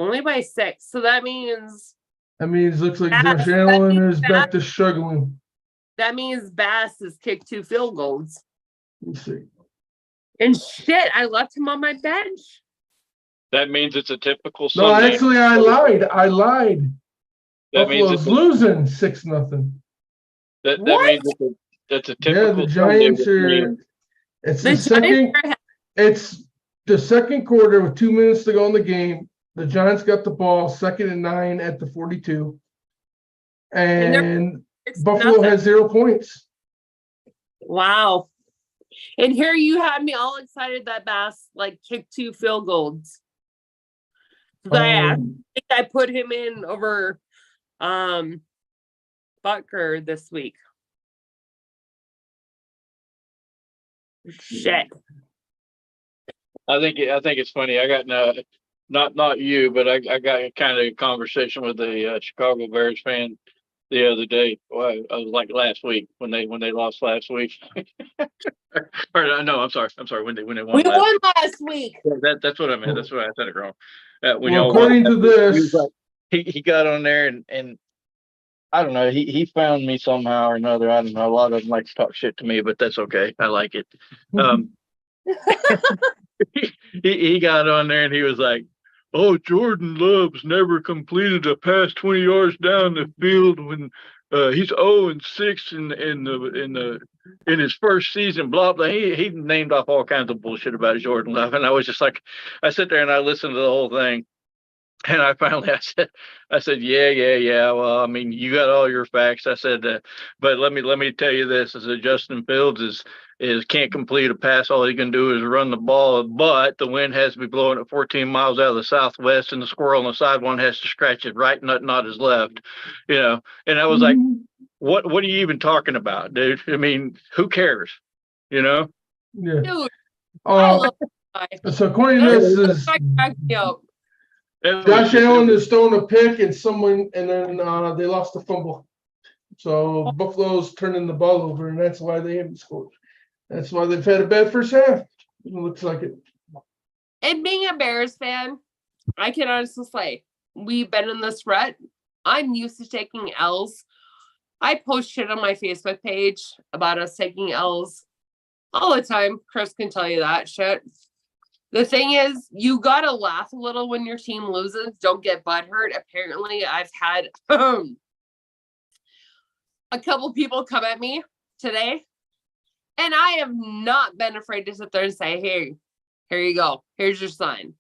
Only by 6. So that means looks like Bass, Josh that Allen means is back to struggling. Bass has kicked 2 field goals. Let's see. And shit, I left him on my bench. That means it's a typical No, Sunday. actually, I lied. That means Buffalo's it's a, losing 6-0. that What? means that's a Yeah, typical the Sunday. Giants which are. means- It's The the Giants second. are- It's the second quarter with 2 minutes to go in the game. The Giants got the ball, 2nd and 9 at the 42, and Buffalo 6-0. has 0 points. Wow. And here you had me all excited that Bass kicked 2 field goals. I think I put him in over Butker this week. Shit. I think it's funny. I got not you, but I got a kind of conversation with a Chicago Bears fan the other day. Well, I was like last week when they lost last week. Or no, I'm sorry. When they won. We won last week. That's what I meant. That's what I said it wrong. When Well, y'all according won, to he was this, like- he got on there and I don't know. He found me somehow or another. I don't know. A lot of them like to talk shit to me, but that's okay. I like it. He got on there and he was like, "Oh, Jordan Love's never completed a pass 20 yards down the field when he's 0-6 in his first season." Blah blah. He named off all kinds of bullshit about Jordan Love, and I was just like, I sit there and I listened to the whole thing. And I finally, I said, yeah. Well, I mean, you got all your facts. I said, but let me tell you this: is that Justin Fields is can't complete a pass. All he can do is run the ball. But the wind has to be blowing at 14 miles out of the southwest, and the squirrel on the side one has to scratch his right nut, not his left. And I was like, what are you even talking about, dude? I mean, who cares? yeah. Dude, I love this guy. So according to this, is That guy cracked me up. Josh Allen is throwing a pick and then they lost the fumble. So Buffalo's turning the ball over, and that's why they haven't scored. That's why they've had a bad first half. It looks like it. And being a Bears fan, I can honestly say we've been in this rut. I'm used to taking L's. I post shit on my Facebook page about us taking L's all the time. Chris can tell you that shit. The thing is, you gotta laugh a little when your team loses. Don't get butthurt. Apparently, I've had a couple people come at me today, and I have not been afraid to sit there and say, "Hey, here you go. Here's your sign."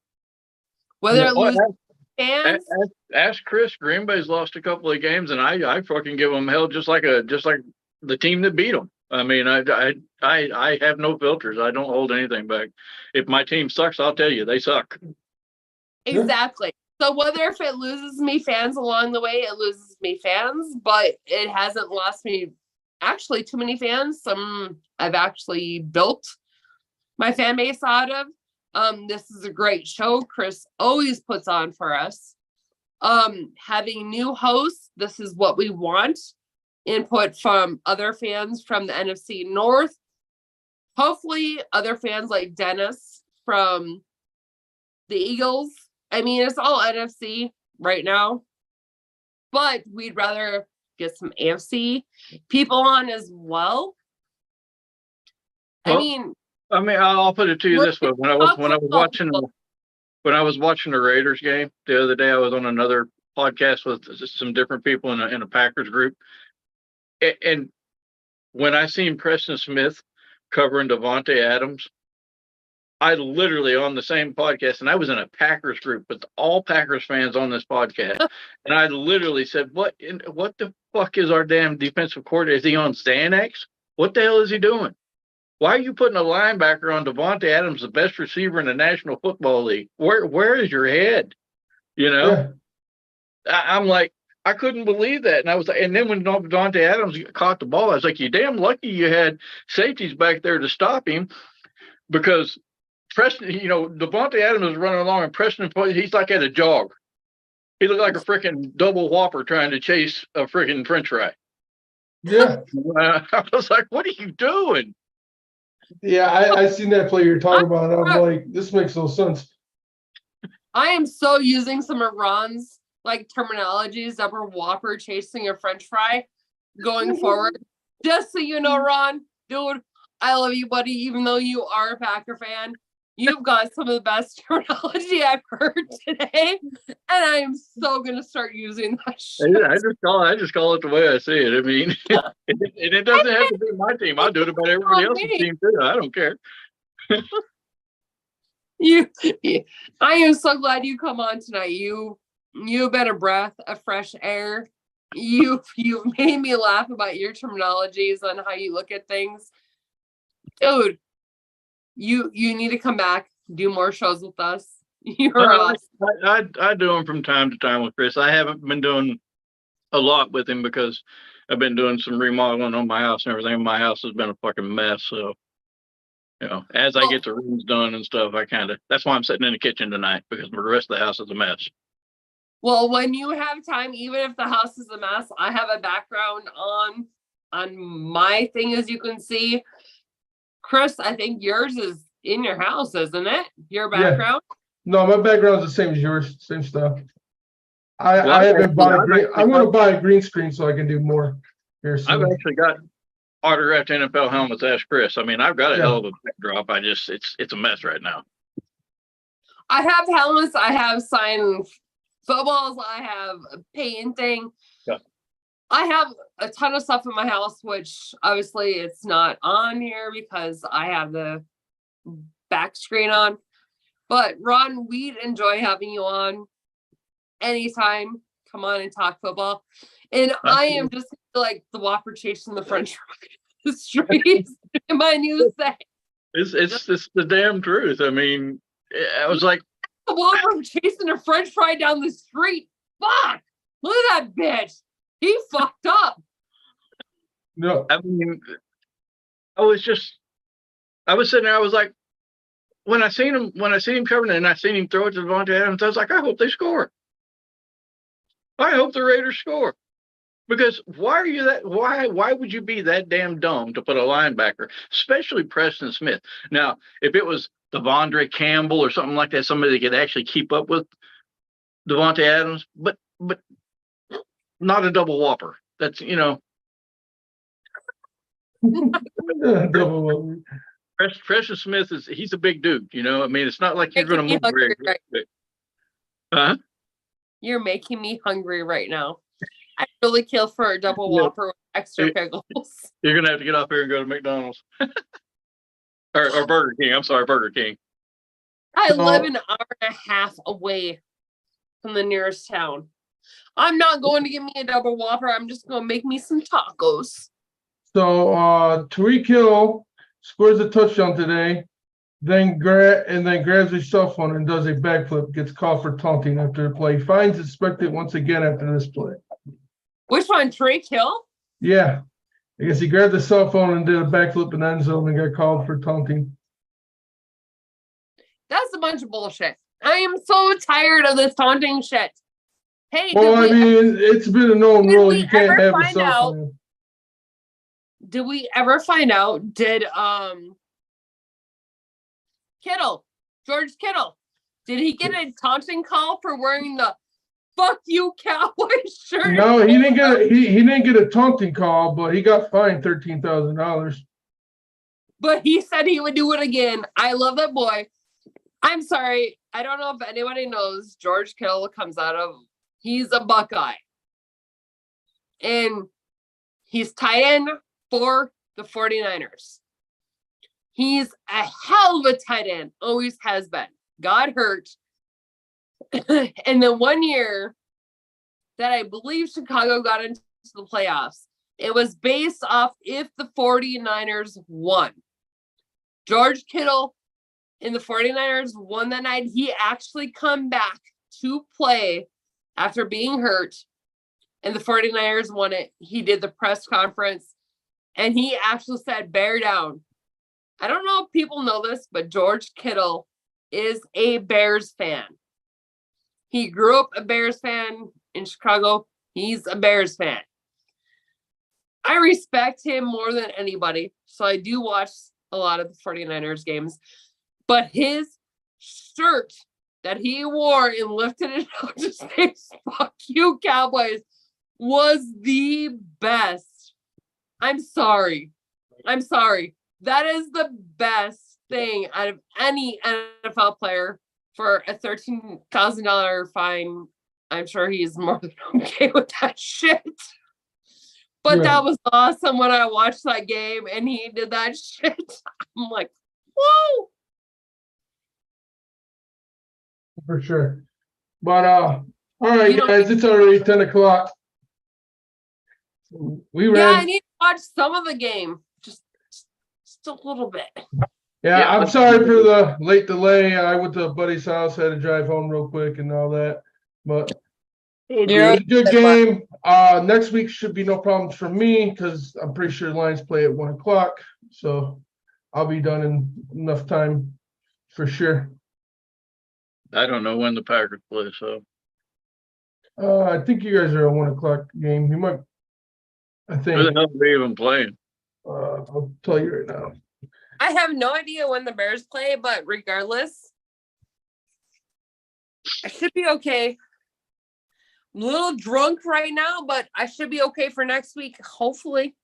Whether it loses fans, Ask Chris. Green Bay's lost a couple of games, and I fucking give them hell just like the team that beat them. I mean, I have no filters. I don't hold anything back. If my team sucks, I'll tell you they suck. exactly. So whether if it loses me fans along the way, it loses me fans, but it hasn't lost me actually too many fans. Some I've actually built my fan base out of. This is a great show. Chris always puts on for us. Having new hosts, this is what we want. Input from other fans from the NFC North. Hopefully other fans like Dennis from the Eagles. I mean, it's all NFC right now, but we'd rather get some AFC people on as well. Well, I'll put it to you this way: when I was watching the Raiders game the other day, I was on another podcast with some different people in a Packers group. And when I seen Preston Smith covering Devontae Adams, I literally on the same podcast, and I was in a Packers group with all Packers fans on this podcast, and I literally said, what the fuck is our damn defensive coordinator? Is he on Xanax? What the hell is he doing? Why are you putting a linebacker on Devontae Adams, the best receiver in the National Football League? Where is your head? Yeah. I'm like, I couldn't believe that. And I was like, and then when Devontae Adams caught the ball, I was like, you're damn lucky you had safeties back there to stop him, because Preston, Devontae Adams was running along and Preston, he's like at a jog. He looked like a freaking double whopper trying to chase a freaking French fry. Yeah. I was like, what are you doing? Yeah, I seen that play you're talking about, and I'm like, this makes no sense. I am so using some of Ron's like terminologies, double whopper chasing a French fry going forward. Just so you know, Ron, dude, I love you, buddy. Even though you are a Packer fan, you've got some of the best terminology I've heard today, and I am so gonna start using that shit. I just call it the way I see it. I mean, and it doesn't have to be my team. I'll do it about everybody else's team too. I don't care. I am so glad you come on tonight. You've been a breath of fresh air. You've made me laugh about your terminologies and how you look at things. Dude, you need to come back, do more shows with us. You're awesome. I do them from time to time with Chris. I haven't been doing a lot with him because I've been doing some remodeling on my house and everything. My house has been a fucking mess. So, you know, as I get the rooms done and stuff, that's why I'm sitting in the kitchen tonight, because the rest of the house is a mess. Well, when you have time, even if the house is a mess, I have a background on my thing, as you can see. Chris, I think yours is in your house, isn't it? Your background? Yeah. No, my background's the same as yours, same stuff. I haven't bought I'm going to buy a green screen so I can do more here soon. I've actually got autographed NFL helmets. Ask Chris. I mean, I've got a hell of a backdrop. It's a mess right now. I have helmets. I have signed footballs. I have painting. Yeah. I have a ton of stuff in my house, which obviously it's not on here because I have the back screen on. But Ron, we'd enjoy having you on anytime. Come on and talk football. And I am just like the Whopper chasing the French fry the streets. My new thing. It's the damn truth. I mean, I was like, the Whopper chasing a French fry down the street. Fuck! Look at that bitch. He fucked up. No, I mean, I was sitting there. I was like, when I seen him covering it and I seen him throw it to Davante Adams, I was like, I hope they score. I hope the Raiders score. Because why would you be that damn dumb to put a linebacker, especially Preston Smith? Now, if it was Devondre Campbell or something like that, somebody that could actually keep up with Davante Adams, but not a double whopper. That's, you know. double whopper. Preston Smith he's a big dude, you know. I mean, it's not like you're going to move very quick. Huh? You're making me hungry right now. I really kill for a double whopper with extra pickles. You're gonna have to get off here and go to McDonald's or Burger King. I'm sorry, Burger King. I live an hour and a half away from the nearest town. I'm not going to get me a double whopper. I'm just going to make me some tacos. So Tyreek Hill scores a touchdown today, then grabs his cell phone and does a backflip, gets called for taunting after the play. Fines expected once again after this play. Which one, Tyreek Hill? Yeah. I guess he grabbed the cell phone and did a backflip in the end zone and got called for taunting. That's a bunch of bullshit. I am so tired of this taunting shit. Hey, well, I mean, it's been a known rule. You can't have a cell phone. Did we ever find out? Did George Kittle, did he get a taunting call for wearing the "fuck you Cowboys" shirt? No, he didn't get a taunting call, but he got fined $13,000. But he said he would do it again. I love that boy. I'm sorry. I don't know if anybody knows George Kittle comes out of, he's a Buckeye. And he's tight end for the 49ers. He's a hell of a tight end. Always has been. Got hurt. And then one year that I believe Chicago got into the playoffs, it was based off if the 49ers won. George Kittle and the 49ers won that night. He actually come back to play after being hurt, and the 49ers won it. He did the press conference, and he actually said, bear down. I don't know if people know this, but George Kittle is a Bears fan. He grew up a Bears fan in Chicago. He's a Bears fan. I respect him more than anybody, so I do watch a lot of the 49ers games. But his shirt that he wore and lifted it up to say "fuck you, Cowboys" was the best. I'm sorry. That is the best thing out of any NFL player for a $13,000 fine. I'm sure he's more than okay with that shit. But Right. that was awesome when I watched that game and he did that shit. I'm like, whoa. For sure. But all right, You don't- guys, it's already 10 o'clock. We Yeah, I ran. need to watch some of the game. Just a little bit. Yeah, Yeah, I'm let's- sorry for the late delay. I went to a buddy's house, had to drive home real quick and all that. But it was a good game. Next week should be no problems for me because I'm pretty sure Lions play at 1 o'clock. So I'll be done in enough time for sure. I don't know when the Packers play, so I think you guys are a 1 o'clock game. You might. I who the think. hell are they even playing? I'll tell you right now. I have no idea when the Bears play, but regardless, I should be okay. I'm a little drunk right now, but I should be okay for next week, hopefully.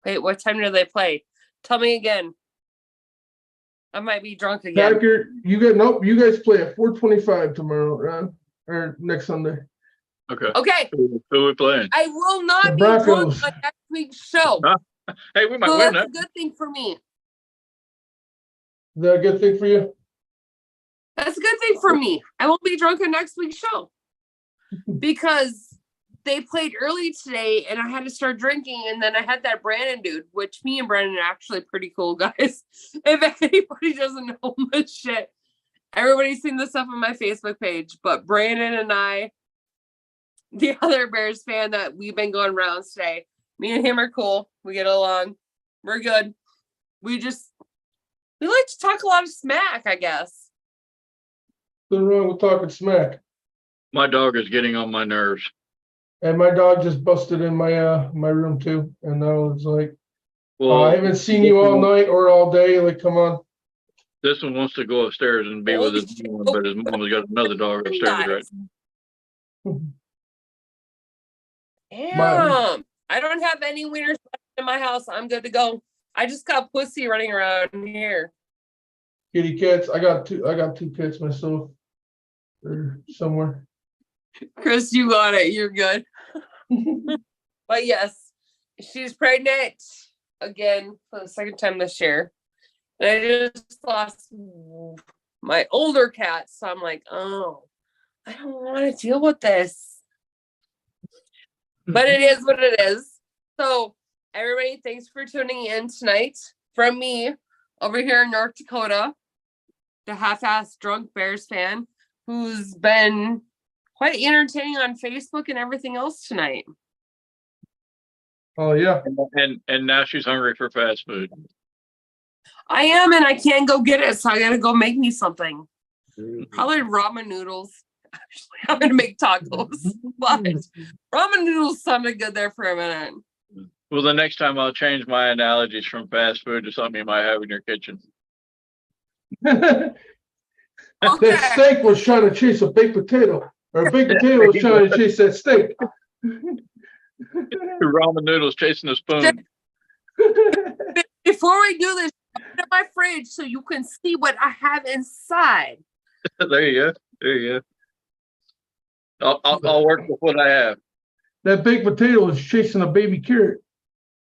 Wait, what time do they play? Tell me again. I might be drunk again. Packer, you guys play at 4:25 tomorrow, Ron, or next Sunday. Okay. Okay, Who we playing? I will not The be drunk Broncos. on next week's show. Hey, we might So win that's that. a good thing for me. Is that a good thing for you? That's a good thing for me. I won't be drunk on next week's show because they played early today and I had to start drinking. And then I had that Brandon dude, which me and Brandon are actually pretty cool guys. If anybody doesn't know much shit, everybody's seen this stuff on my Facebook page. But Brandon and I, the other Bears fan that we've been going rounds today, me and him are cool. We get along. We're good. We like to talk a lot of smack, I guess. Nothing wrong with talking smack. My dog is getting on my nerves. And my dog just busted in my my room too, and I was like, Well, I haven't seen you all night or all day. Like, come on. this one wants to go upstairs and be with his mom, but his mom has got another dog upstairs right now. Damn. I don't have any wieners in my house. I'm good to go. I just got pussy running around here. Kitty cats. I got two cats myself. Or somewhere. Chris, you got it. You're good. But yes, she's pregnant again for the second time this year. And I just lost my older cat. So I'm like, oh, I don't want to deal with this. But it is what it is. So everybody, thanks for tuning in tonight. From me over here in North Dakota, the half-assed drunk Bears fan who's been quite entertaining on Facebook and everything else tonight. Oh yeah. And now she's hungry for fast food. I am, and I can't go get it, so I gotta go make me something. Probably ramen noodles. Actually, I'm gonna make tacos, but ramen noodles sounded good there for a minute. Well, the next time I'll change my analogies from fast food to something you might have in your kitchen. Okay. That steak was trying to chase a baked potato, or a baked potato was trying to chase that steak. Ramen noodles chasing a spoon. Before we do this, open up my fridge so you can see what I have inside. There you go. There you go. I'll work with what I have. That baked potato was chasing a baby carrot.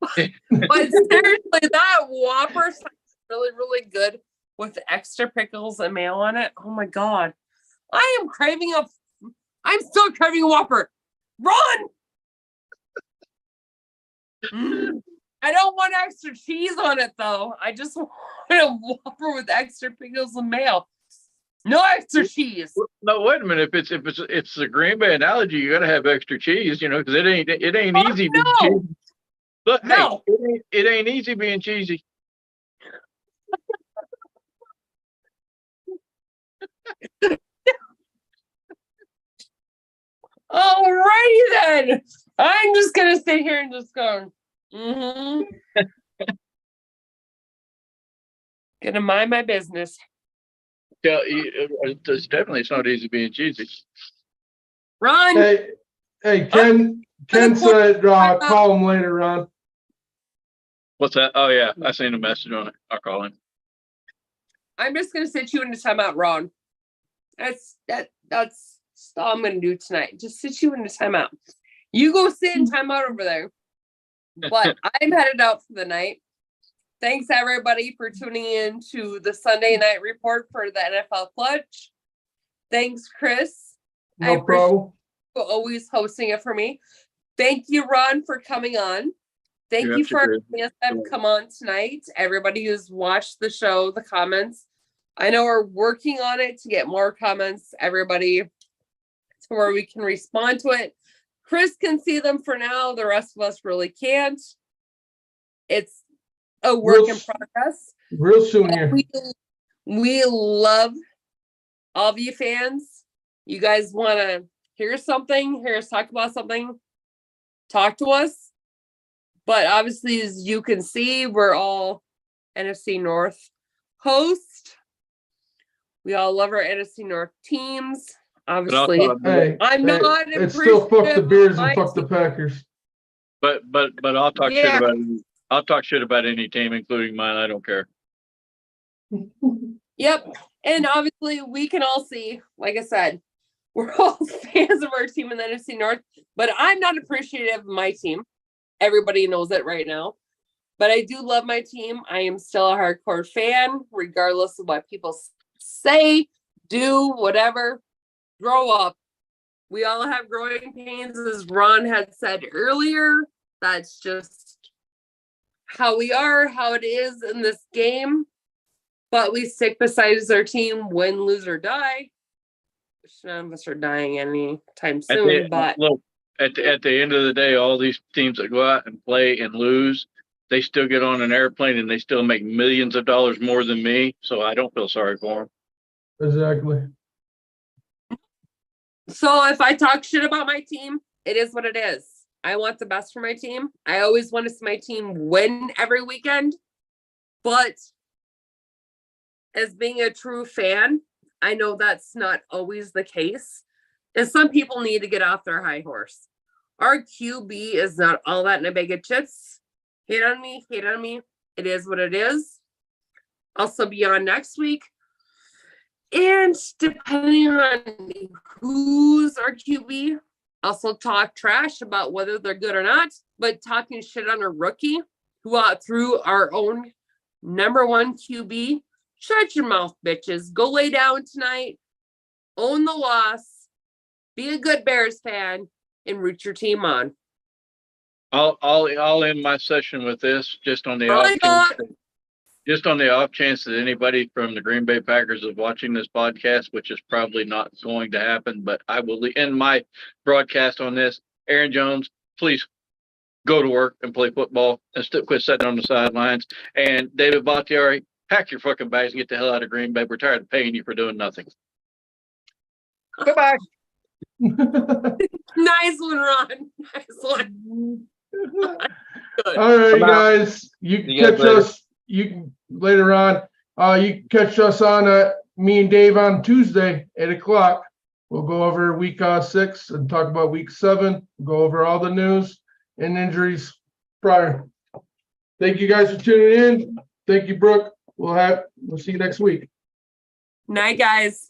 But seriously, that Whopper sounds really, really good with extra pickles and mayo on it. Oh my God. I'm still craving a Whopper. Run! I don't want extra cheese on it though. I just want a Whopper with extra pickles and mayo. No extra cheese. No, wait a minute. If it's a Green Bay analogy, you gotta have extra cheese, because it ain't easy being no. cheesy. Look, No. hey, it ain't easy being cheesy. Alrighty then. I'm just gonna sit here and just go. Gonna mind my business. Yeah, it's not easy being cheesy. Ron, Hey, Ken said, call him later, Ron. What's that? Oh yeah, I seen a message on it. I'll call him. I'm just gonna sit you into timeout, Ron. That's all I'm gonna do tonight. Just sit you into timeout. You go sit in timeout over there. But I'm headed out for the night. Thanks everybody for tuning in to the Sunday night report for the NFL Clutch. Thanks, Chris. I No appreciate problem. you always hosting it for me. Thank you, Ron, for coming on. Thank You're you for absolutely having us have come on tonight. Everybody who's watched the show, the comments. I know we're working on it to get more comments, everybody, to where we can respond to it. Chris can see them for now. The rest of us really can't. It's a work in progress. Real soon here. We love all of you fans. You guys want to hear something, hear us talk about something, talk to us. But obviously, as you can see, we're all NFC North host. We all love our NFC North teams. Obviously, Hey, I'm not it's still fuck the appreciative Bears of and my fuck the team. Packers. But I'll talk Yeah. shit about I'll talk shit about any team, including mine. I don't care. Yep. And obviously, we can all see, like I said, we're all fans of our team in the NFC North, but I'm not appreciative of my team. Everybody knows it right now. But I do love my team. I am still a hardcore fan, regardless of what people say, do, whatever. Grow up. We all have growing pains, as Ron had said earlier. That's just how we are, how it is in this game. But we stick beside our team, win, lose, or die. Which none of us are dying anytime soon. But look, at the end of the day, all these teams that go out and play and lose, they still get on an airplane and they still make millions of dollars more than me. So I don't feel sorry for them. Exactly. so if I talk shit about my team, it is what it is. I want the best for my team. I always want to see my team win every weekend. But as being a true fan, I know that's not always the case. And some people need to get off their high horse. Our QB is not all that in a bag of chips. Hate on me. It is what it is. Also be on next week. And depending on who's our QB, also talk trash about whether they're good or not, but talking shit on a rookie who threw our own number one QB. Shut your mouth, bitches. Go lay down tonight. Own the loss. Be a good Bears fan and root your team on. I'll end my session with this, just on the off chance that anybody from the Green Bay Packers is watching this podcast, which is probably not going to happen, but I will end my broadcast on this. Aaron Jones, please go to work and play football and quit sitting on the sidelines. And David Bakhtiari, pack your fucking bags and get the hell out of Green Bay. We're tired of paying you for doing nothing. Goodbye. Nice one, Ron. Nice one. Good. All right, I'm out. guys. You can catch us. You can later on. You can catch us on me and Dave on Tuesday, 8:00. We'll go over week 6 and talk about week 7. Go over all the news and injuries prior. Thank you guys for tuning in. Thank you, Brooke. We'll see you next week. Night, guys.